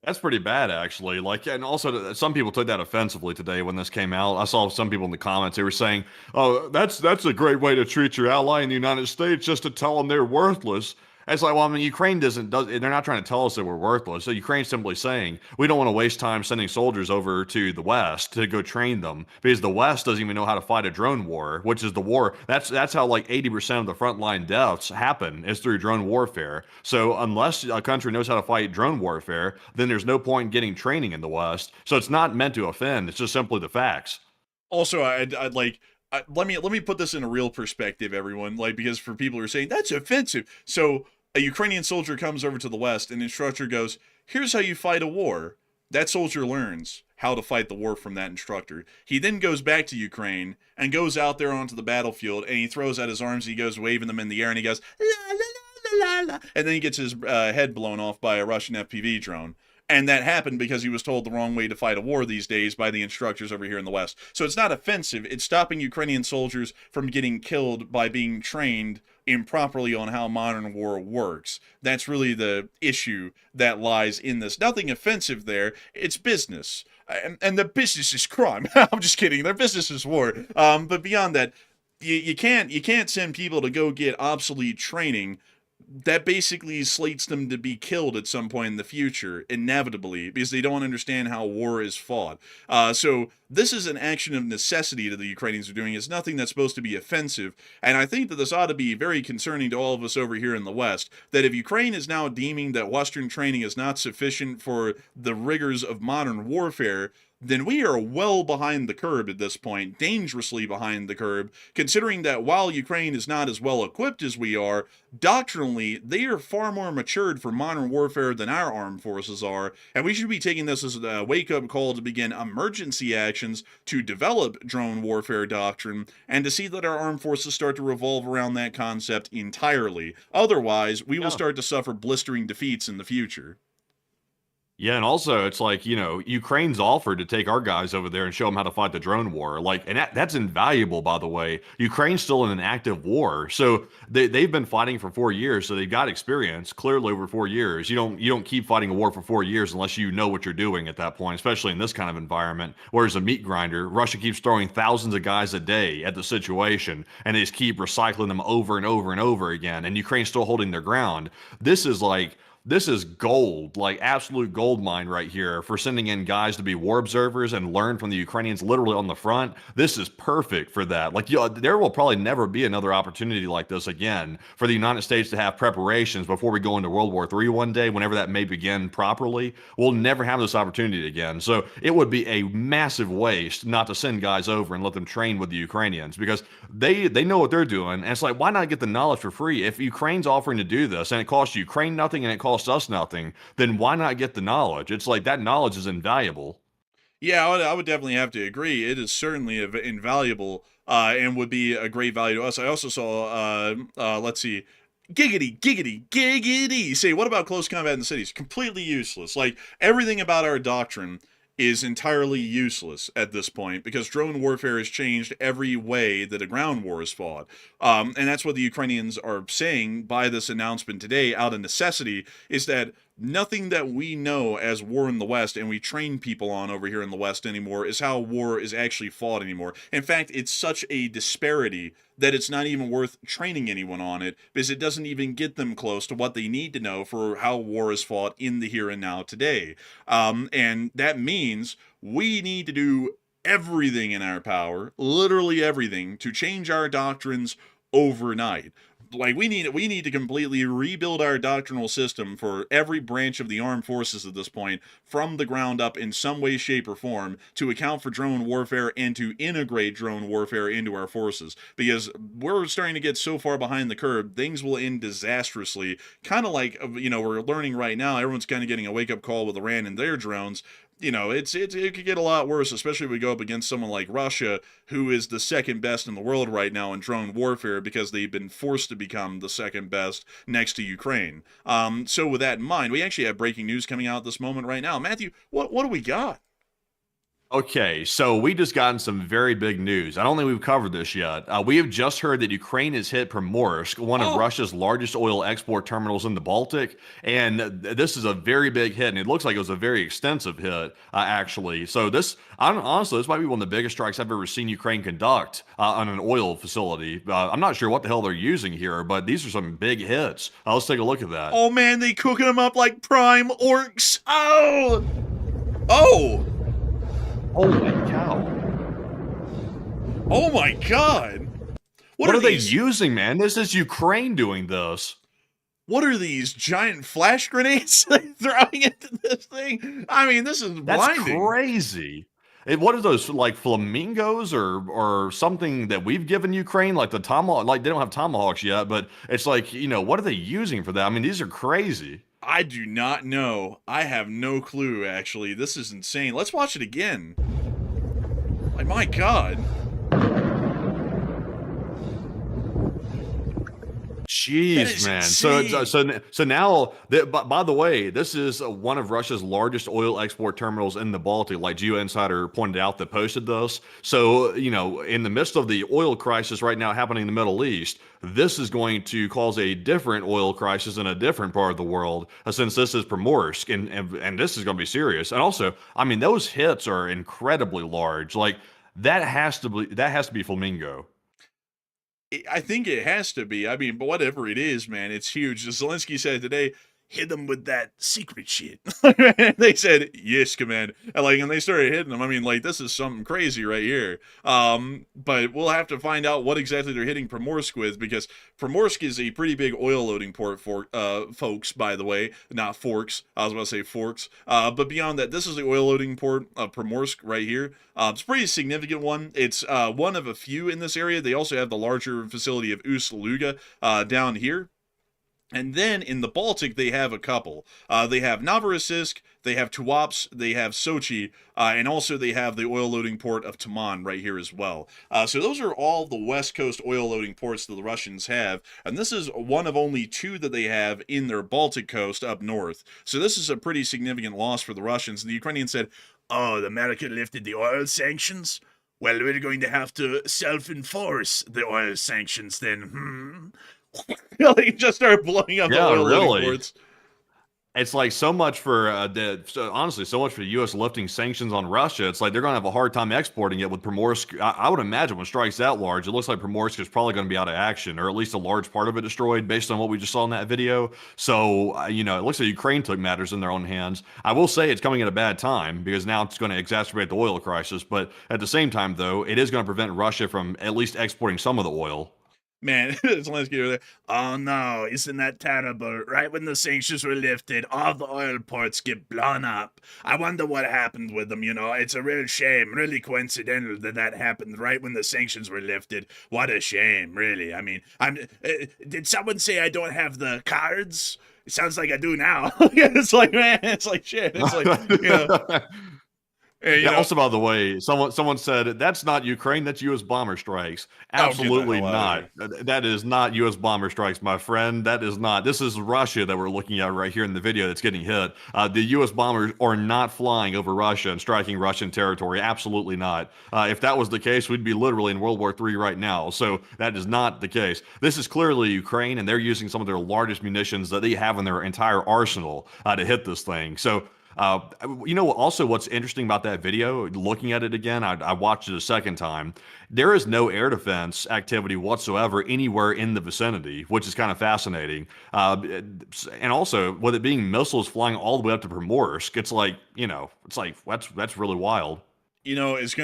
That's pretty bad, actually. Like, and also, some people took that offensively today when this came out. I saw some people in the comments, they were saying, oh, that's a great way to treat your ally in the United States, just to tell them they're worthless. And it's like, well, I mean, Ukraine they're not trying to tell us that we're worthless. So Ukraine's simply saying, we don't want to waste time sending soldiers over to the West to go train them, because the West doesn't even know how to fight a drone war, which is the war. That's how like 80% of the frontline deaths happen, is through drone warfare. So unless a country knows how to fight drone warfare, then there's no point in getting training in the West. So it's not meant to offend. It's just simply the facts. Also, I'd like... let me put this in a real perspective, everyone. Like, because for people who are saying that's offensive, so a Ukrainian soldier comes over to the West, and the instructor goes, "Here's how you fight a war." That soldier learns how to fight the war from that instructor. He then goes back to Ukraine and goes out there onto the battlefield, and he throws out his arms. He goes waving them in the air, and he goes la la la la la, and then he gets his head blown off by a Russian FPV drone. And that happened because he was told the wrong way to fight a war these days by the instructors over here in the West. So it's not offensive. It's stopping Ukrainian soldiers from getting killed by being trained improperly on how modern war works. That's really the issue that lies in this. Nothing offensive there. It's business. And the business is crime. I'm just kidding. Their business is war. But beyond that, you can't send people to go get obsolete training that basically slates them to be killed at some point in the future, inevitably, because they don't understand how war is fought. So this is an action of necessity that the Ukrainians are doing. It's nothing that's supposed to be offensive, and I think that this ought to be very concerning to all of us over here in the West, that if Ukraine is now deeming that Western training is not sufficient for the rigors of modern warfare, then we are well behind the curve at this point, dangerously behind the curve, considering that while Ukraine is not as well equipped as we are, doctrinally, they are far more matured for modern warfare than our armed forces are, and we should be taking this as a wake-up call to begin emergency actions to develop drone warfare doctrine, and to see that our armed forces start to revolve around that concept entirely. Otherwise, we will start to suffer blistering defeats in the future. Yeah, and also it's like, Ukraine's offered to take our guys over there and show them how to fight the drone war. Like, and that's invaluable, by the way. Ukraine's still in an active war, so they've been fighting for 4 years, so they've got experience clearly over 4 years. You don't keep fighting a war for 4 years unless you know what you're doing at that point, especially in this kind of environment. Whereas a meat grinder, Russia keeps throwing thousands of guys a day at the situation, and they just keep recycling them over and over and over again. And Ukraine's still holding their ground. This is like this is gold, like absolute gold mine right here for sending in guys to be war observers and learn from the Ukrainians literally on the front. This is perfect for that. Like, there will probably never be another opportunity like this again for the United States to have preparations before we go into World War III one day, whenever that may begin properly. We'll never have this opportunity again. So it would be a massive waste not to send guys over and let them train with the Ukrainians, because they know what they're doing. And it's like, why not get the knowledge for free? If Ukraine's offering to do this and it costs Ukraine nothing and it costs us nothing, then why not get the knowledge? It's like that knowledge is invaluable. Yeah, I would definitely have to agree. It is certainly invaluable and would be a great value to us. I also saw, let's see, giggity, giggity, giggity. Say, what about close combat in the cities? Completely useless. Like, everything about our doctrine is entirely useless at this point, because drone warfare has changed every way that a ground war is fought. And that's what the Ukrainians are saying by this announcement today, out of necessity, is that nothing that we know as war in the West and we train people on over here in the West anymore is how war is actually fought anymore. In fact, it's such a disparity that it's not even worth training anyone on it, because it doesn't even get them close to what they need to know for how war is fought in the here and now today. And that means we need to do everything in our power, literally everything, to change our doctrines overnight. Like, we need to completely rebuild our doctrinal system for every branch of the armed forces at this point, from the ground up in some way, shape, or form, to account for drone warfare and to integrate drone warfare into our forces. Because we're starting to get so far behind the curve, things will end disastrously. Kind of like, we're learning right now, everyone's kind of getting a wake-up call with Iran and their drones. It could get a lot worse, especially if we go up against someone like Russia, who is the second best in the world right now in drone warfare, because they've been forced to become the second best next to Ukraine. So with that in mind, we actually have breaking news coming out at this moment right now. Matthew, what do we got? Okay, so we just gotten some very big news. I don't think we've covered this yet. We have just heard that Ukraine has hit Primorsk, one of Russia's largest oil export terminals in the Baltic, and this is a very big hit, and it looks like it was a very extensive hit, actually. So honestly, this might be one of the biggest strikes I've ever seen Ukraine conduct on an oil facility. I'm not sure what the hell they're using here, but these are some big hits. Let's take a look at that. Oh man, they cooking them up like prime orcs. Oh! Holy cow. Oh my god. What are they using, man? This is Ukraine doing this. What are these giant flash grenades throwing into this thing? I mean, this is blinding. That's crazy. What are those, like flamingos or something that we've given Ukraine, like the tomahawk? Like, they don't have tomahawks yet, but it's like, what are they using for that? I mean, these are crazy. I do not know. I have no clue, actually. This is insane. Let's watch it again. Like, my god. Jeez, man. So now, by the way, this is one of Russia's largest oil export terminals in the Baltic, like Geo Insider pointed out that posted this. So, in the midst of the oil crisis right now happening in the Middle East, this is going to cause a different oil crisis in a different part of the world, since this is Primorsk, and this is going to be serious. And also, I mean, those hits are incredibly large. Like, that has to be Flamingo. I think it has to be. I mean, but whatever it is, man, it's huge. Zelensky said today, hit them with that secret shit. They said, yes, command. And they started hitting them. I mean, this is something crazy right here. But we'll have to find out what exactly they're hitting Primorsk with, because Primorsk is a pretty big oil loading port for folks, by the way, not forks. I was about to say forks. But beyond that, this is the oil loading port of Primorsk right here. It's a pretty significant one. It's one of a few in this area. They also have the larger facility of Ust-Luga down here. And then in the Baltic, they have a couple. They have Novorossiysk, they have Tuapse, they have Sochi, and also they have the oil loading port of Taman right here as well. So those are all the West Coast oil loading ports that the Russians have. And this is one of only two that they have in their Baltic coast up north. So this is a pretty significant loss for the Russians. And the Ukrainians said, oh, America lifted the oil sanctions? Well, we're going to have to self-enforce the oil sanctions then, They just started blowing up the oil loading ports. It's like so much for honestly, so much for the U.S. lifting sanctions on Russia. It's like they're going to have a hard time exporting it with Primorsk. I would imagine when strikes that large, it looks like Primorsk is probably going to be out of action, or at least a large part of it destroyed, based on what we just saw in that video. So you know, it looks like Ukraine took matters in their own hands. I will say it's coming at a bad time because now it's going to exacerbate the oil crisis. But at the same time, though, it is going to prevent Russia from at least exporting some of the oil. Man, Zelensky over there. Oh no, isn't that terrible? Right when the sanctions were lifted, all the oil ports get blown up. I wonder what happened with them, you know. It's a real shame, really coincidental that happened right when the sanctions were lifted. What a shame, really. I mean, did someone say I don't have the cards? It sounds like I do now. It's like, man, it's like shit. It's like, you know. Yeah, also, by the way, someone said that's not Ukraine, that's U.S. bomber strikes. Absolutely not. That is not U.S. bomber strikes, my friend. That is not. This is Russia that we're looking at right here in the video that's getting hit. The U.S. bombers are not flying over Russia and striking Russian territory. Absolutely not. If that was the case, we'd be literally in World War III right now. So that is not the case. This is clearly Ukraine, and they're using some of their largest munitions that they have in their entire arsenal to hit this thing. So you know, also what's interesting about that video, looking at it again, I watched it a second time. There is no air defense activity whatsoever anywhere in the vicinity, which is kind of fascinating. And also, with it being missiles flying all the way up to Primorsk, it's like, you know, it's like, that's really wild. You know, it's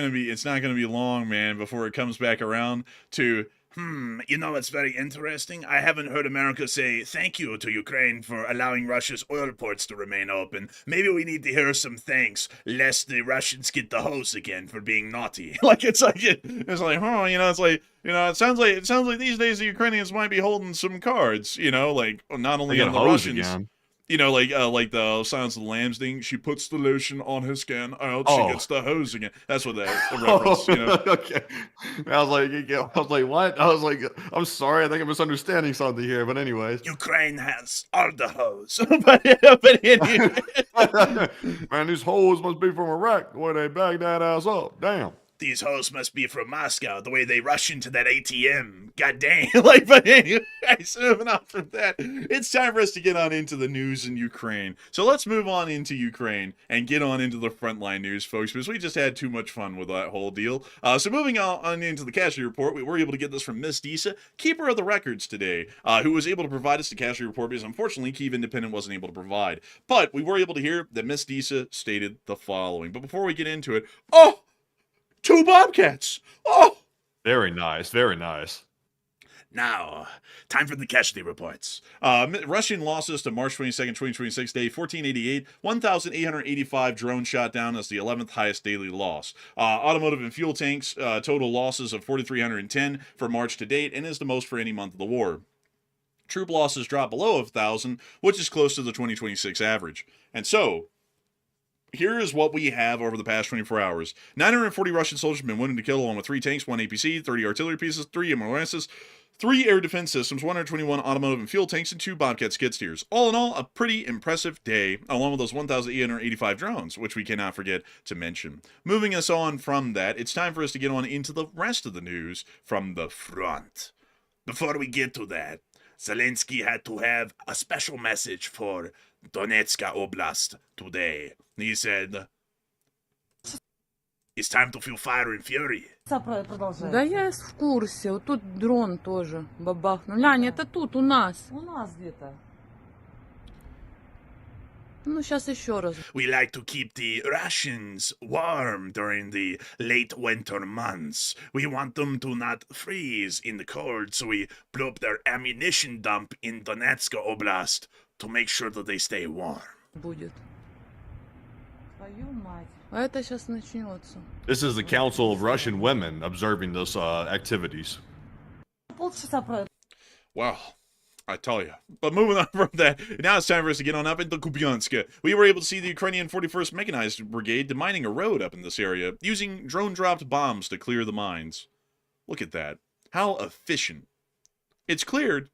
not gonna be long, man, before it comes back around to, you know, it's very interesting. I haven't heard America say thank you to Ukraine for allowing Russia's oil ports to remain open. Maybe we need to hear some thanks, lest the Russians get the hose again for being naughty. it's like, you know, it's like, you know, it sounds like these days the Ukrainians might be holding some cards, you know, like not only on the Russians. Again. You know, like the Silence of the Lambs thing. She puts the lotion on her skin. Out, she gets the hose again. That's what the reference. You know. Okay. I was like, what? I was like, I'm sorry. I think I'm misunderstanding something here. But anyways, Ukraine has all the hose. but anyway. Man, these hoes must be from Iraq. The way they bag that ass up. Damn. These hoes must be from Moscow, the way they rush into that ATM. God dang. But anyway, moving on from that, it's time for us to get on into the news in Ukraine. So let's move on into Ukraine and get on into the frontline news, folks, because we just had too much fun with that whole deal. So moving on into the casualty report, we were able to get this from Miss Disa, keeper of the records today, who was able to provide us the casualty report because unfortunately Kyiv Independent wasn't able to provide. But we were able to hear that Miss Disa stated the following. But before we get into it, 2 Bobcats! Oh! Very nice, very nice. Now, time for the casualty reports. Russian losses to March 22nd, 2026, day 1488, 1,885 drones shot down as the 11th highest daily loss. Automotive and fuel tanks, total losses of 4,310 for March to date, and is the most for any month of the war. Troop losses dropped below 1,000, which is close to the 2026 average. And so, here is what we have over the past 24 hours. 940 Russian soldiers have been wounded and killed, along with 3 tanks, 1 APC, 30 artillery pieces, 3 MLRSs, 3 air defense systems, 121 automotive and fuel tanks, and 2 Bobcat skid steers. All in all, a pretty impressive day, along with those 1,885 drones, which we cannot forget to mention. Moving us on from that, it's time for us to get on into the rest of the news from the front. Before we get to that, Zelensky had to have a special message for Donetsk Oblast today. He said, it's time to feel fire and fury. Да я в курсе. Вот тут дрон тоже бабахнул. Лянь, это тут, у нас. У нас где-то. Ну, сейчас еще раз. We like to keep the Russians warm during the late winter months. We want them to not freeze in the cold, so we blew up their ammunition dump in Donetsk Oblast to make sure that they stay warm. Будет. Твою мать. А это сейчас начнется. This is the Council of Russian Women observing those activities. Wow. I tell you. But moving on from that, now it's time for us to get on up into Kupiansk. We were able to see the Ukrainian 41st Mechanized Brigade demining a road up in this area, using drone-dropped bombs to clear the mines. Look at that. How efficient. It's cleared.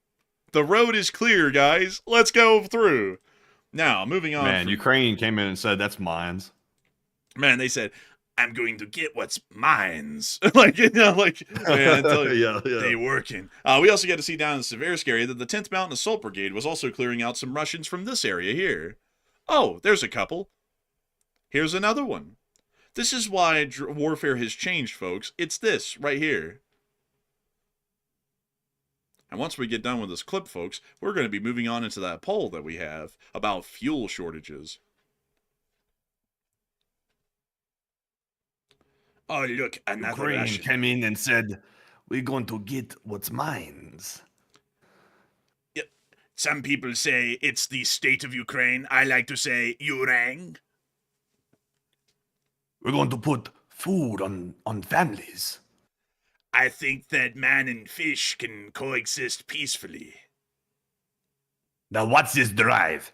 The road is clear, guys. Let's go through. Now, moving on. Man, Ukraine came in and said, that's mines. Man, they said, I'm going to get what's mines. Man, I tell you, they working. We also got to see down in the Seversk area that the 10th Mountain Assault Brigade was also clearing out some Russians from this area here. Oh, there's a couple. Here's another one. This is why warfare has changed, folks. It's this right here. And once we get done with this clip, folks, we're going to be moving on into that poll that we have about fuel shortages. Oh, look, another Ukraine Russian. came in and said, "We're going to get what's mine." Some people say it's the state of Ukraine. I like to say Urang. We're going to put food on families. I think that man and fish can coexist peacefully. Now, what's this drive?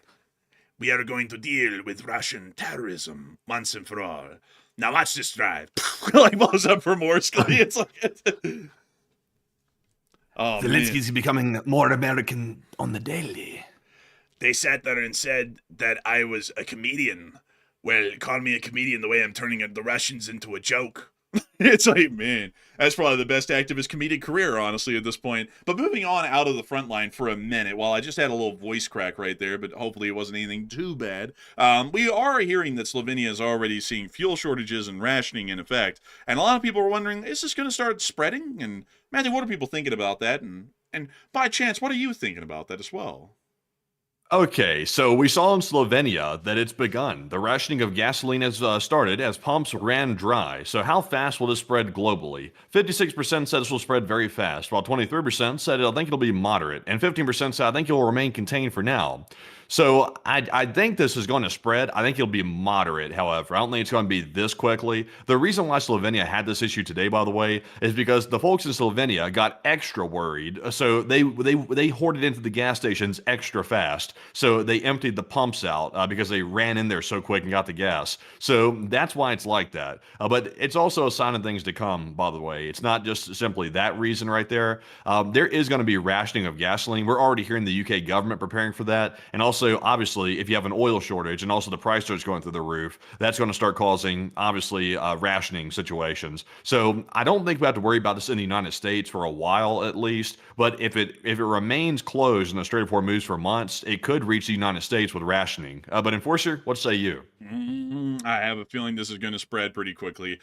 We are going to deal with Russian terrorism once and for all. Now watch this drive. Like blows up for Morskly. It's like, oh Zelensky's becoming more American on the daily. They sat there and said that I was a comedian. Well, call me a comedian the way I'm turning the Russians into a joke. It's like, man, that's probably the best activist comedic career, honestly, at this point. But moving on out of the front line for a minute, while I just had a little voice crack right there, but hopefully it wasn't anything too bad. We are hearing that Slovenia is already seeing fuel shortages and rationing in effect. And a lot of people are wondering, is this going to start spreading? And Matthew, what are people thinking about that? And by chance, what are you thinking about that as well? Okay, so we saw in Slovenia that it's begun. The rationing of gasoline has started as pumps ran dry. So how fast will this spread globally? 56% said this will spread very fast, while 23% said I think it'll be moderate, and 15% said I think it will remain contained for now. So I think this is going to spread. I think it'll be moderate, however. I don't think it's going to be this quickly. The reason why Slovenia had this issue today, by the way, is because the folks in Slovenia got extra worried. So they hoarded into the gas stations extra fast. So they emptied the pumps out because they ran in there so quick and got the gas. So that's why it's like that. But it's also a sign of things to come, by the way. It's not just simply that reason right there. There is going to be rationing of gasoline. We're already hearing the UK government preparing for that. And also, obviously, if you have an oil shortage and also the price starts going through the roof, that's going to start causing, obviously, rationing situations. So I don't think we have to worry about this in the United States for a while, at least. But if it remains closed in the Strait of HORMUZ for months, it could reach the United States with rationing. But Enforcer, what say you? I have a feeling this is going to spread pretty quickly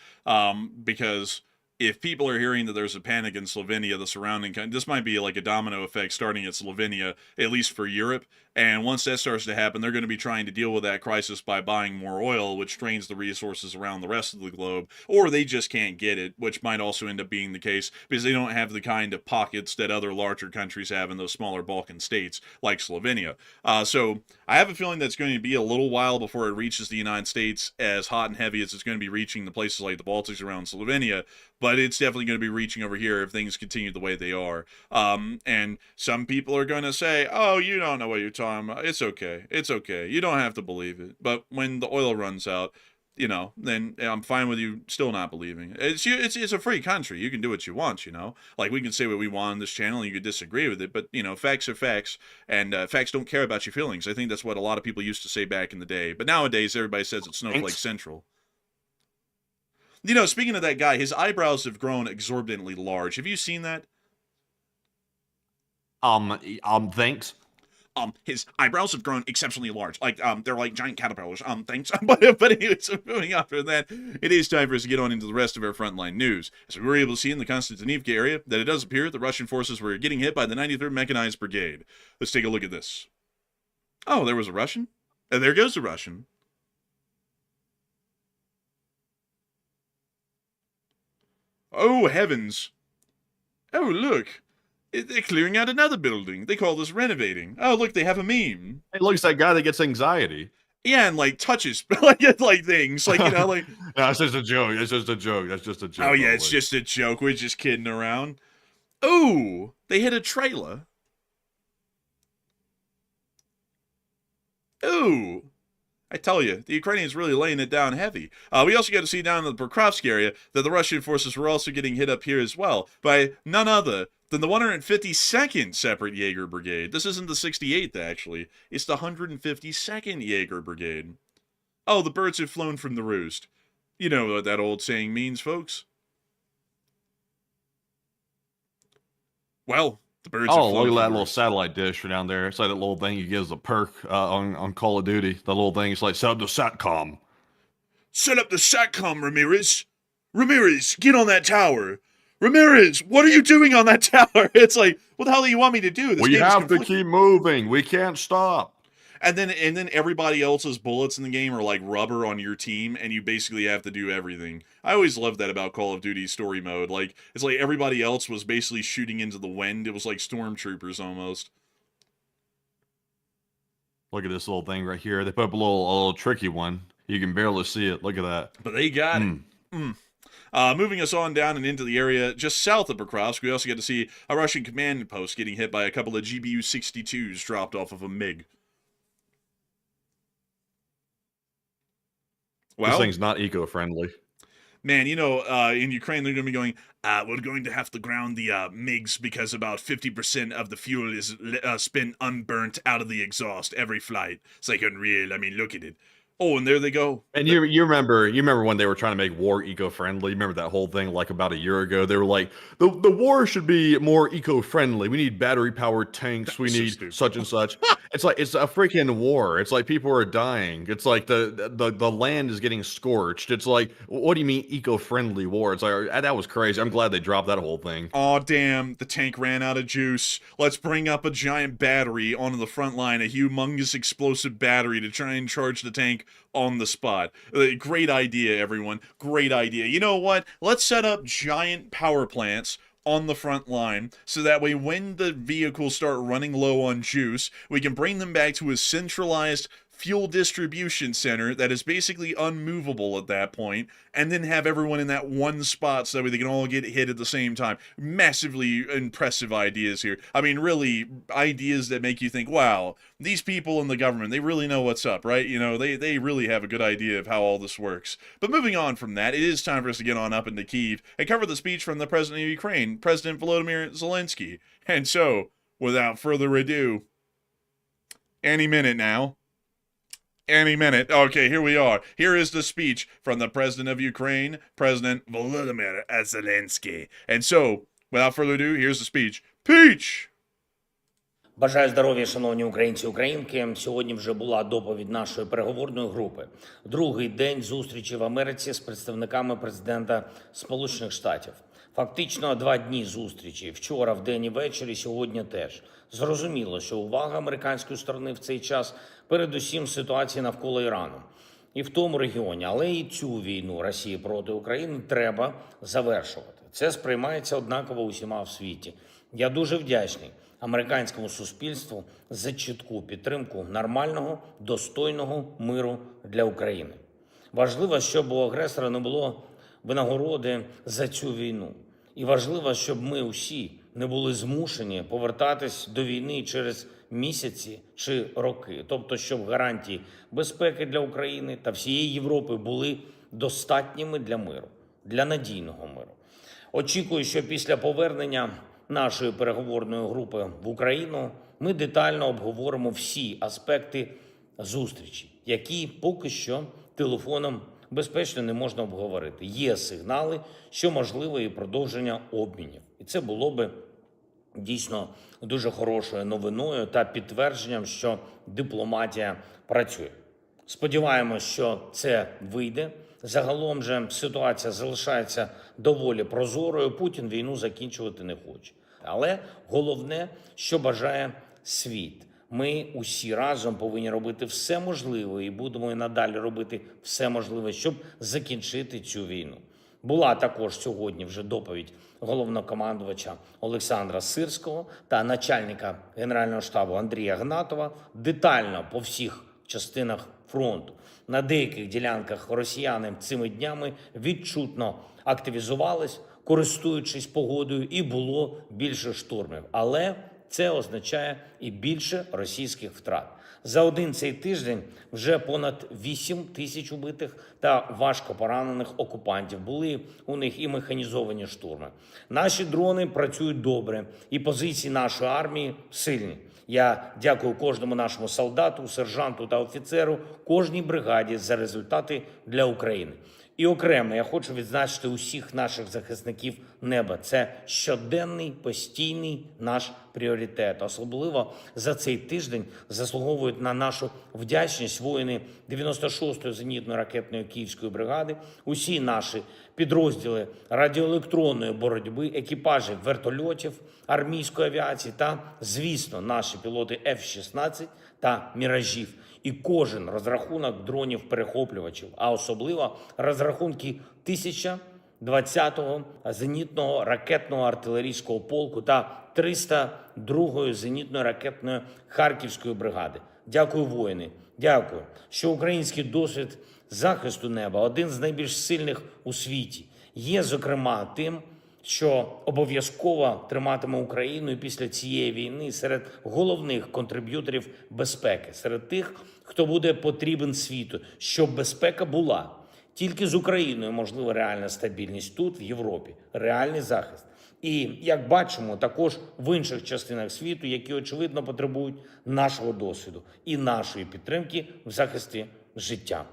because if people are hearing that there's a panic in Slovenia, the surrounding country, this might be like a domino effect starting at Slovenia, at least for Europe. And once that starts to happen, they're going to be trying to deal with that crisis by buying more oil, which drains the resources around the rest of the globe, or they just can't get it, which might also end up being the case because they don't have the kind of pockets that other larger countries have in those smaller Balkan states like Slovenia. So I have a feeling that's going to be a little while before it reaches the United States as hot and heavy as it's going to be reaching the places like the Baltics around Slovenia, but it's definitely going to be reaching over here if things continue the way they are. And some people are going to say, oh, you don't know what you're talking about. It's okay. It's okay. You don't have to believe it. But when the oil runs out, you know, then I'm fine with you still not believing. It's a free country. You can do what you want, you know. Like, we can say what we want on this channel, and you could disagree with it, but, you know, facts are facts, and facts don't care about your feelings. I think that's what a lot of people used to say back in the day. But nowadays, everybody says it's Snowflake Central. You know, speaking of that guy, his eyebrows have grown exorbitantly large. Have you seen that? Thanks. His eyebrows have grown exceptionally large. Like, they're like giant caterpillars. Thanks. But anyways, moving after that, it is time for us to get on into the rest of our frontline news. As we were able to see in the Konstantinivka area, that it does appear the Russian forces were getting hit by the 93rd Mechanized Brigade. Let's take a look at this. Oh, there was a Russian? There goes the Russian. Oh, heavens. Oh, look. They're clearing out another building. They call this renovating. Oh, look, they have a meme. It looks like that guy that gets anxiety. Yeah, and like touches like things. Like, you know, like No, it's just a joke. It's just a joke. That's just a joke. oh yeah, it's just a joke. We're just kidding around. Ooh, they hit a trailer. Ooh. I tell you, the Ukrainians really laying it down heavy. We also got to see down in the Pokrovsk area that the Russian forces were also getting hit up here as well by none other than the 152nd Separate Jaeger Brigade. This isn't the 68th, actually. It's the 152nd Jaeger Brigade. Oh, the birds have flown from the roost. You know what that old saying means, folks. Well, The birds Oh, are look at that little flown. satellite dish down there. It's like that little thing you get as a perk on Call of Duty. The little thing, it's like set up the SATCOM. Set up the SATCOM, Ramirez. Ramirez, get on that tower. Ramirez, what are you doing on that tower? It's like, what the hell do you want me to do? This We game is have to conflicting. keep moving. We can't stop. And then everybody else's bullets in the game are like rubber on your team, and you basically have to do everything. I always loved that about Call of Duty story mode. Like, it's like everybody else was basically shooting into the wind. It was like stormtroopers almost. Look at this little thing right here. They put up a little tricky one. You can barely see it. Look at that. But they got it. Moving us on down and into the area just south of Pokrovsk, we also get to see a Russian command post getting hit by a couple of GBU-62s dropped off of a MiG. This thing's not eco-friendly. Man, you know, in Ukraine, they're going to be going, we're going to have to ground the MiGs because about 50% of the fuel is spent unburnt out of the exhaust every flight. It's like unreal. I mean, look at it. Oh, and there they go. And you remember when they were trying to make war eco-friendly? Remember that whole thing like about a year ago? They were like, the war should be more eco-friendly. We need battery-powered tanks. We need such and such. It's like it's a freaking war. It's like people are dying. It's like the land is getting scorched. It's like, what do you mean eco-friendly war? It's like that was crazy. I'm glad they dropped that whole thing. Aw, damn, the tank ran out of juice. Let's bring up a giant battery onto the front line, a humongous explosive battery to try and charge the tank on the spot. Great idea, everyone. Great idea. You know what? Let's set up giant power plants on the front line so that way when the vehicles start running low on juice, we can bring them back to a centralized fuel distribution center that is basically unmovable at that point, and then have everyone in that one spot so that way they can all get hit at the same time. Massively impressive ideas here. I mean, really, ideas that make you think, wow, these people in the government, they really know what's up, right? You know, they really have a good idea of how all this works. But moving on from that, it is time for us to get on up into Kyiv and cover the speech from the president of Ukraine, President Volodymyr Zelensky. And so, without further ado, any minute now. Any minute. Okay, here we are. Here is the speech from the president of Ukraine, President Volodymyr Zelensky. And so, without further ado, here's the speech. Peach! Бажаю здоров'я, шановні українці і українки. Сьогодні вже була доповідь нашої переговорної групи. Другий день зустрічі в Америці з представниками президента Сполучених Штатів. Фактично 2 дні зустрічі. Вчора, вдень і ввечері, сьогодні теж. Зрозуміло, що увага американської сторони в цей час передусім ситуації навколо Ірану. І в тому регіоні. Але і цю війну Росії проти України треба завершувати. Це сприймається однаково усіма в світі. Я дуже вдячний американському суспільству за чітку підтримку нормального, достойного миру для України. Важливо, щоб у агресора не було винагороди за цю війну. І важливо, щоб ми усі не були змушені повертатись до війни через місяці чи роки. Тобто, щоб гарантії безпеки для України та всієї Європи були достатніми для миру, для надійного миру. Очікую, що після повернення нашої переговорної групи в Україну ми детально обговоримо всі аспекти зустрічі, які поки що телефоном безпечно не можна обговорити. Є сигнали, що можливе і продовження обмінів. І це було би дійсно дуже хорошою новиною та підтвердженням, що дипломатія працює. Сподіваємось, що це вийде. Загалом же ситуація залишається доволі прозорою. Путін війну закінчувати не хоче. Але головне, що бажає світ. Ми усі разом повинні робити все можливе і будемо і надалі робити все можливе, щоб закінчити цю війну. Була також сьогодні вже доповідь головнокомандувача Олександра Сирського та начальника Генерального штабу Андрія Гнатова детально по всіх частинах фронту. На деяких ділянках росіяни цими днями відчутно активізувались, користуючись погодою, і було більше штурмів. Але це означає і більше російських втрат. За один цей тиждень вже понад 8 тисяч убитих та важко поранених окупантів. Були у них і механізовані штурми. Наші дрони працюють добре, і позиції нашої армії сильні. Я дякую кожному нашому солдату, сержанту та офіцеру, кожній бригаді за результати для України. І окремо я хочу відзначити усіх наших захисників неба. Це щоденний, постійний наш пріоритет. Особливо за цей тиждень заслуговують на нашу вдячність воїни 96-ї зенітно-ракетної Київської бригади, усі наші підрозділи радіоелектронної боротьби, екіпажі вертольотів, армійської авіації та, звісно, наші пілоти F-16 та «Міражів». І кожен розрахунок дронів-перехоплювачів, а особливо розрахунки 1020-го зенітного ракетного артилерійського полку та 302-ї зенітно-ракетної Харківської бригади. Дякую, воїни, дякую, що український досвід захисту неба один з найбільш сильних у світі. Є, зокрема, тим, що обов'язково триматиме Україну і після цієї війни серед головних контриб'юторів безпеки, серед тих, хто буде потрібен світу, щоб безпека була. Тільки з Україною можлива реальна стабільність тут, в Європі, реальний захист. І, як бачимо, також в інших частинах світу, які, очевидно, потребують нашого досвіду і нашої підтримки в захисті життя.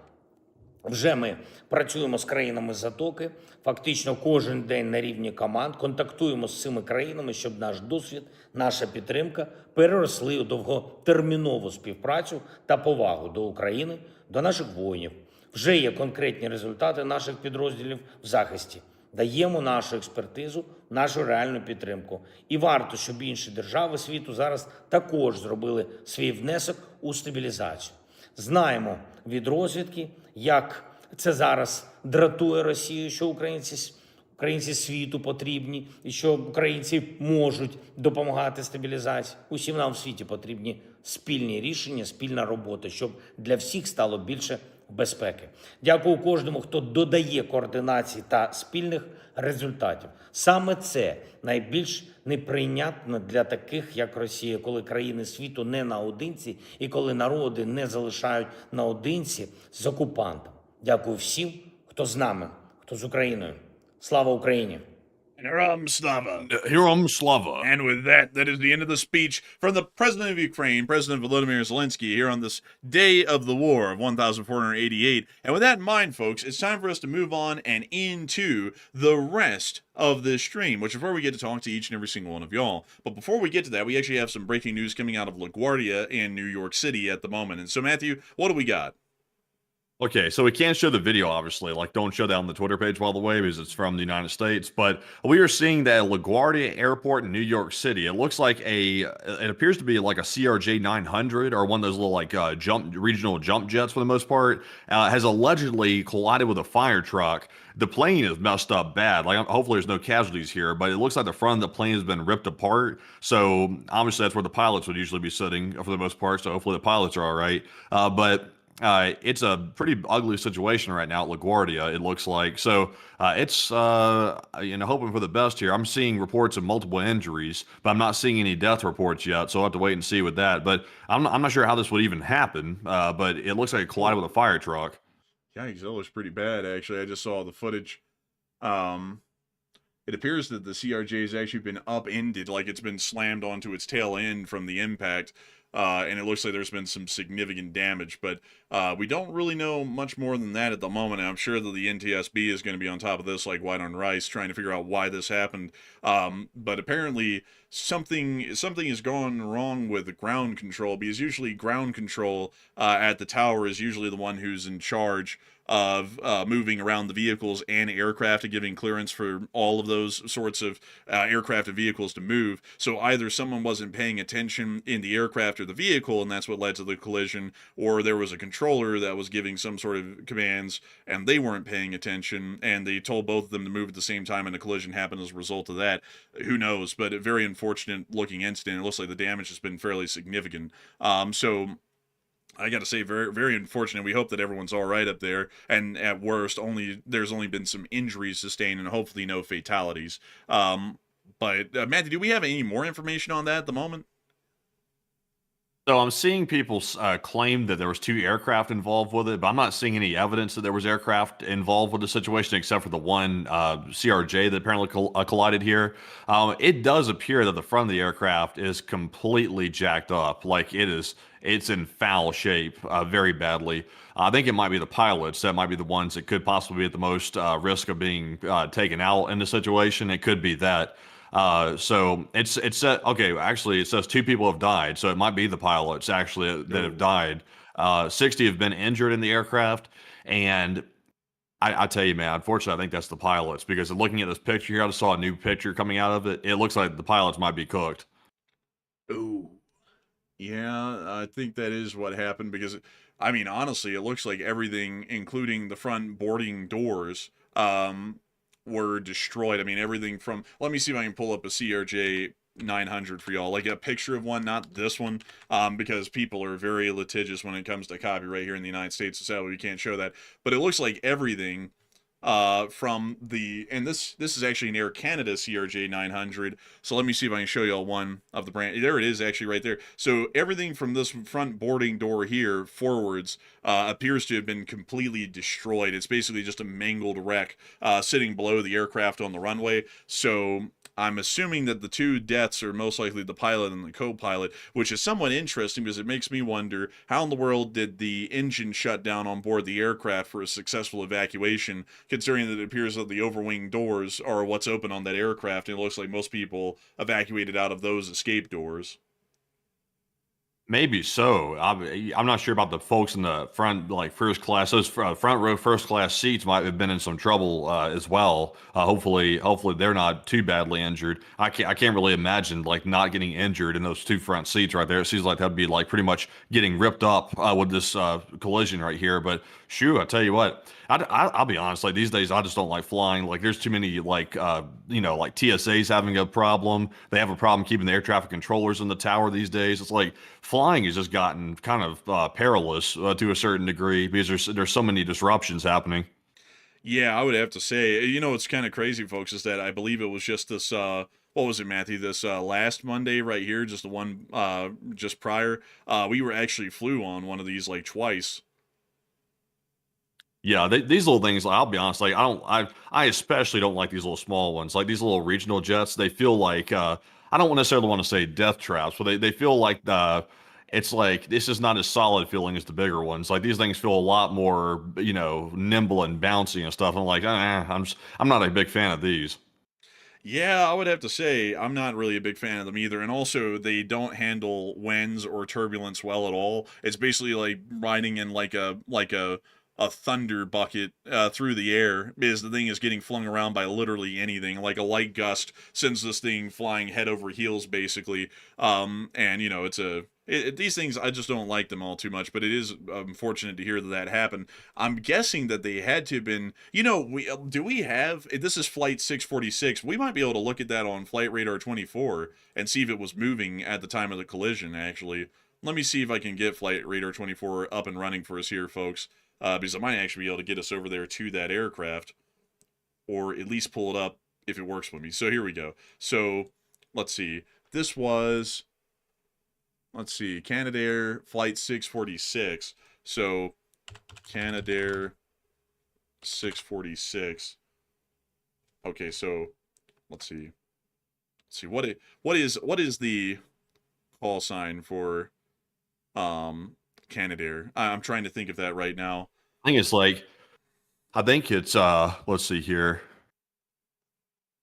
Вже ми працюємо з країнами Затоки, фактично кожен день на рівні команд, контактуємо з цими країнами, щоб наш досвід, наша підтримка переросли у довготермінову співпрацю та повагу до України, до наших воїнів. Вже є конкретні результати наших підрозділів в захисті. Даємо нашу експертизу, нашу реальну підтримку. І варто, щоб інші держави світу зараз також зробили свій внесок у стабілізацію. Знаємо від розвідки, як це зараз дратує Росію, що українці світу потрібні і що українці можуть допомагати стабілізації. Усім нам в світі потрібні спільні рішення, спільна робота, щоб для всіх стало більше безпеки. Дякую кожному, хто додає координації та спільних результатів. Саме це найбільш неприйнятно для таких, як Росія, коли країни світу не наодинці і коли народи не залишають наодинці з окупантом. Дякую всім, хто з нами, хто з Україною. Слава Україні! Heram Slava. Hiram Slava. And with that, that is the end of the speech from the President of Ukraine, President Volodymyr Zelensky, here on this day of the war of 1488. And with that in mind, folks, it's time for us to move on and into the rest of this stream, which is where we get to talk to each and every single one of y'all. But before we get to that, we actually have some breaking news coming out of LaGuardia in New York City at the moment. And so, Matthew, what do we got? Okay, so we can't show the video, obviously. Like, don't show that on the Twitter page, by the way, because it's from the United States. But we are seeing that at LaGuardia Airport in New York City. It looks like it appears to be like a CRJ 900 or one of those little like regional jump jets for the most part. Has allegedly collided with a fire truck. The plane is messed up bad. Like, hopefully there's no casualties here, but it looks like the front of the plane has been ripped apart. So obviously that's where the pilots would usually be sitting for the most part. So hopefully the pilots are all right. But it's a pretty ugly situation right now at LaGuardia, it looks like. So it's hoping for the best here. I'm seeing reports of multiple injuries, but I'm not seeing any death reports yet. So I'll have to wait and see with that. But I'm not sure how this would even happen. But it looks like it collided with a fire truck. Yikes, that looks pretty bad, actually. I just saw the footage. It appears that the CRJ has actually been upended, like it's been slammed onto its tail end from the impact. And it looks like there's been some significant damage, but we don't really know much more than that at the moment. And I'm sure that the NTSB is going to be on top of this like white on rice, trying to figure out why this happened. But apparently something has gone wrong with the ground control, because usually ground control at the tower is usually the one who's in charge of moving around the vehicles and aircraft and giving clearance for all of those sorts of aircraft and vehicles to move. So either someone wasn't paying attention in the aircraft or the vehicle, and that's what led to the collision, or there was a controller that was giving some sort of commands and they weren't paying attention, and they told both of them to move at the same time, and a collision happened as a result of that. Who knows? But a very unfortunate looking incident. It looks like the damage has been fairly significant. So I got to say, very, very unfortunate. We hope that everyone's all right up there, and at worst, there's only been some injuries sustained, and hopefully no fatalities. But Matthew, do we have any more information on that at the moment? So I'm seeing people claim that there was two aircraft involved with it, but I'm not seeing any evidence that there was aircraft involved with the situation except for the one CRJ that apparently collided here. It does appear that the front of the aircraft is completely jacked up, like it's in foul shape, very badly. I think it might be the pilots that might be the ones that could possibly be at the most risk of being taken out in the situation. It could be that. So it's okay. Actually, it says two people have died, so it might be the pilots actually that have died. 60 have been injured in the aircraft, and I tell you, man, unfortunately, I think that's the pilots because looking at this picture here, I just saw a new picture coming out of it. It looks like the pilots might be cooked. Ooh. Yeah, I think that is what happened because, I mean, honestly, it looks like everything, including the front boarding doors, were destroyed. I mean, everything from, let me see if I can pull up a CRJ 900 for y'all, like a picture of one, not this one, because people are very litigious when it comes to copyright here in the United States, so sadly we can't show that. But it looks like everything from the, and this is actually an Air Canada CRJ 900. So let me see if I can show y'all one of the brand. There it is, actually right there. So everything from this front boarding door here forwards appears to have been completely destroyed. It's basically just a mangled wreck sitting below the aircraft on the runway. So I'm assuming that the two deaths are most likely the pilot and the co-pilot, which is somewhat interesting because it makes me wonder how in the world did the engine shut down on board the aircraft for a successful evacuation, considering that it appears that the overwing doors are what's open on that aircraft, and it looks like most people evacuated out of those escape doors. Maybe so. I'm not sure about the folks in the front, like first class. Those front row first class seats might have been in some trouble as well. Hopefully they're not too badly injured. I can't really imagine like not getting injured in those two front seats right there. It seems like that'd be like pretty much getting ripped up with this collision right here. But shoo, I tell you what, I'll be honest. Like these days, I just don't like flying. Like there's too many like like TSA's having a problem. They have a problem keeping the air traffic controllers in the tower these days. It's like flying has just gotten kind of perilous to a certain degree because there's so many disruptions happening. Yeah, I would have to say, what's kind of crazy, folks, is that I believe it was just this, what was it, Matthew? This last Monday right here, just the one just prior, we were actually flew on one of these like twice. Yeah, these little things. Like, I'll be honest. Like I especially don't like these little small ones. Like these little regional jets. They feel like I don't necessarily want to say death traps, but they feel like it's like this is not as solid feeling as the bigger ones. Like these things feel a lot more nimble and bouncy and stuff. I'm like I'm not a big fan of these. Yeah, I would have to say I'm not really a big fan of them either. And also, they don't handle winds or turbulence well at all. It's basically like riding in like a thunder bucket through the air because the thing is getting flung around by literally anything. Like a light gust sends this thing flying head over heels, basically. And these things I just don't like them all too much. But it is unfortunate to hear that happened. I'm guessing that they had to have been. We have this is Flight 646. We might be able to look at that on Flight Radar 24 and see if it was moving at the time of the collision. Actually, let me see if I can get Flight Radar 24 up and running for us here, folks. Because I might actually be able to get us over there to that aircraft, or at least pull it up if it works with me. So here we go. So let's see. This was, Canadair Flight 646. So Canadair 646. Okay, so let's see. What is the call sign for Canadair? I'm trying to think of that right now. I think it's let's see here.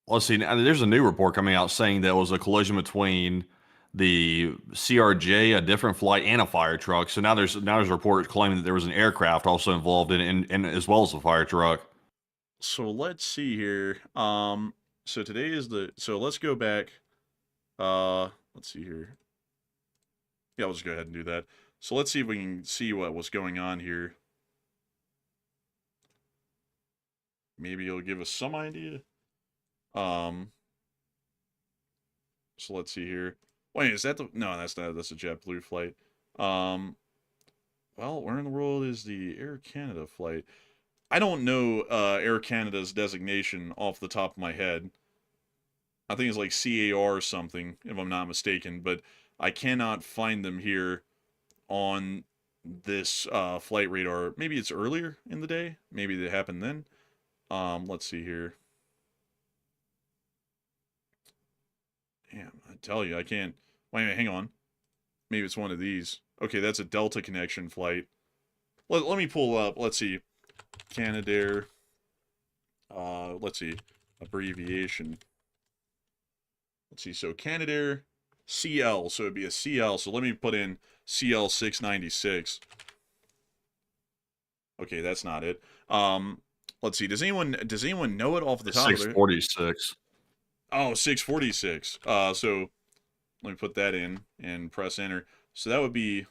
Let's see. Now, there's a new report coming out saying that it was a collision between the CRJ, a different flight, and a fire truck. So now there's a report claiming that there was an aircraft also involved in as well as a fire truck. So let's see here. So today is so let's go back. Let's see here. Yeah, let's go ahead and do that. So let's see if we can see what was going on here. Maybe it'll give us some idea. So let's see here. Wait, is that no, that's not, that's a JetBlue flight. Well, where in the world is the Air Canada flight? I don't know Air Canada's designation off the top of my head. I think it's like CAR or something, if I'm not mistaken, but I cannot find them here on this flight radar. Maybe it's earlier in the day. Maybe it happened then. Let's see here. Damn, I tell you, I can't. Wait a minute, hang on. Maybe it's one of these. Okay, that's a Delta connection flight. Let me pull up. Let's see. Canadair. Let's see. Abbreviation. Let's see. So Canadair CL. So it'd be a CL. So let me put in CL 696. Okay, that's not it. Let's see. Does anyone know it off the top of their 646. Oh, 646. So let me put that in and press enter. So that would be,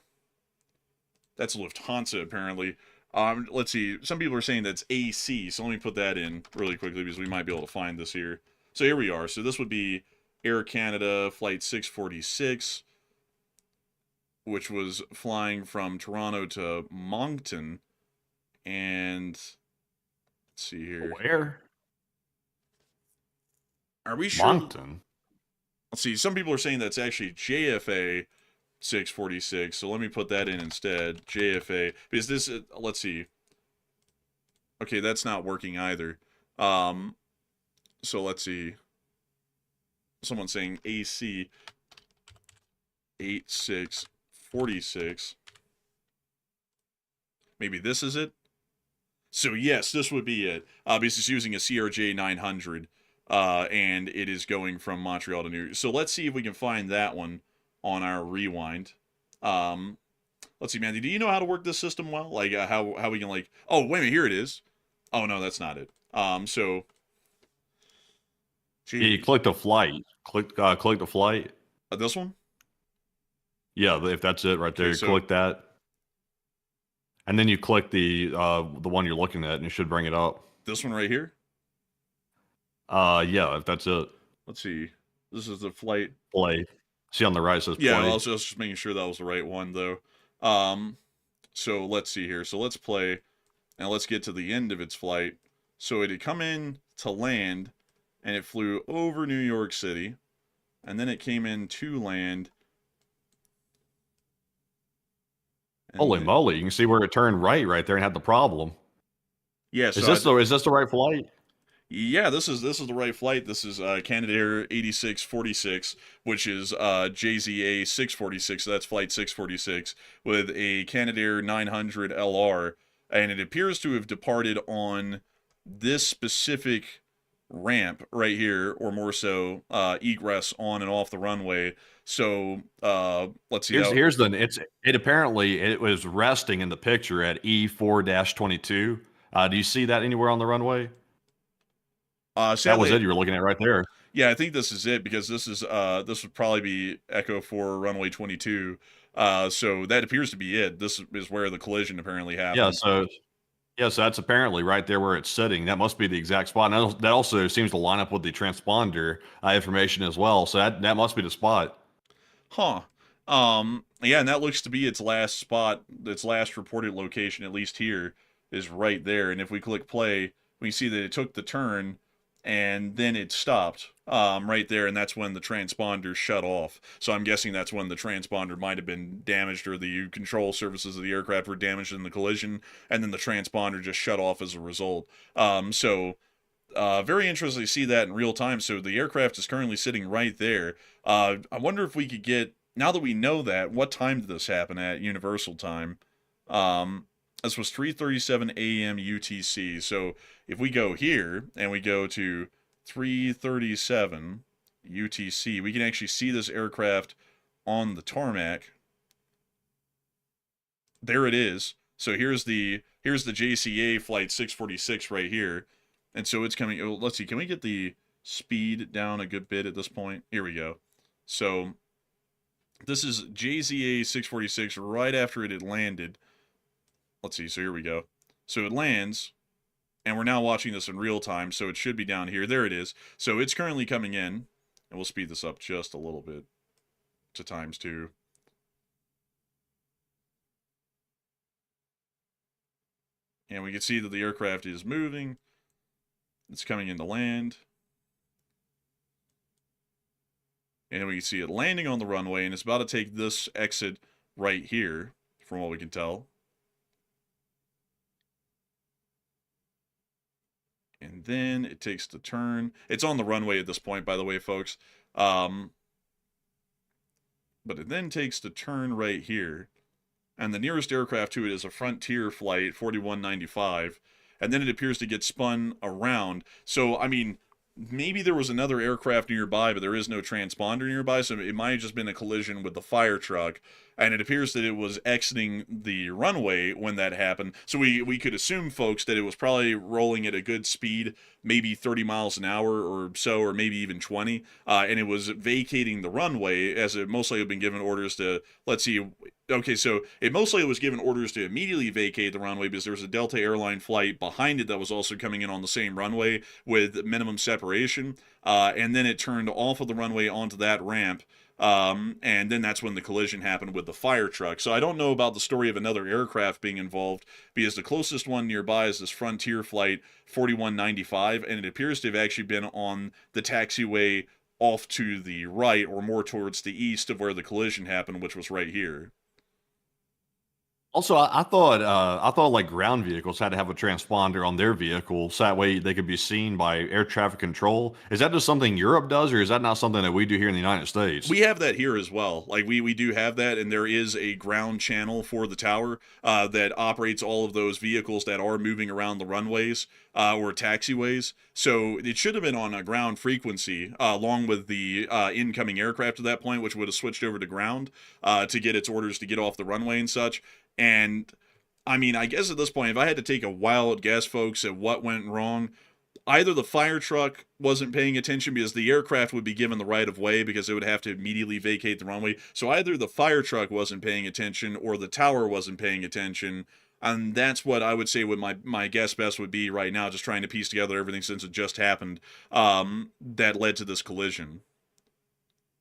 that's Lufthansa apparently. Let's see. Some people are saying that's AC. So let me put that in really quickly because we might be able to find this here. So here we are. So this would be Air Canada flight 646, which was flying from Toronto to Moncton. And let's see here. Where? Are we sure? Moncton. Let's see. Some people are saying that's actually JFA 646. So let me put that in instead. JFA. Because this, let's see. Okay, that's not working either. So let's see. Someone's saying AC 8646. Maybe this is it. So yes, this would be it. Because it's using a CRJ 900. And it is going from Montreal to New York. So let's see if we can find that one on our rewind. Let's see, Mandy, do you know how to work this system well? Like how we can like, oh, wait a minute, here it is. Oh, no, that's not it. So. Yeah, you click the flight. Click the flight. This one? Yeah, if that's it right there, Okay, you so- click that. And then you click the one you're looking at and it should bring it up. This one right here? Yeah, if that's it. Let's see. This is the flight. Play. See on the right it says Yeah, play. I was just making sure that was the right one, though. So let's see here. So let's play, and let's get to the end of its flight. So it had come in to land, and it flew over New York City, and then it came in to land. And Holy then- moly, you can see where it turned right there and had the problem. Yeah, Is so this the right flight? Yeah, this is the right flight. This is Canadair 8646, which is JZA 646. So that's flight 646 with a Canadair 900 LR, and it appears to have departed on this specific ramp right here, or more so egress on and off the runway. So let's see. It was resting in the picture at E4-22. Do you see that anywhere on the runway? That was Sadly, it you were looking at right there. Yeah, I think this is it because this would probably be Echo 4 runway 22. So that appears to be it. This is where the collision apparently happened. So that's apparently right there where it's sitting. That must be the exact spot. And that also seems to line up with the transponder information as well. So that must be the spot. Huh. Yeah, and that looks to be its last spot, its last reported location, at least here, is right there. And if we click play, we see that it took the turn and then it stopped right there, and that's when the transponder shut off. So I'm guessing that's when the transponder might have been damaged, or the control surfaces of the aircraft were damaged in the collision, and then the transponder just shut off as a result. Very interesting to see that in real time. So the aircraft is currently sitting right there. I wonder if we could get, now that we know that, what time did this happen at Universal Time? This was 3:37 a.m. UTC. So if we go here and we go to 3:37 UTC, we can actually see this aircraft on the tarmac. There it is. So here's the JCA flight 646 right here. And so it's coming. Oh, let's see. Can we get the speed down a good bit at this point? Here we go. So this is JZA 646 right after it had landed. Let's see. So here we go. So it lands, and we're now watching this in real time. So it should be down here. There it is. So it's currently coming in, and we'll speed this up just a little bit to ×2. And we can see that the aircraft is moving. It's coming into land. And we can see it landing on the runway, and it's about to take this exit right here. from what we can tell. And then it takes the turn. It's on the runway at this point, by the way, folks. But it then takes the turn right here. And the nearest aircraft to it is a Frontier flight 4195. And then it appears to get spun around. So, I mean, maybe there was another aircraft nearby, but there is no transponder nearby, so it might have just been a collision with the fire truck. And it appears that it was exiting the runway when that happened. So we could assume, folks, that it was probably rolling at a good speed, maybe 30 miles an hour or so, or maybe even 20. And it was vacating the runway, as it mostly had been given orders to, let's see, okay, so it mostly was given orders to immediately vacate the runway because there was a Delta airline flight behind it that was also coming in on the same runway with minimum separation. And then it turned off of the runway onto that ramp. And then that's when the collision happened with the fire truck. So I don't know about the story of another aircraft being involved, because the closest one nearby is this Frontier flight 4195, and it appears to have actually been on the taxiway off to the right, or more towards the east of where the collision happened, which was right here. Also, I thought like ground vehicles had to have a transponder on their vehicle, so that way they could be seen by air traffic control. Is that just something Europe does, or is that not something that we do here in the United States? We have that here as well. Like we do have that, and there is a ground channel for the tower that operates all of those vehicles that are moving around the runways or taxiways. So it should have been on a ground frequency along with the incoming aircraft at that point, which would have switched over to ground to get its orders to get off the runway and such. And I mean, I guess at this point, if I had to take a wild guess, folks, at what went wrong, either the fire truck wasn't paying attention because the aircraft would be given the right of way because it would have to immediately vacate the runway. So either the fire truck wasn't paying attention or the tower wasn't paying attention. And that's what I would say what my guess best would be right now, just trying to piece together everything since it just happened that led to this collision.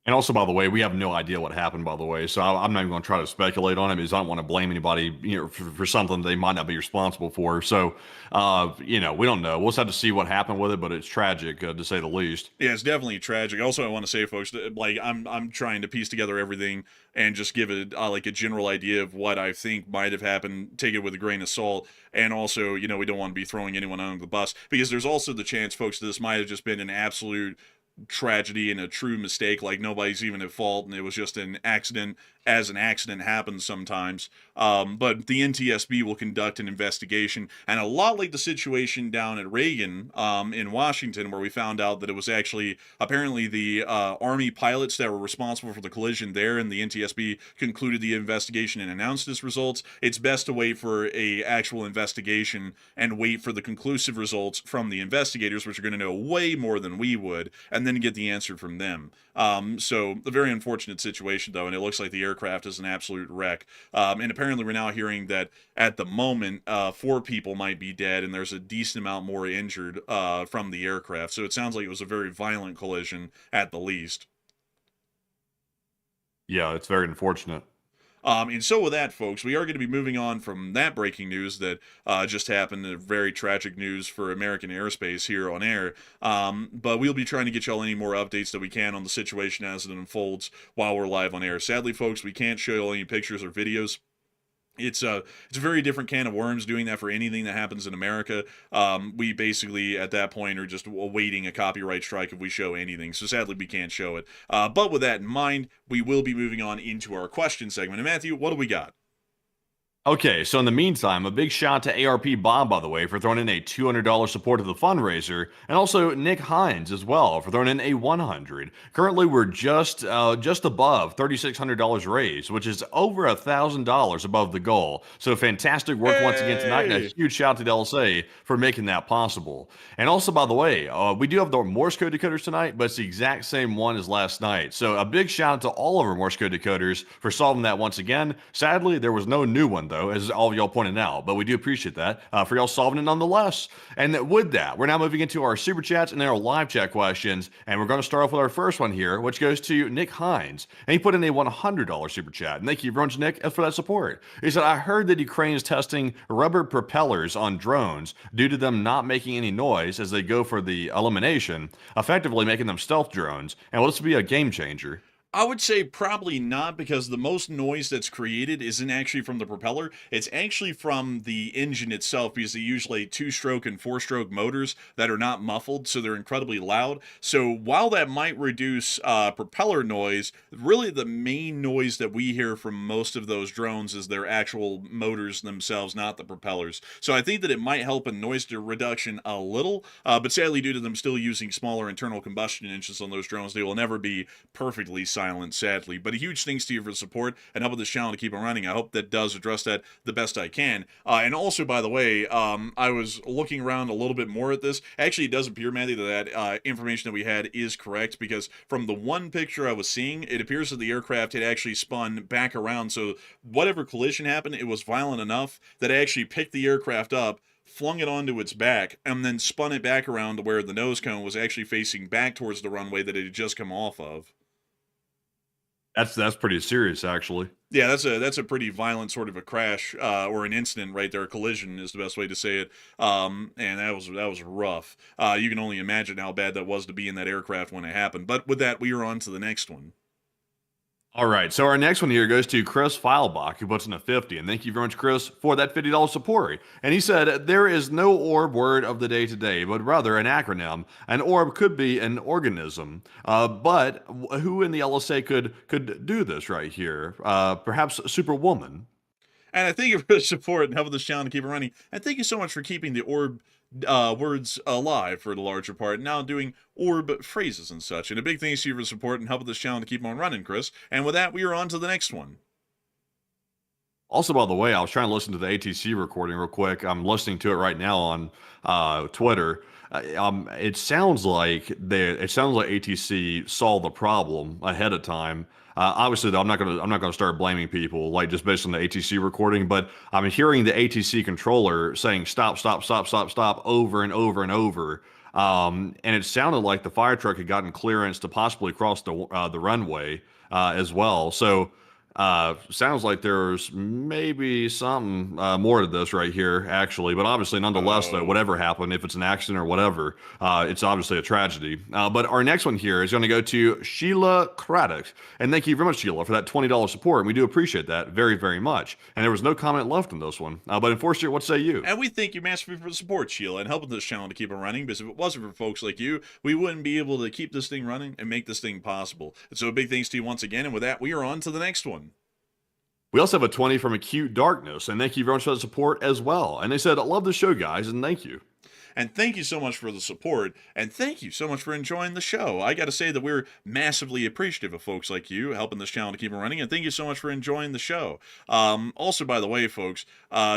And also, by the way, we have no idea what happened, by the way. So I'm not even going to try to speculate on it because I don't want to blame anybody, for something they might not be responsible for. So, we don't know. We'll just have to see what happened with it, but it's tragic, to say the least. Yeah, it's definitely tragic. Also, I want to say, folks, that, like, I'm trying to piece together everything and just give it like a general idea of what I think might have happened. Take it with a grain of salt. And also, we don't want to be throwing anyone under the bus, because there's also the chance, folks, that this might have just been an absolute tragedy and a true mistake, like nobody's even at fault and it was just an accident, as an accident happens sometimes. But the NTSB will conduct an investigation, and a lot like the situation down at Reagan in Washington, where we found out that it was actually apparently the Army pilots that were responsible for the collision there, and the NTSB concluded the investigation and announced its results. It's best to wait for a actual investigation and wait for the conclusive results from the investigators, which are going to know way more than we would, and then get the answer from them. So a very unfortunate situation, though, and it looks like the aircraft is an absolute wreck. And apparently we're now hearing that at the moment 4 people might be dead, and there's a decent amount more injured from the aircraft. So it sounds like it was a very violent collision at the least. Yeah, it's very unfortunate. And so with that, folks, we are going to be moving on from that breaking news that just happened, very tragic news for American airspace here on air. But we'll be trying to get y'all any more updates that we can on the situation as it unfolds while we're live on air. Sadly, folks, we can't show y'all any pictures or videos. It's a very different can of worms doing that for anything that happens in America. We basically, at that point, are just awaiting a copyright strike if we show anything. So sadly, we can't show it. But with that in mind, we will be moving on into our question segment. And Matthew, what do we got? Okay, so in the meantime, a big shout out to ARP Bob, by the way, for throwing in a $200 support to the fundraiser, and also Nick Hines as well for throwing in a $100. Currently, we're just above $3,600 raised, which is over $1,000 above the goal. So fantastic work once again tonight, and a huge shout out to the LSA for making that possible. And also, by the way, we do have the Morse code decoders tonight, but it's the exact same one as last night. So a big shout out to all of our Morse code decoders for solving that once again. Sadly, there was no new one, though, as all of y'all pointed out, but we do appreciate that for y'all solving it nonetheless. And with that, we're now moving into our super chats and then our live chat questions, and we're going to start off with our first one here, which goes to Nick Hines, and he put in a $100 super chat. And thank you very much, Nick, for that support. He said, I heard that Ukraine is testing rubber propellers on drones due to them not making any noise as they go for the elimination, effectively making them stealth drones, and will this be a game changer? I would say probably not, because the most noise that's created isn't actually from the propeller. It's actually from the engine itself, because they usually 2-stroke and 4-stroke motors that are not muffled, so they're incredibly loud. So while that might reduce propeller noise, really the main noise that we hear from most of those drones is their actual motors themselves, not the propellers. So I think that it might help in noise reduction a little, but sadly, due to them still using smaller internal combustion engines on those drones, they will never be perfectly silent, sadly. But a huge thanks to you for the support and helping this channel to keep on running. I hope that does address that the best I can. And also, by the way, I was looking around a little bit more at this. Actually, it does appear, Matthew, that information that we had is correct, because from the one picture I was seeing, it appears that the aircraft had actually spun back around. So whatever collision happened, it was violent enough that it actually picked the aircraft up, flung it onto its back, and then spun it back around to where the nose cone was actually facing back towards the runway that it had just come off of. That's pretty serious, actually. Yeah, that's a pretty violent sort of a crash, or an incident right there. A collision is the best way to say it. And that was rough. You can only imagine how bad that was to be in that aircraft when it happened. But with that, we are on to the next one. All right, so our next one here goes to Chris Feilbach, who puts in a 50, and thank you very much, Chris, for that $50 support. And he said, there is no orb word of the day today, but rather an acronym. An orb could be an organism, but who in the LSA could do this right here? Perhaps Superwoman. And I thank you for the support and helping this channel to keep it running. And thank you so much for keeping the orb words alive for the larger part, now doing orb phrases and such. And a big thanks to you for the support and helping this channel to keep on running, Chris. And with that, we are on to the next one. Also, by the way, I was trying to listen to the ATC recording real quick. I'm listening to it right now on Twitter. It sounds like ATC saw the problem ahead of time. Obviously, though, I'm not gonna start blaming people like just based on the ATC recording, but I'm hearing the ATC controller saying stop, stop, stop, stop, stop over and over and over. And it sounded like the fire truck had gotten clearance to possibly cross the runway as well. So sounds like there's maybe something more to this right here, actually. But obviously, nonetheless, though, whatever happened, if it's an accident or whatever, it's obviously a tragedy. But our next one here is going to go to Sheila Craddock. And thank you very much, Sheila, for that $20 support. And we do appreciate that very, very much. And there was no comment left on this one. But Enforcer, what say you? And we thank you massively for the support, Sheila, and helping this channel to keep it running, because if it wasn't for folks like you, we wouldn't be able to keep this thing running and make this thing possible. And so a big thanks to you once again. And with that, we are on to the next one. We also have a 20 from Acute Darkness, and thank you very much for the support as well. And they said, I love the show, guys, and thank you. And thank you so much for the support, and thank you so much for enjoying the show. I got to say that we're massively appreciative of folks like you helping this channel to keep it running, and thank you so much for enjoying the show. Also, by the way, folks,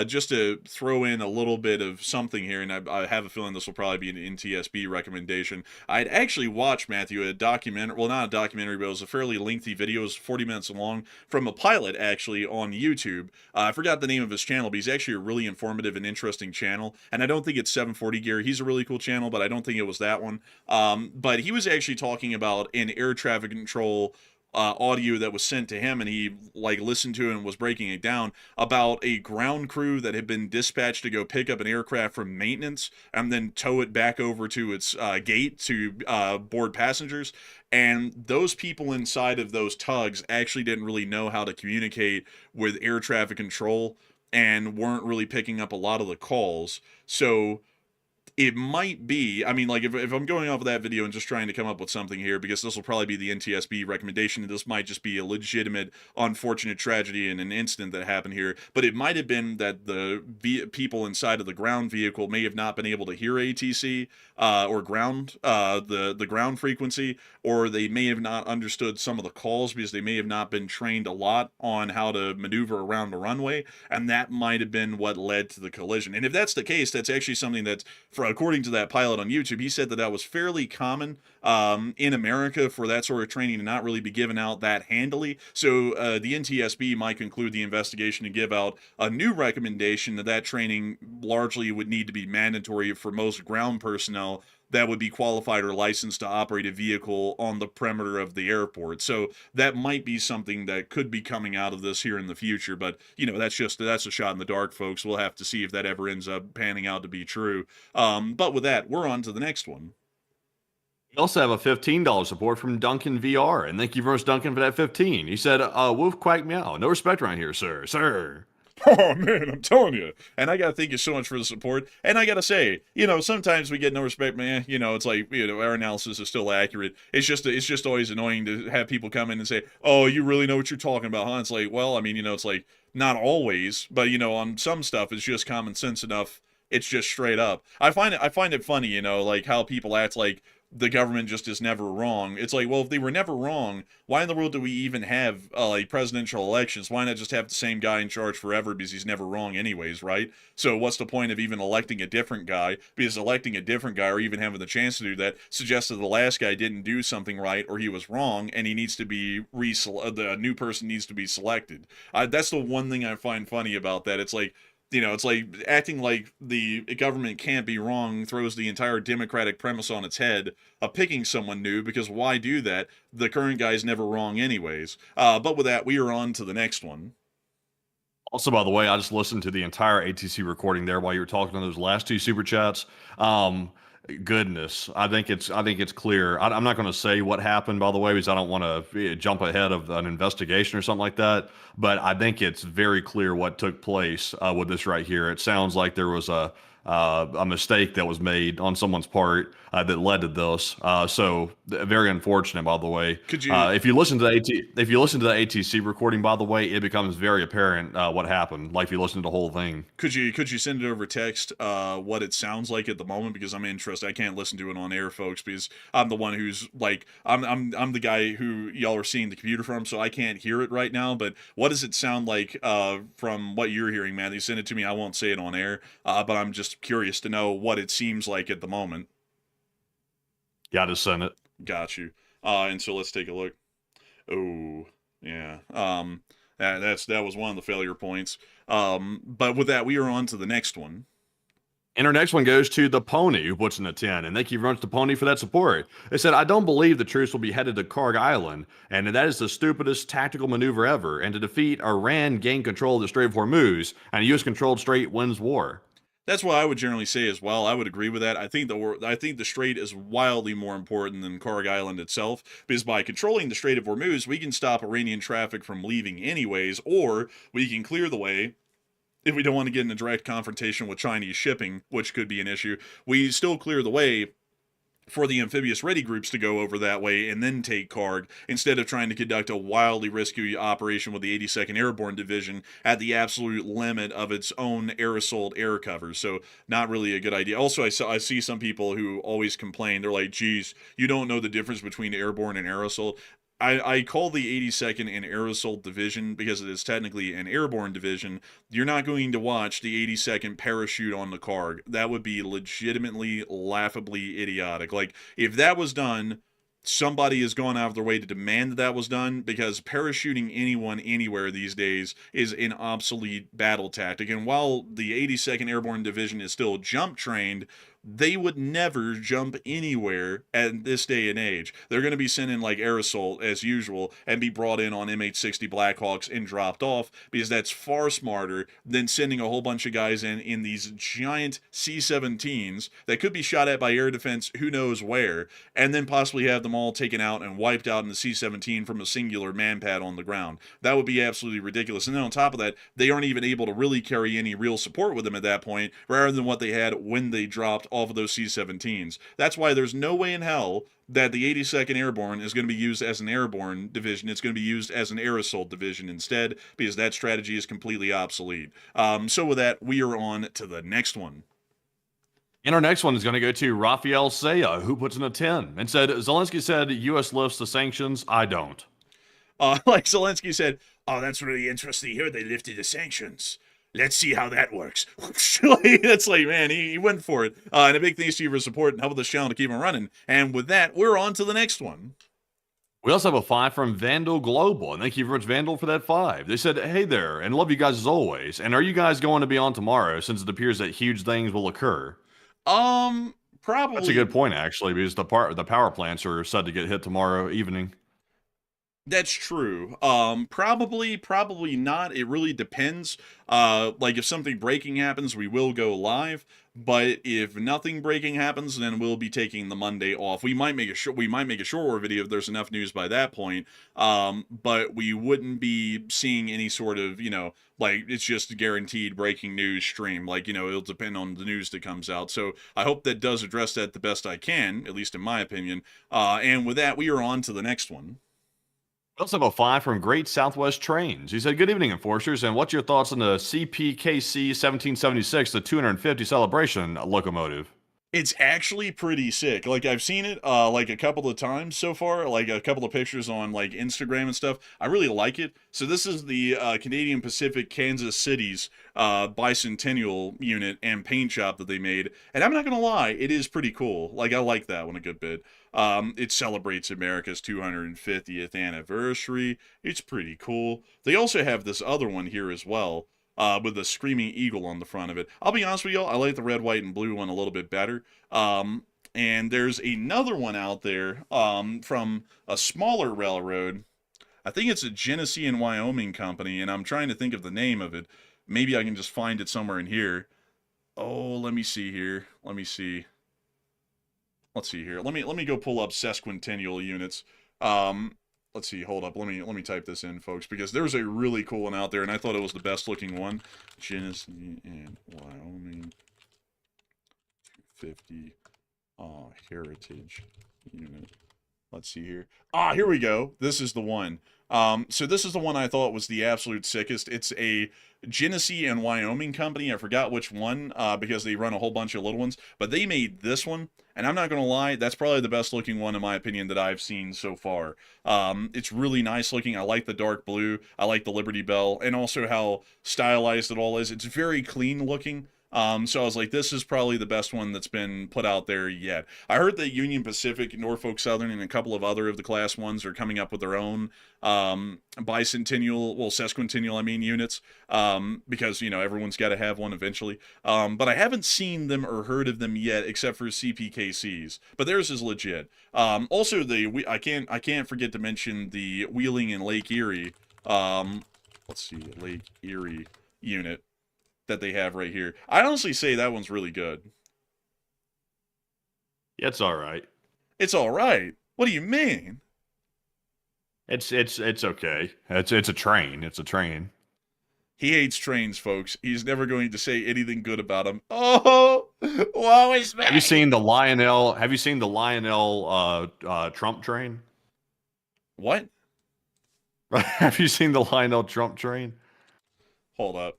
just to throw in a little bit of something here, and I have a feeling this will probably be an NTSB recommendation. I'd actually watched, Matthew, a documentary, well, not a documentary, but it was a fairly lengthy video, it was 40 minutes long, from a pilot, actually, on YouTube. I forgot the name of his channel, but he's actually a really informative and interesting channel, and I don't think it's 740 Gear. He's a really cool channel, but I don't think it was that one. But he was actually talking about an air traffic control audio that was sent to him, and he listened to it and was breaking it down about a ground crew that had been dispatched to go pick up an aircraft from maintenance and then tow it back over to its gate to board passengers. And those people inside of those tugs actually didn't really know how to communicate with air traffic control and weren't really picking up a lot of the calls. So it might be, I mean, if I'm going off of that video and just trying to come up with something here, because this will probably be the NTSB recommendation, and this might just be a legitimate, unfortunate tragedy and an incident that happened here, but it might have been that the people inside of the ground vehicle may have not been able to hear ATC or ground, the ground frequency, or they may have not understood some of the calls because they may have not been trained a lot on how to maneuver around the runway, and that might have been what led to the collision. And if that's the case, that's actually something that's, according to that pilot on YouTube, he said that that was fairly common in America for that sort of training to not really be given out that handily. So the NTSB might conclude the investigation and give out a new recommendation that training largely would need to be mandatory for most ground personnel that would be qualified or licensed to operate a vehicle on the perimeter of the airport. So that might be something that could be coming out of this here in the future. But, you know, that's a shot in the dark, folks. We'll have to see if that ever ends up panning out to be true. But with that, we're on to the next one. We also have a $15 support from Duncan VR, and thank you very much, Duncan, for that 15. He said, "Wolf quack meow. No respect around here, sir, sir." Oh man, I'm telling you. And I gotta thank you so much for the support. And I gotta say, sometimes we get no respect, man. It's like, our analysis is still accurate. It's just always annoying to have people come in and say, "Oh, you really know what you're talking about, huh?" It's like, well, I mean, it's like not always, but on some stuff, it's just common sense enough. It's just straight up. I find it funny, like how people act like the government just is never wrong. It's like, well, if they were never wrong, why in the world do we even have like presidential elections? Why not just have the same guy in charge forever, because he's never wrong anyways, right? So what's the point of even electing a different guy? Because electing a different guy, or even having the chance to do that, suggests that the last guy didn't do something right, or he was wrong, and he needs to be the new person needs to be selected. That's the one thing I find funny about that. It's like, it's like acting like the government can't be wrong throws the entire democratic premise on its head of picking someone new, because why do that? The current guy's never wrong anyways. But with that, we are on to the next one. Also, by the way, I just listened to the entire ATC recording there while you were talking on those last two super chats. Goodness, I think it's clear. I'm not going to say what happened, by the way, because I don't want to jump ahead of an investigation or something like that. But I think it's very clear what took place with this right here. It sounds like there was a mistake that was made on someone's part that led to this. So very unfortunate, by the way. Could you, if you listen to the ATC recording, by the way, it becomes very apparent what happened. Like if you listen to the whole thing. Could you send it over text what it sounds like at the moment, because I'm interested. I can't listen to it on air, folks, because I'm the one who's like I'm the guy who y'all are seeing the computer from, so I can't hear it right now. But what does it sound like from what you're hearing, man? You send it to me. I won't say it on air, but I'm just curious to know what it seems like at the moment. Yeah, I just sent it. Got you. And so let's take a look. Oh, yeah. That was one of the failure points. But with that, we are on to the next one. And our next one goes to the Pony, who puts in a 10. And thank you very much to Pony for that support. They said, "I don't believe the troops will be headed to Karg Island, and that is the stupidest tactical maneuver ever. And to defeat Iran, gain control of the Strait of HORMUZ, and a U.S.-controlled strait wins war." That's what I would generally say as well. I would agree with that. I think the Strait is wildly more important than Karg Island itself, because by controlling the Strait of Hormuz, we can stop Iranian traffic from leaving anyways, or we can clear the way. If we don't want to get in a direct confrontation with Chinese shipping, which could be an issue, we still clear the way for the amphibious ready groups to go over that way and then take Karg, instead of trying to conduct a wildly risky operation with the 82nd Airborne Division at the absolute limit of its own air-assault air cover. So not really a good idea. Also, I see some people who always complain. They're like, geez, you don't know the difference between airborne and air assault. I call the 82nd an air assault division because it is technically an airborne division. You're not going to watch the 82nd parachute on the Karg. That would be legitimately, laughably idiotic. Like, if that was done, somebody has gone out of their way to demand that was done, because parachuting anyone anywhere these days is an obsolete battle tactic. And while the 82nd Airborne Division is still jump trained, they would never jump anywhere at this day and age. They're going to be sent in like air assault as usual and be brought in on MH-60 Blackhawks and dropped off, because that's far smarter than sending a whole bunch of guys in these giant C-17s that could be shot at by air defense who knows where, and then possibly have them all taken out and wiped out in the C-17 from a singular manpad on the ground. That would be absolutely ridiculous. And then on top of that, they aren't even able to really carry any real support with them at that point, rather than what they had when they dropped off of those C-17s. That's why there's no way in hell that the 82nd Airborne is going to be used as an airborne division. It's going to be used as an air assault division instead, because that strategy is completely obsolete. So with that, we are on to the next one. And our next one is going to go to Rafael Saya, who puts in a 10 and said, "Zelensky said U.S. lifts the sanctions. I don't." Like Zelensky said, "Oh, that's really interesting to hear they lifted the sanctions. Let's see how that works." That's like, man, he went for it. And a big thanks to you for support and helping this channel to keep on running. And with that, we're on to the next one. We also have a 5 from Vandal Global, and thank you very much, Vandal, for that 5. They said, "Hey there, and love you guys as always. And are you guys going to be on tomorrow, since it appears that huge things will occur?" Probably. That's a good point, actually, because the power plants are set to get hit tomorrow evening. That's true. Probably not. It really depends. Like if something breaking happens, we will go live. But if nothing breaking happens, then we'll be taking the Monday off. We might make a shorter video if there's enough news by that point. But we wouldn't be seeing any sort of, like it's just a guaranteed breaking news stream. Like, it'll depend on the news that comes out. So I hope that does address that the best I can, at least in my opinion. And with that, we are on to the next one. We also have a 5 from Great Southwest Trains. He said, good evening, enforcers, and what's your thoughts on the CPKC 1776, the 250 celebration locomotive? It's actually pretty sick. Like I've seen it like a couple of times so far, like a couple of pictures on like Instagram and stuff. I really like it. So this is the Canadian Pacific Kansas City's bicentennial unit and paint job that they made. And I'm not gonna lie, it is pretty cool. Like I like that one a good bit. It celebrates America's 250th anniversary. It's pretty cool. They also have this other one here as well. With the screaming eagle on the front of it. I'll be honest with y'all, I like the red, white, and blue one a little bit better. And there's another one out there from a smaller railroad. I think it's a Genesee and Wyoming company, and I'm trying to think of the name of it. Maybe I can just find it somewhere in here. Oh, let me see here. Let's see here. Let me go pull up sesquicentennial units. Let's see, hold up. Let me type this in, folks, because there's a really cool one out there, and I thought it was the best looking one. Genesee and Wyoming 250 heritage unit. Let's see here. Here we go. This is the one. So this is the one I thought was the absolute sickest. It's a Genesee and Wyoming company. I forgot which one because they run a whole bunch of little ones. But they made this one. And I'm not going to lie, that's probably the best looking one in my opinion that I've seen so far. It's really nice looking. I like the dark blue. I like the Liberty Bell. And also how stylized it all is. It's very clean looking. So I was like, this is probably the best one that's been put out there yet. I heard that Union Pacific, Norfolk Southern, and a couple of other of the class ones are coming up with their own sesquicentennial, units, because, everyone's got to have one eventually. But I haven't seen them or heard of them yet, except for CPKCs. But theirs is legit. Also, I can't forget to mention the Wheeling and Lake Erie, Lake Erie unit that they have right here. I honestly say that one's really good. Yeah, it's all right. It's all right. What do you mean? It's okay. It's a train. It's a train. He hates trains, folks. He's never going to say anything good about them. Oh, woe is me. Have you seen the Lionel? Have you seen the Lionel Trump train? What? Have you seen the Lionel Trump train? Hold up.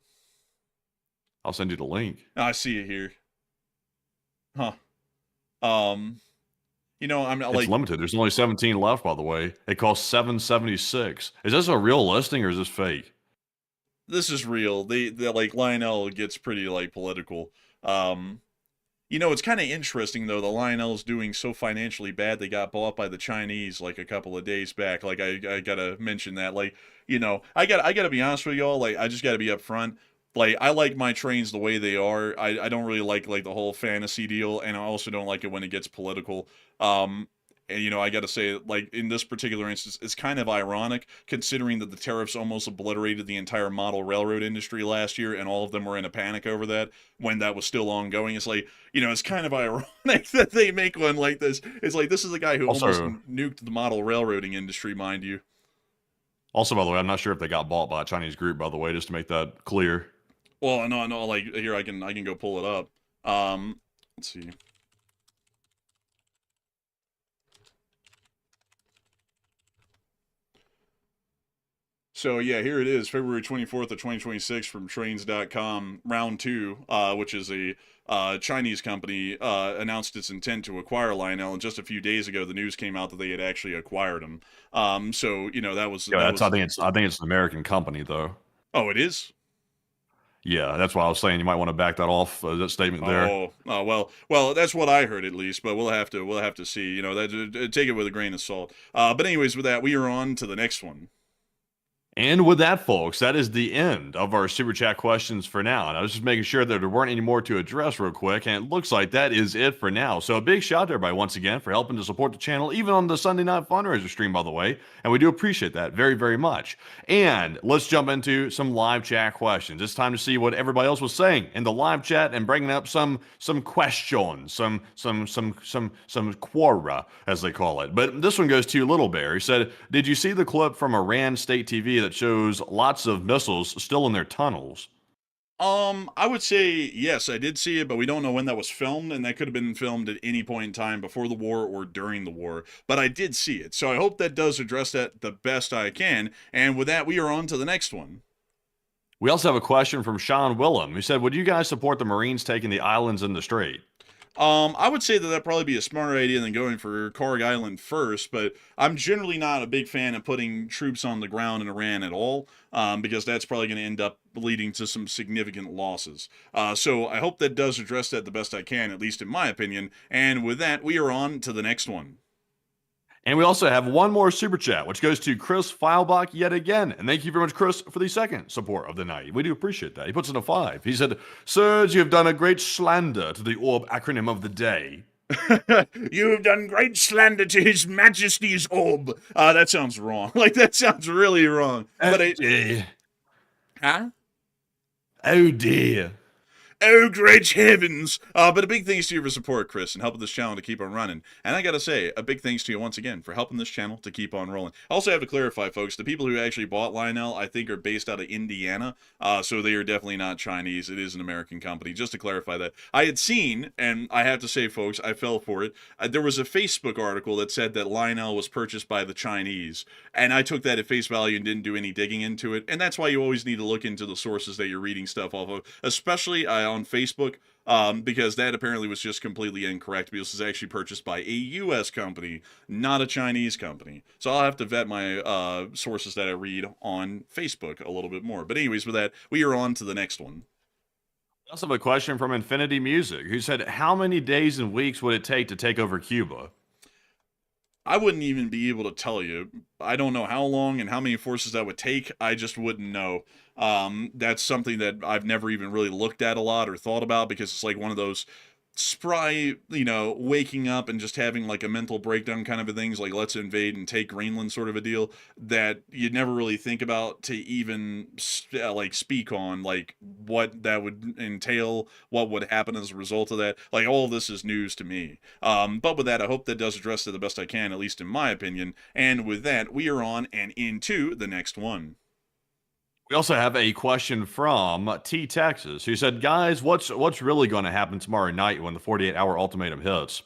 I'll send you the link. I see it here. Huh. I'm not It's limited. There's only 17 left, by the way. It costs $776. Is this a real listing or is this fake? This is real. They like Lionel gets pretty like political. It's kind of interesting though. The Lionel's doing so financially bad they got bought by the Chinese like a couple of days back. Like I gotta mention that. Like I gotta be honest with y'all. Like I just gotta be upfront. Like, I like my trains the way they are. I don't really like the whole fantasy deal, and I also don't like it when it gets political. And, I gotta say, like, in this particular instance, it's kind of ironic, considering that the tariffs almost obliterated the entire model railroad industry last year, and all of them were in a panic over that, when that was still ongoing. It's like, it's kind of ironic that they make one like this. It's like, this is a guy who almost nuked the model railroading industry, mind you. Also, by the way, I'm not sure if they got bought by a Chinese group, by the way, just to make that clear. Well, no, like here I can go pull it up. Let's see. So yeah, here it is, February 24th of 2026 from trains.com, round 2, which is a Chinese company, announced its intent to acquire Lionel, and just a few days ago the news came out that they had actually acquired them. So, that was... I think it's an American company, though. Oh, it is? Yeah, that's why I was saying you might want to back that off, that statement there. Well, that's what I heard at least, but we'll have to see. Take it with a grain of salt. But anyways, with that, we are on to the next one. And with that, folks, that is the end of our super chat questions for now. And I was just making sure that there weren't any more to address real quick, and it looks like that is it for now. So a big shout out to everybody once again for helping to support the channel, even on the Sunday night fundraiser stream, by the way. And we do appreciate that very, very much. And let's jump into some live chat questions. It's time to see what everybody else was saying in the live chat and bringing up some questions, some quora, as they call it. But this one goes to Little Bear. He said, "Did you see the clip from Iran State TV that shows lots of missiles still in their tunnels?" I would say yes, I did see it, but we don't know when that was filmed, and that could have been filmed at any point in time before the war or during the war. But I did see it, so I hope that does address that the best I can. And with that, we are on to the next one. We also have a question from Sean Willem, who said, "Would you guys support the Marines taking the islands in the strait?" I would say that that'd probably be a smarter idea than going for Karg Island first, but I'm generally not a big fan of putting troops on the ground in Iran at all, because that's probably going to end up leading to some significant losses. So I hope that does address that the best I can, at least in my opinion. And with that, we are on to the next one. And we also have one more super chat, which goes to Chris Feilbach yet again. And thank you very much, Chris, for the second support of the night. We do appreciate that. He puts in a 5. He said, "Sirs, you have done a great slander to the orb acronym of the day." You have done great slander to His Majesty's orb. That sounds wrong. Like, that sounds really wrong. But Huh? Oh dear. Oh, great heavens. But a big thanks to you for support, Chris, and helping this channel to keep on running. And I gotta say, a big thanks to you once again for helping this channel to keep on rolling. I also have to clarify, folks, the people who actually bought Lionel, I think, are based out of Indiana, so they are definitely not Chinese. It is an American company, just to clarify that. I had seen, and I have to say, folks, I fell for it. There was a Facebook article that said that Lionel was purchased by the Chinese, and I took that at face value and didn't do any digging into it. And that's why you always need to look into the sources that you're reading stuff off of, especially on Facebook, because that apparently was just completely incorrect, because it was actually purchased by a U.S. company, not a Chinese company. So I'll have to vet my sources that I read on Facebook a little bit more. But anyways, with that, we are on to the next one. We also have a question from Infinity Music, who said, "How many days and weeks would it take to take over Cuba?" I wouldn't even be able to tell you. I don't know how long and how many forces that would take. I just wouldn't know. That's something that I've never even really looked at a lot or thought about, because it's like one of those spry, waking up and just having like a mental breakdown kind of a things, like let's invade and take Greenland sort of a deal, that you'd never really think about to even like speak on, like what that would entail, what would happen as a result of that. Like, all of this is news to me. But with that, I hope that does address it the best I can, at least in my opinion. And with that, we are on and into the next one. We also have a question from T Texas, who said, "Guys, what's really going to happen tomorrow night when the 48-hour ultimatum hits?"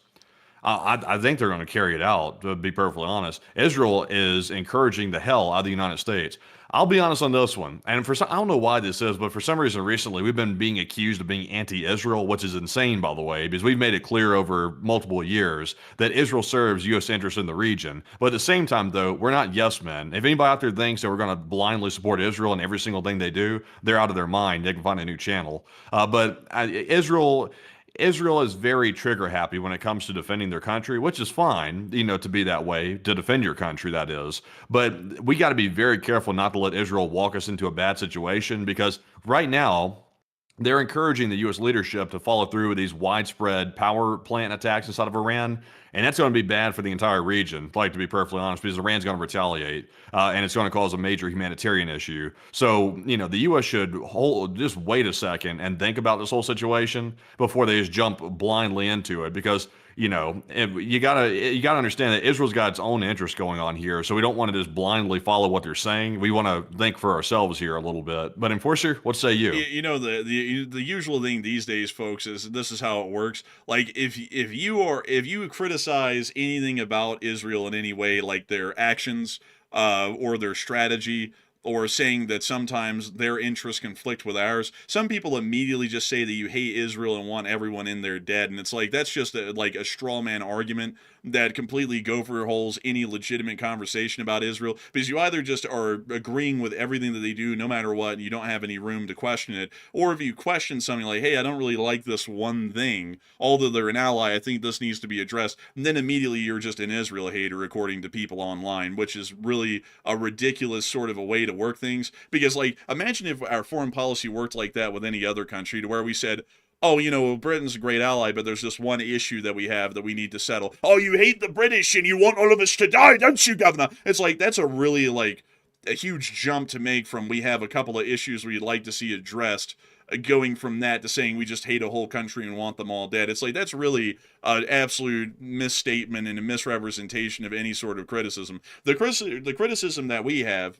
I think they're going to carry it out, to be perfectly honest. Israel is encouraging the hell out of the United States. I'll be honest on this one, and I don't know why this is, but for some reason recently we've been being accused of being anti-Israel, which is insane, by the way, because we've made it clear over multiple years that Israel serves U.S. interests in the region. But at the same time, though, we're not yes men. If anybody out there thinks that we're going to blindly support Israel in every single thing they do, they're out of their mind. They can find a new channel. But Israel is very trigger happy when it comes to defending their country, which is fine, to be that way, to defend your country, that is. But we got to be very careful not to let Israel walk us into a bad situation, because right now they're encouraging the U.S. leadership to follow through with these widespread power plant attacks inside of Iran. And that's going to be bad for the entire region, to be perfectly honest, because Iran's going to retaliate, and it's going to cause a major humanitarian issue. So, the U.S. should just wait a second and think about this whole situation before they just jump blindly into it, because you gotta understand that Israel's got its own interests going on here, so we don't want to just blindly follow what they're saying. We want to think for ourselves here a little bit. But Enforcer, what say you? The usual thing these days, folks, is this is how it works. Like, if you criticize anything about Israel in any way, like their actions or their strategy, or saying that sometimes their interests conflict with ours, some people immediately just say that you hate Israel and want everyone in there dead. And it's like, that's just like a straw man argument. that completely gopher holes any legitimate conversation about Israel, because you either just are agreeing with everything that they do no matter what, and you don't have any room to question it, or if you question something like, hey, I don't really like this one thing, although they're an ally, I think this needs to be addressed, and then immediately you're just an Israel hater according to people online, which is really a ridiculous sort of a way to work things. Because, like, imagine if our foreign policy worked like that with any other country, to where we said, oh, you know, Britain's a great ally, but there's this one issue that we have that we need to settle. Oh, you hate the British and you want all of us to die, don't you, Governor? It's like, that's a really, like, a huge jump to make from we have a couple of issues we'd like to see addressed, going from that to saying we just hate a whole country and want them all dead. It's like, that's really an absolute misstatement and a misrepresentation of any sort of criticism. The criticism that we have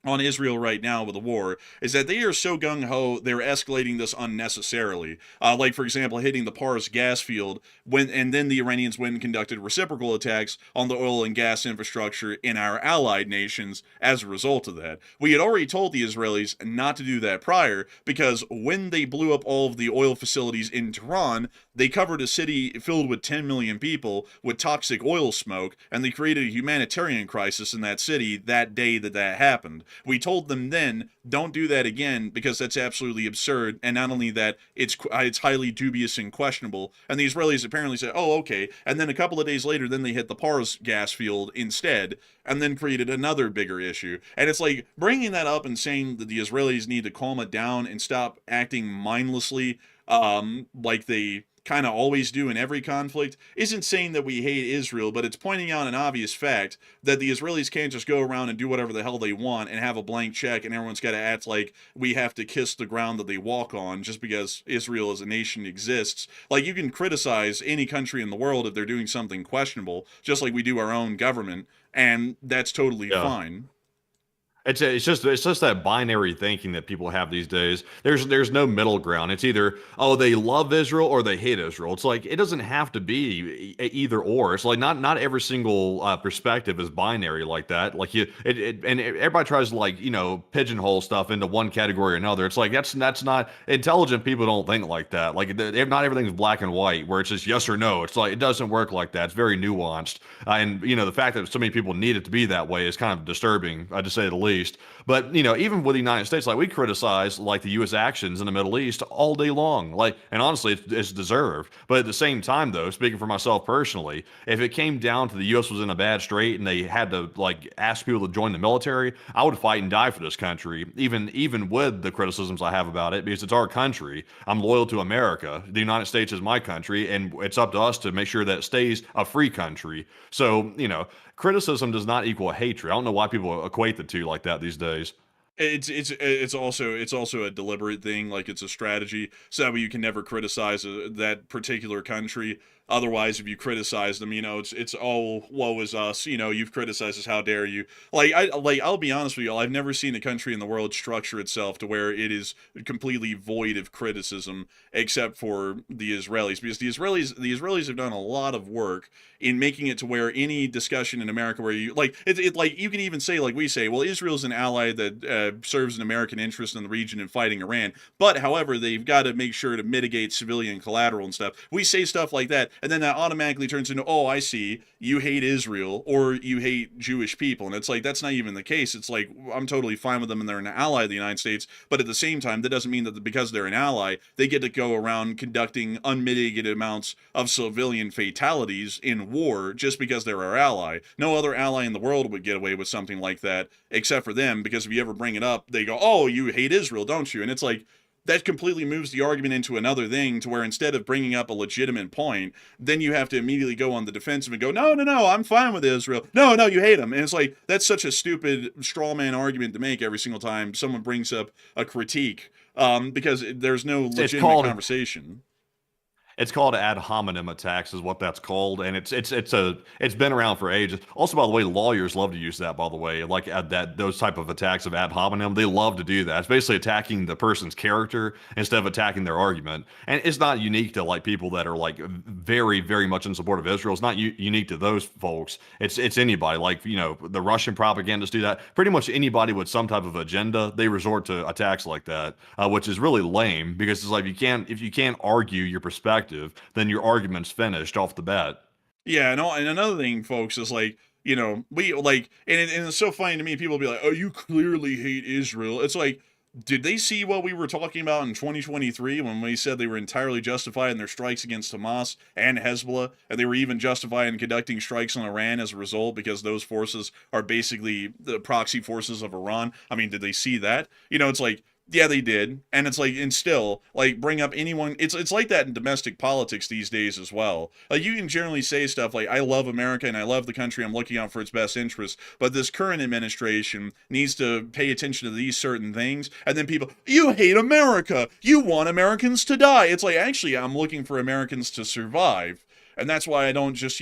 on Israel right now with the war is that they are so gung-ho, they're escalating this unnecessarily. Like, for example, hitting the Pars gas field, and then the Iranians went and conducted reciprocal attacks on the oil and gas infrastructure in our allied nations as a result of that. We had already told the Israelis not to do that prior, because when they blew up all of the oil facilities in Tehran, they covered a city filled with 10 million people with toxic oil smoke, and they created a humanitarian crisis in that city that day that that happened. We told them then, don't do that again, because that's absolutely absurd, and not only that, it's highly dubious and questionable. And the Israelis apparently said, oh, okay, and then a couple of days later, then they hit the Pars gas field instead, and then created another bigger issue. And it's like, bringing that up and saying that the Israelis need to calm it down and stop acting mindlessly, like they kind of always do in every conflict, isn't saying that we hate Israel, but it's pointing out an obvious fact that the Israelis can't just go around and do whatever the hell they want and have a blank check, and everyone's got to act like we have to kiss the ground that they walk on just because Israel as a nation exists. Like, you can criticize any country in the world if they're doing something questionable, just like we do our own government, and that's totally fine. It's just that binary thinking that people have these days. There's no middle ground. It's either, oh, they love Israel or they hate Israel. It's like, it doesn't have to be either or. It's like not every single perspective is binary like that. Like, and everybody tries to, like, you know, pigeonhole stuff into one category or another. It's like, that's not, intelligent people don't think like that. Like, not everything's black and white where it's just yes or no. It's like, it doesn't work like that. It's very nuanced. And you know, the fact that so many people need it to be that way is kind of disturbing, to say the least. But, you know, even with the United States, like, we criticize, like, the U.S. actions in the Middle East all day long. Like, and honestly, it's deserved. But at the same time, though, speaking for myself personally, if it came down to the U.S. was in a bad strait and they had to, like, ask people to join the military, I would fight and die for this country, even with the criticisms I have about it, because it's our country. I'm loyal to America. The United States is my country, and it's up to us to make sure that it stays a free country. So, you know, criticism does not equal hatred. I don't know why people equate the two like that these days. It's also a deliberate thing, like it's a strategy, so that way you can never criticize that particular country. Otherwise, if you criticize them, you know, it's oh, woe is us. You know, you've criticized us. How dare you? I'll be honest with you. I've never seen a country in the world structure itself to where it is completely void of criticism, except for the Israelis, because the Israelis have done a lot of work in making it to where any discussion in America where you like you can even say, like we say, well, Israel's an ally that serves an American interest in the region in fighting Iran, but however, they've got to make sure to mitigate civilian collateral and stuff. We say stuff like that, and then that automatically turns into, oh, I see, you hate Israel or you hate Jewish people. And it's like, that's not even the case. It's like, I'm totally fine with them and they're an ally of the United States, but at the same time, that doesn't mean that because they're an ally, they get to go around conducting unmitigated amounts of civilian fatalities in war just because they're our ally. No other ally in the world would get away with something like that except for them, because if you ever bring it up, they go, oh, you hate Israel, don't you? And it's like, that completely moves the argument into another thing, to where instead of bringing up a legitimate point, then you have to immediately go on the defensive and go, no, I'm fine with Israel. No, you hate them. And it's like, that's such a stupid straw man argument to make every single time someone brings up a critique, because there's no legitimate conversation. It's called ad hominem attacks, is what that's called, and it's been around for ages. Also, by the way, lawyers love to use that. By the way, like those type of attacks of ad hominem, they love to do that. It's basically attacking the person's character instead of attacking their argument. And it's not unique to like people that are like very, very much in support of Israel. It's not unique to those folks. It's anybody. Like, you know, the Russian propagandists do that. Pretty much anybody with some type of agenda, they resort to attacks like that, which is really lame, because it's like, if you can't argue your perspective, then your argument's finished off the bat. Yeah, and another thing, folks, is like, we like, and it's so funny to me. People be like, "Oh, you clearly hate Israel." It's like, did they see what we were talking about in 2023 when we said they were entirely justified in their strikes against Hamas and Hezbollah, and they were even justified in conducting strikes on Iran as a result because those forces are basically the proxy forces of Iran? I mean, did they see that? It's like, yeah, they did. And it's like, and still, like, bring up anyone. It's like that in domestic politics these days as well. Like, you can generally say stuff like, I love America and I love the country, I'm looking out for its best interests, but this current administration needs to pay attention to these certain things. And then people, you hate America, you want Americans to die. It's like, actually, I'm looking for Americans to survive. And that's why I don't just,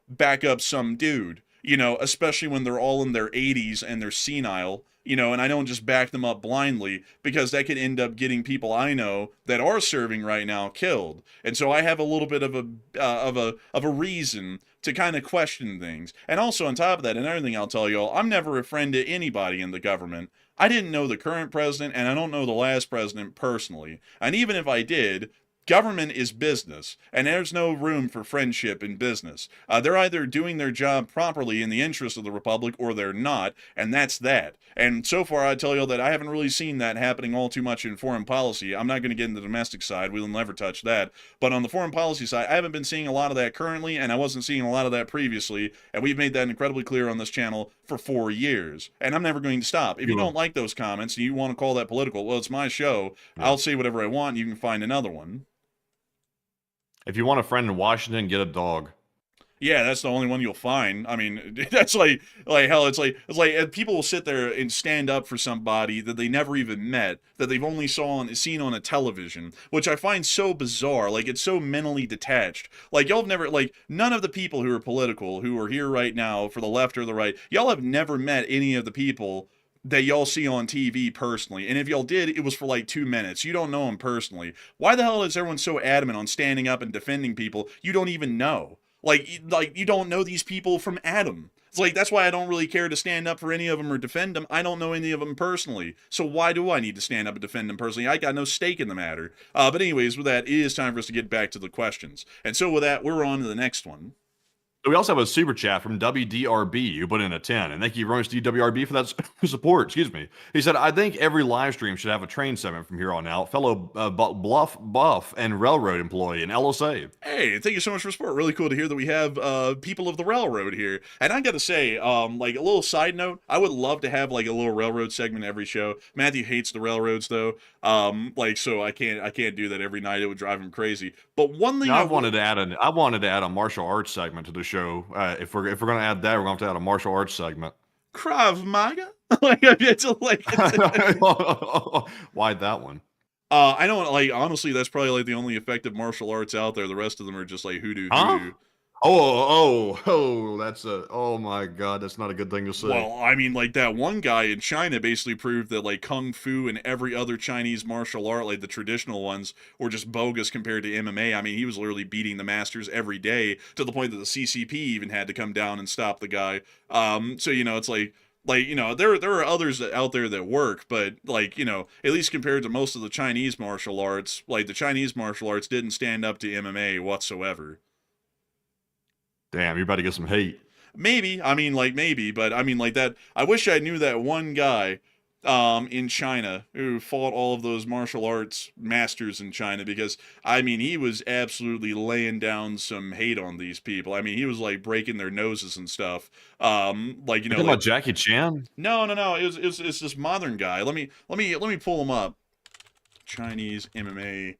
back up some dude, especially when they're all in their 80s and they're senile. And I don't just back them up blindly, because that could end up getting people I know that are serving right now killed. And so I have a little bit of a reason to kind of question things. And also on top of that, and everything I'll tell y'all, I'm never a friend to anybody in the government. I didn't know the current president, and I don't know the last president personally. And even if I did, government is business, and there's no room for friendship in business. They're either doing their job properly in the interest of the republic, or they're not, and that's that. And so far, I tell you that I haven't really seen that happening all too much in foreign policy. I'm not going to get into the domestic side. We'll never touch that. But on the foreign policy side, I haven't been seeing a lot of that currently, and I wasn't seeing a lot of that previously, and we've made that incredibly clear on this channel for 4 years. And I'm never going to stop. If you don't like those comments and you want to call that political, well, it's my show. I'll say whatever I want, and you can find another one. If you want a friend in Washington, get a dog. Yeah, that's the only one you'll find. I mean, that's like hell. It's like people will sit there and stand up for somebody that they never even met, that they've only seen on a television, which I find so bizarre. Like, it's so mentally detached. Like, y'all have never, like, none of the people who are political, who are here right now for the left or the right, y'all have never met any of the people that y'all see on TV personally. And if y'all did, it was for like 2 minutes. You don't know them personally. Why the hell is everyone so adamant on standing up and defending people you don't even know? Like you don't know these people from Adam. It's like, that's why I don't really care to stand up for any of them or defend them. I don't know any of them personally. So why do I need to stand up and defend them personally? I got no stake in the matter. But anyways, with that, it is time for us to get back to the questions. And so with that, we're on to the next one. We also have a super chat from WDRB who put in a 10, and thank you very much to WRB for that support. Excuse me. He said, I think every live stream should have a train segment from here on out. Fellow buff and railroad employee in LSA. Hey, thank you so much for support. Really cool to hear that we have people of the railroad here. And I gotta say, like, a little side note, I would love to have like a little railroad segment every show. Matthew hates the railroads though. So I can't do that every night. It would drive him crazy. But one thing I wanted to add a martial arts segment to the show. If we're gonna add that, we're gonna have to add a martial arts segment. Krav Maga? Why that one? I don't, like, honestly, that's probably like the only effective martial arts out there. The rest of them are just like hoodoo. Oh my God, that's not a good thing to say. Well, I mean, like, that one guy in China basically proved that, like, Kung Fu and every other Chinese martial art, like the traditional ones, were just bogus compared to MMA. I mean, he was literally beating the masters every day, to the point that the CCP even had to come down and stop the guy. So, it's like, there are others out there that work, but, like, at least compared to most of the Chinese martial arts, like, the Chinese martial arts didn't stand up to MMA whatsoever. Damn, you're about to get some hate. Maybe, but I mean, like, that, I wish I knew that one guy in China who fought all of those martial arts masters in China, because, I mean, he was absolutely laying down some hate on these people. I mean, he was, like, breaking their noses and stuff. Like, talking about Jackie Chan? No. It's this modern guy. Let me pull him up. Chinese MMA.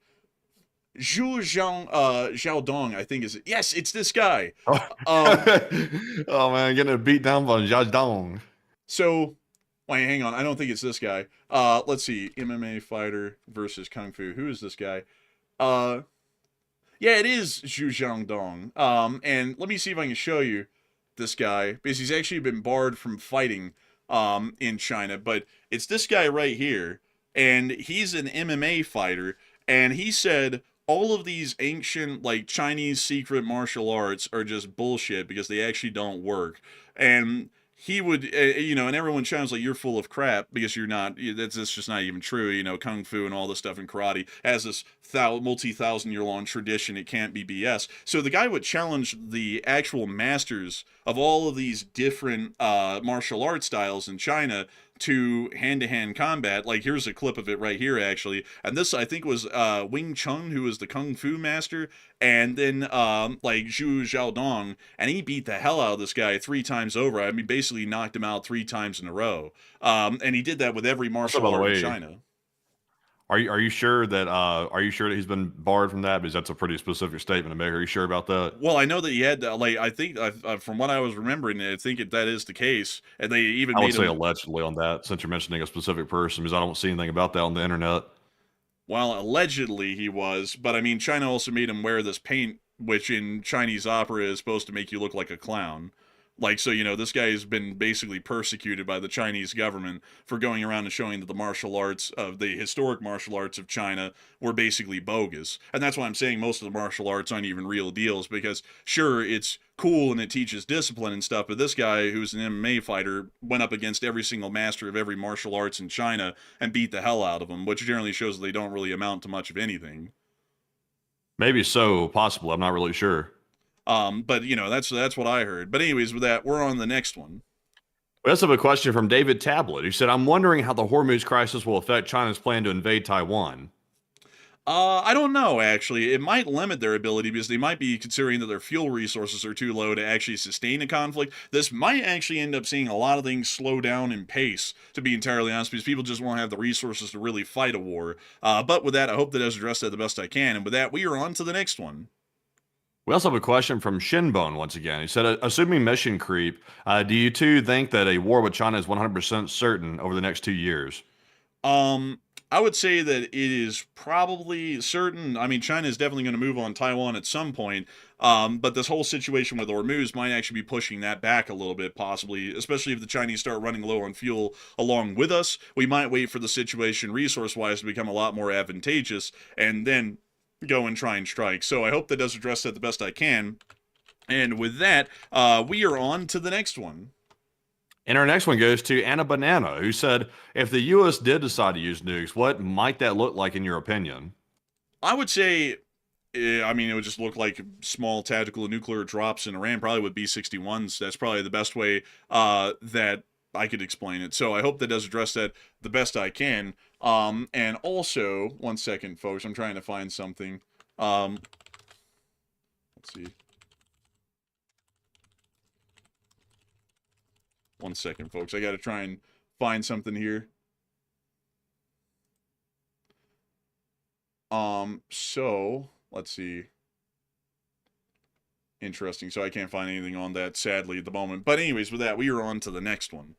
Xiaodong, I think is it. Yes, it's this guy. Oh man, getting beat down by Xiaodong. So, wait, hang on. I don't think it's this guy. Let's see. MMA fighter versus Kung Fu. Who is this guy? Yeah, it is Zhu Xiaodong. And let me see if I can show you this guy, because he's actually been barred from fighting in China. But it's this guy right here, and he's an MMA fighter, and he said all of these ancient, like, Chinese secret martial arts are just bullshit because they actually don't work. And he would, and everyone sounds like you're full of crap because you're not. That's just not even true. Kung fu and all this stuff in karate has this multi-thousand-year-long tradition. It can't be BS. So the guy would challenge the actual masters of all of these different martial arts styles in China to hand-to-hand combat. Like, here's a clip of it right here, actually. And this, I think, was Wing Chun, who was the kung fu master, and then like Zhu Xiaodong, and he beat the hell out of this guy 3 times over. I mean, basically knocked him out 3 times in a row. And he did that with every martial art in China. Are you sure that he's been barred from that? Because that's a pretty specific statement to make. Are you sure about that? Well, I know that he had I think from what I was remembering, I think that is the case, and they even I would say allegedly on that, since you're mentioning a specific person, because I don't see anything about that on the internet. Well, allegedly he was, but I mean, China also made him wear this paint, which in Chinese opera is supposed to make you look like a clown. Like, so, this guy has been basically persecuted by the Chinese government for going around and showing that the historic martial arts of China were basically bogus. And that's why I'm saying most of the martial arts aren't even real deals, because sure, it's cool and it teaches discipline and stuff, but this guy, who's an MMA fighter, went up against every single master of every martial arts in China and beat the hell out of them, which generally shows that they don't really amount to much of anything. Maybe so, possible. I'm not really sure. But that's what I heard. But anyways, with that, we're on the next one. We also have a question from David Tablet, who said, I'm wondering how the Hormuz crisis will affect China's plan to invade Taiwan. I don't know, actually. It might limit their ability because they might be considering that their fuel resources are too low to actually sustain a conflict. This might actually end up seeing a lot of things slow down in pace, to be entirely honest, because people just won't have the resources to really fight a war. But with that, I hope that has addressed that the best I can. And with that, we are on to the next one. We also have a question from Shinbone once again. He said, assuming mission creep, do you two think that a war with China is 100% certain over the next 2 years? I would say that it is probably certain. I mean, China is definitely going to move on Taiwan at some point. But this whole situation with HORMUZ might actually be pushing that back a little bit, possibly, especially if the Chinese start running low on fuel along with us. We might wait for the situation resource-wise to become a lot more advantageous and then go and try and strike. So I hope that does address that the best I can. And with that, we are on to the next one. And our next one goes to Anna Banana, who said, if the U.S. did decide to use nukes, what might that look like in your opinion? I would say, I mean, it would just look like small tactical nuclear drops in Iran, probably with B-61s. That's probably the best way that I could explain it. So I hope that does address that the best I can. And also, one second, folks, I'm trying to find something. Let's see. One second, folks. I got to try and find something here. So, let's see. Interesting. So I can't find anything on that, sadly, at the moment. But anyways, with that, we are on to the next one.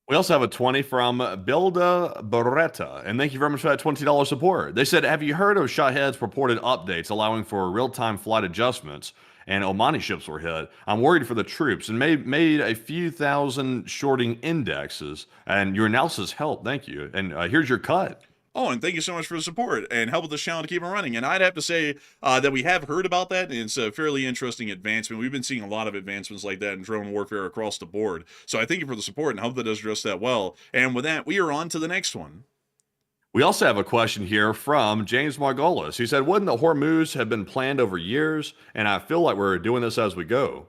We also have a 20 from Bilda Beretta, and thank you very much for that $20 support. They said, have you heard of Shahed's purported updates allowing for real-time flight adjustments? And Omani ships were hit. I'm worried for the troops and made a few thousand shorting indexes. And your analysis helped. Thank you. And here's your cut. Oh, and thank you so much for the support and help with this channel to keep it running. And I'd have to say that we have heard about that, and it's a fairly interesting advancement. We've been seeing a lot of advancements like that in drone warfare across the board. So I thank you for the support and hope that does address that well. And with that, we are on to the next one. We also have a question here from James Margolis. He said, wouldn't the HORMUZ have been planned over years? And I feel like we're doing this as we go.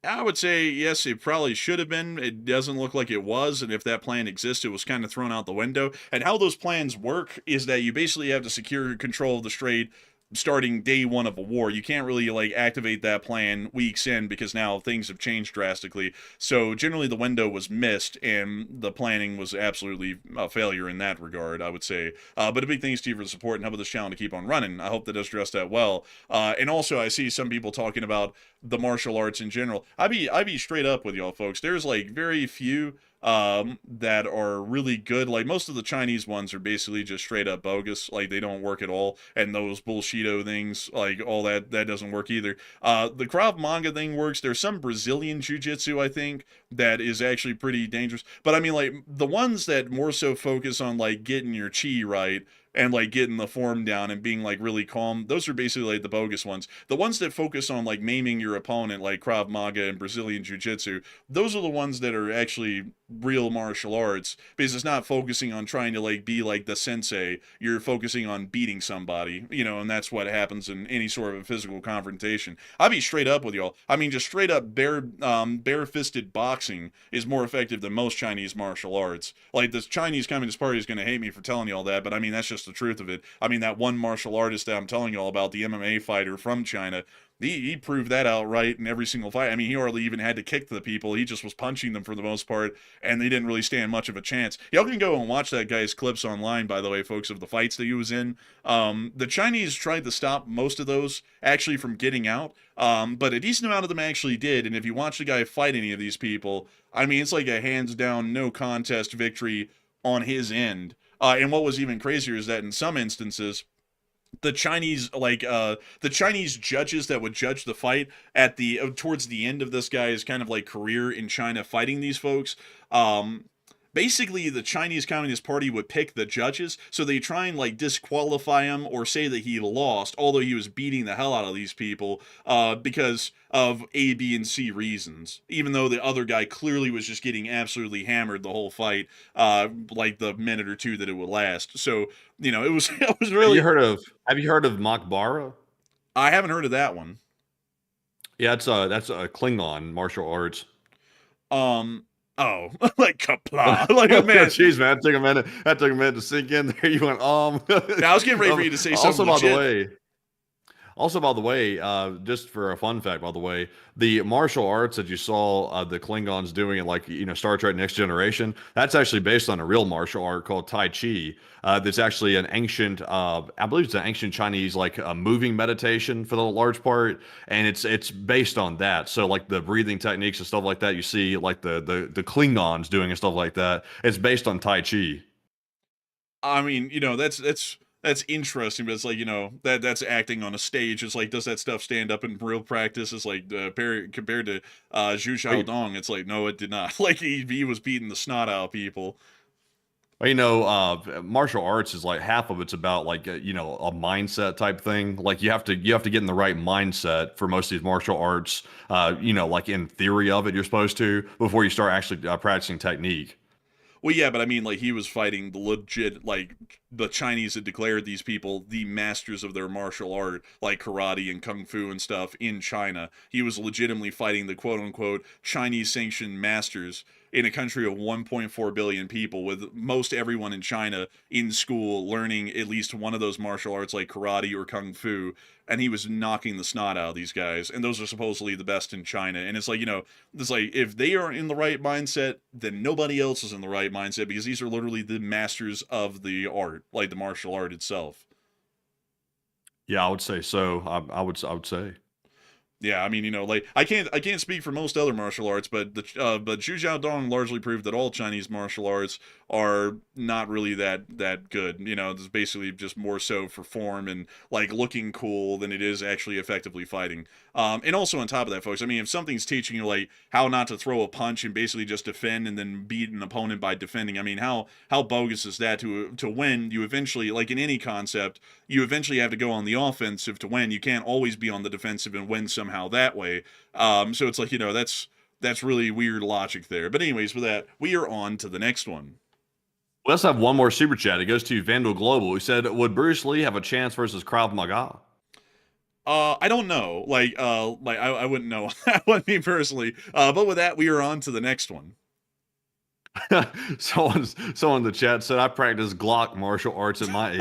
I would say, yes, it probably should have been. It doesn't look like it was. And if that plan existed, it was kind of thrown out the window. And how those plans work is that you basically have to secure control of the strait starting day one of a war. You can't really activate that plan weeks in because now things have changed drastically. So generally the window was missed and the planning was absolutely a failure in that regard, I would say. But a big thanks to you for the support and helping this channel to keep on running. I hope that does address that well. And also I see some people talking about the martial arts in general. I be straight up with y'all folks. There's very few that are really good. Most of the Chinese ones are basically just straight up bogus. They don't work at all. And those bullshito things, all that doesn't work either. The Krav Maga thing works. There's some Brazilian jiu-jitsu, I think, that is actually pretty dangerous. But I mean, the ones that more so focus on getting your chi right and like getting the form down and being like really calm. Those are basically like the bogus ones. The ones that focus on like maiming your opponent, like Krav Maga and Brazilian Jiu-Jitsu, those are the ones that are actually real martial arts, because it's not focusing on trying to like be like the sensei. You're focusing on beating somebody, you know, and that's what happens in any sort of a physical confrontation. I'll be straight up with y'all. I mean, just straight up bare-fisted boxing is more effective than most Chinese martial arts. Like, the Chinese Communist Party is going to hate me for telling y'all that, but I mean, that's just the truth of it. I mean, that one martial artist that I'm telling y'all about, the MMA fighter from China, he proved that outright in every single fight. I mean, he hardly even had to kick the people. He just was punching them for the most part, and they didn't really stand much of a chance. Y'all can go and watch that guy's clips online, by the way, folks, of the fights that he was in. The Chinese tried to stop most of those actually from getting out, but a decent amount of them actually did. And if you watch the guy fight any of these people, I mean, it's like a hands-down, no contest victory on his end. And what was even crazier is that in some instances, the Chinese judges that would judge the fight at the towards the end of this guy's kind of like career in China fighting these folks, basically the Chinese Communist Party would pick the judges, so they try and like disqualify him or say that he lost, although he was beating the hell out of these people, because of A, B, and C reasons, even though the other guy clearly was just getting absolutely hammered the whole fight, like the minute or two that it would last. So, you know, it was really... Have you heard of Makbara? I haven't heard of that one. Yeah, that's a Klingon martial arts. Oh, like kapla. Like, oh, man. Jeez, man, that took a minute to sink in there. You went, Now, I was getting ready for you to say something Also, by the way, just for a fun fact, by the way, the martial arts that you saw the Klingons doing in, like, you know, Star Trek Next Generation, that's actually based on a real martial art called Tai Chi. That's actually an ancient, I believe it's an ancient Chinese, like, moving meditation for the large part, and it's based on that. So, like, the breathing techniques and stuff like that, you see, like, the Klingons doing and stuff like that, it's based on Tai Chi. I mean, you know, that's interesting, but it's like, you know, that's acting on a stage. It's like, does that stuff stand up in real practice? It's like, compared to Zhu Xiaodong, it's like, no, it did not. Like, he was beating the snot out of people. Well, you know, martial arts is like half of it's about like you know, a mindset type thing. Like you have to get in the right mindset for most of these martial arts. You know, like in theory of it, you're supposed to before you start actually practicing technique. Well, yeah, but I mean, like, he was fighting the legit, like, the Chinese had declared these people the masters of their martial art, like karate and kung fu and stuff, in China. He was legitimately fighting the quote-unquote Chinese-sanctioned masters in a country of 1.4 billion people, with most everyone in China in school learning at least one of those martial arts like karate or kung fu, and he was knocking the snot out of these guys, and those are supposedly the best in China. And it's like, you know, it's like, if they are in the right mindset, then nobody else is in the right mindset, because these are literally the masters of the art, like the martial art itself. Yeah, I would say so. I would say. Yeah, I mean, you know, like, I can't speak for most other martial arts, but but Zhu Xiaodong largely proved that all Chinese martial arts are not really that good. You know, it's basically just more so for form and like looking cool than it is actually effectively fighting. And also on top of that, folks, I mean, if something's teaching you like how not to throw a punch and basically just defend and then beat an opponent by defending, I mean, how bogus is that? To win, you eventually, like in any concept, you eventually have to go on the offensive to win. You can't always be on the defensive and win somehow that way. So it's like, you know, that's really weird logic there. But anyways, with that, we are on to the next one. Let's have one more super chat. It goes to Vandal Global. He said, "Would Bruce Lee have a chance versus Krav Maga?" I don't know. I wouldn't know that one, me personally. But with that, we are on to the next one. Someone in the chat said, "I practice Glock martial arts at my age."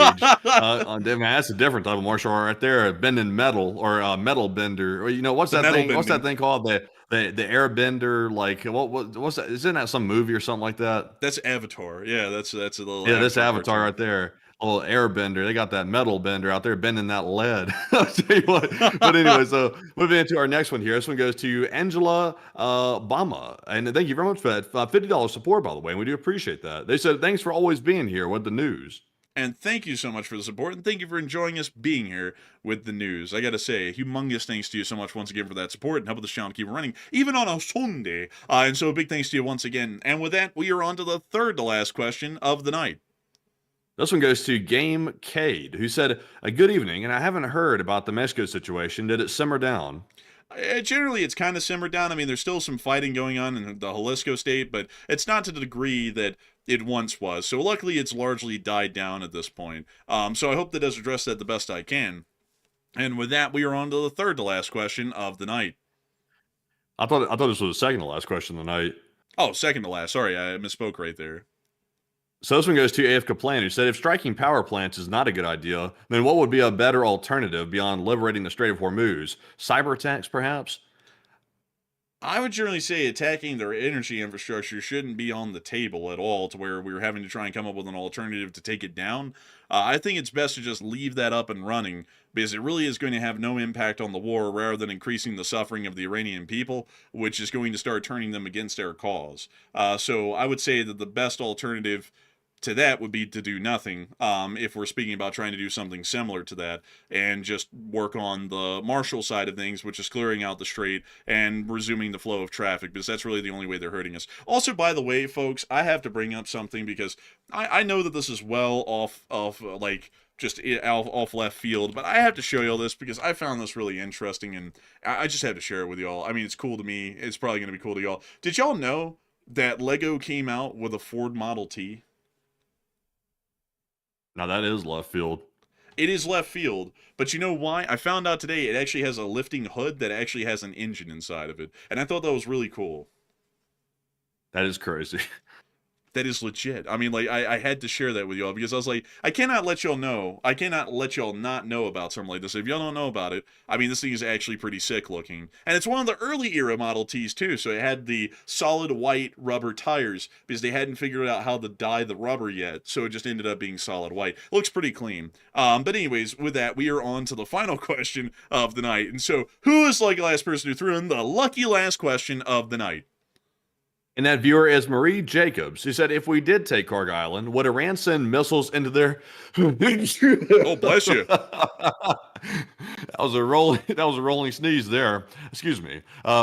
Man, that's a different type of martial art right there. Bending metal or metal bender. Or, you know, what's that thing? Bending. What's that thing called? The air bender. Like what's that? Isn't that some movie or something like that? That's Avatar. Yeah, that's a little. Yeah, that's Avatar right there. A little air bender. They got that metal bender out there bending that lead. I'll tell you what. But anyway, so moving into our next one here. This one goes to Angela Bama. And thank you very much for that $50 support, by the way. And we do appreciate that. They said, "Thanks for always being here with the news." And thank you so much for the support, and thank you for enjoying us being here with the news. I gotta say, a humongous thanks to you so much once again for that support and helping the channel keep running, even on a Sunday. And so a big thanks to you once again. And with that, we are on to the third to last question of the night. This one goes to Game Cade, who said, a good evening, and I haven't heard about the Mexico situation. Did it simmer down? Generally, it's kind of simmered down. I mean, there's still some fighting going on in the Jalisco state, but it's not to the degree that it once was. So luckily, it's largely died down at this point. So I hope that does address that the best I can. And with that, we are on to the third to last question of the night. I thought this was the second to last question of the night. Oh, second to last. Sorry, I misspoke right there. So this one goes to AF Kaplan, who said, if striking power plants is not a good idea, then what would be a better alternative beyond liberating the Strait of Hormuz? Cyber attacks, perhaps? I would generally say attacking their energy infrastructure shouldn't be on the table at all to where we're having to try and come up with an alternative to take it down. I think it's best to just leave that up and running because it really is going to have no impact on the war rather than increasing the suffering of the Iranian people, which is going to start turning them against their cause. So I would say that the best alternative to that would be to do nothing, if we're speaking about trying to do something similar to that, and just work on the Marshall side of things, which is clearing out the strait and resuming the flow of traffic, because that's really the only way they're hurting us. Also, by the way, folks, I have to bring up something because I know that this is well off like just off left field, but I have to show y'all this because I found this really interesting, and I just had to share it with y'all. I mean, it's cool to me. It's probably going to be cool to y'all. Did y'all know that Lego came out with a Ford Model T? Now that is left field. It is left field, but you know why? I found out today it actually has a lifting hood that actually has an engine inside of it, and I thought that was really cool. That is crazy. That is legit. I mean, like, I had to share that with y'all because I was like, I cannot let y'all know. I cannot let y'all not know about something like this. If y'all don't know about it, I mean, this thing is actually pretty sick looking. And it's one of the early era Model Ts, too. So it had the solid white rubber tires because they hadn't figured out how to dye the rubber yet. So it just ended up being solid white. Looks pretty clean. But anyways, with that, we are on to the final question of the night. And so, who is the lucky last person who threw in the lucky last question of the night? And that viewer is Marie Jacobs, who said, if we did take Karg Island, would Iran send missiles into their... Oh, bless you. That was a rolling sneeze there. Excuse me.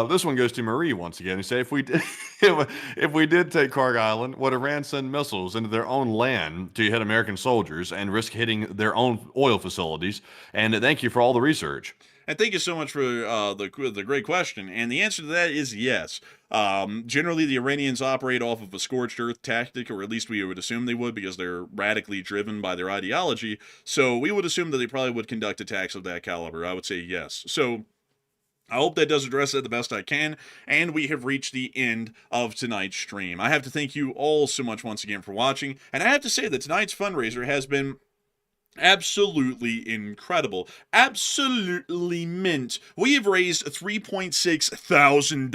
This one goes to Marie once again. He said, if we did take Karg Island, would Iran send missiles into their own land to hit American soldiers and risk hitting their own oil facilities? And thank you for all the research. And thank you so much for the great question. And the answer to that is yes. Generally, the Iranians operate off of a scorched earth tactic, or at least we would assume they would, because they're radically driven by their ideology. So we would assume that they probably would conduct attacks of that caliber. I would say yes. So I hope that does address it the best I can, and we have reached the end of tonight's stream. I have to thank you all so much once again for watching, and I have to say that tonight's fundraiser has been absolutely incredible. Absolutely mint. We have raised $3.6 thousand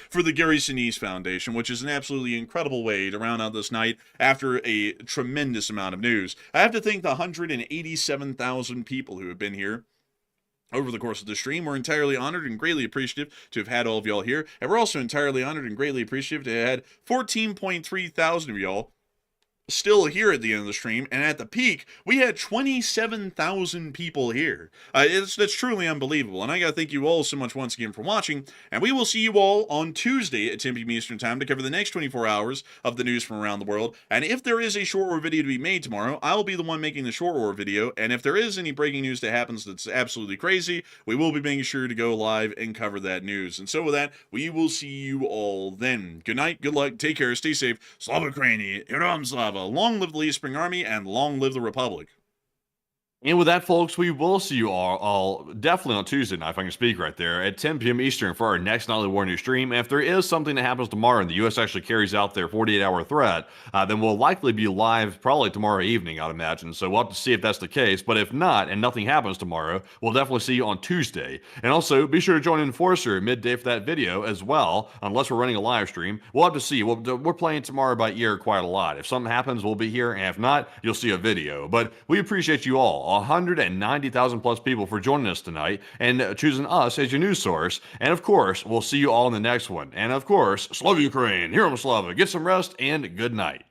for the Gary Sinise Foundation, which is an absolutely incredible way to round out this night after a tremendous amount of news. I have to thank the 187,000 people who have been here over the course of the stream. We're entirely honored and greatly appreciative to have had all of y'all here, and we're also entirely honored and greatly appreciative to have had 14.3 thousand of y'all still here at the end of the stream, and at the peak we had 27,000 people here. That's truly unbelievable, and I gotta thank you all so much once again for watching, and we will see you all on Tuesday at 10 p.m. Eastern Time to cover the next 24 hours of the news from around the world. And if there is a short war video to be made tomorrow, I will be the one making the short war video, and if there is any breaking news that happens that's absolutely crazy, we will be making sure to go live and cover that news. And so with that, we will see you all then. Good night, good luck, take care, stay safe. Slava Ukraini, Heram Slava. Long live the Lee Spring Army, and long live the Republic. And with that, folks, we will see you all definitely on Tuesday night, if I can speak right there, at 10 p.m. Eastern for our next Nightly War News stream. And if there is something that happens tomorrow and the U.S. actually carries out their 48-hour threat, then we'll likely be live probably tomorrow evening, I'd imagine. So we'll have to see if that's the case. But if not, and nothing happens tomorrow, we'll definitely see you on Tuesday. And also, be sure to join Enforcer midday for that video as well, unless we're running a live stream. We'll have to see. We're playing tomorrow by ear quite a lot. If something happens, we'll be here. And if not, you'll see a video. But we appreciate you all. 190,000 plus people for joining us tonight and choosing us as your news source. And of course, we'll see you all in the next one. And of course, Slava Ukraine, Heram Slava, get some rest and good night.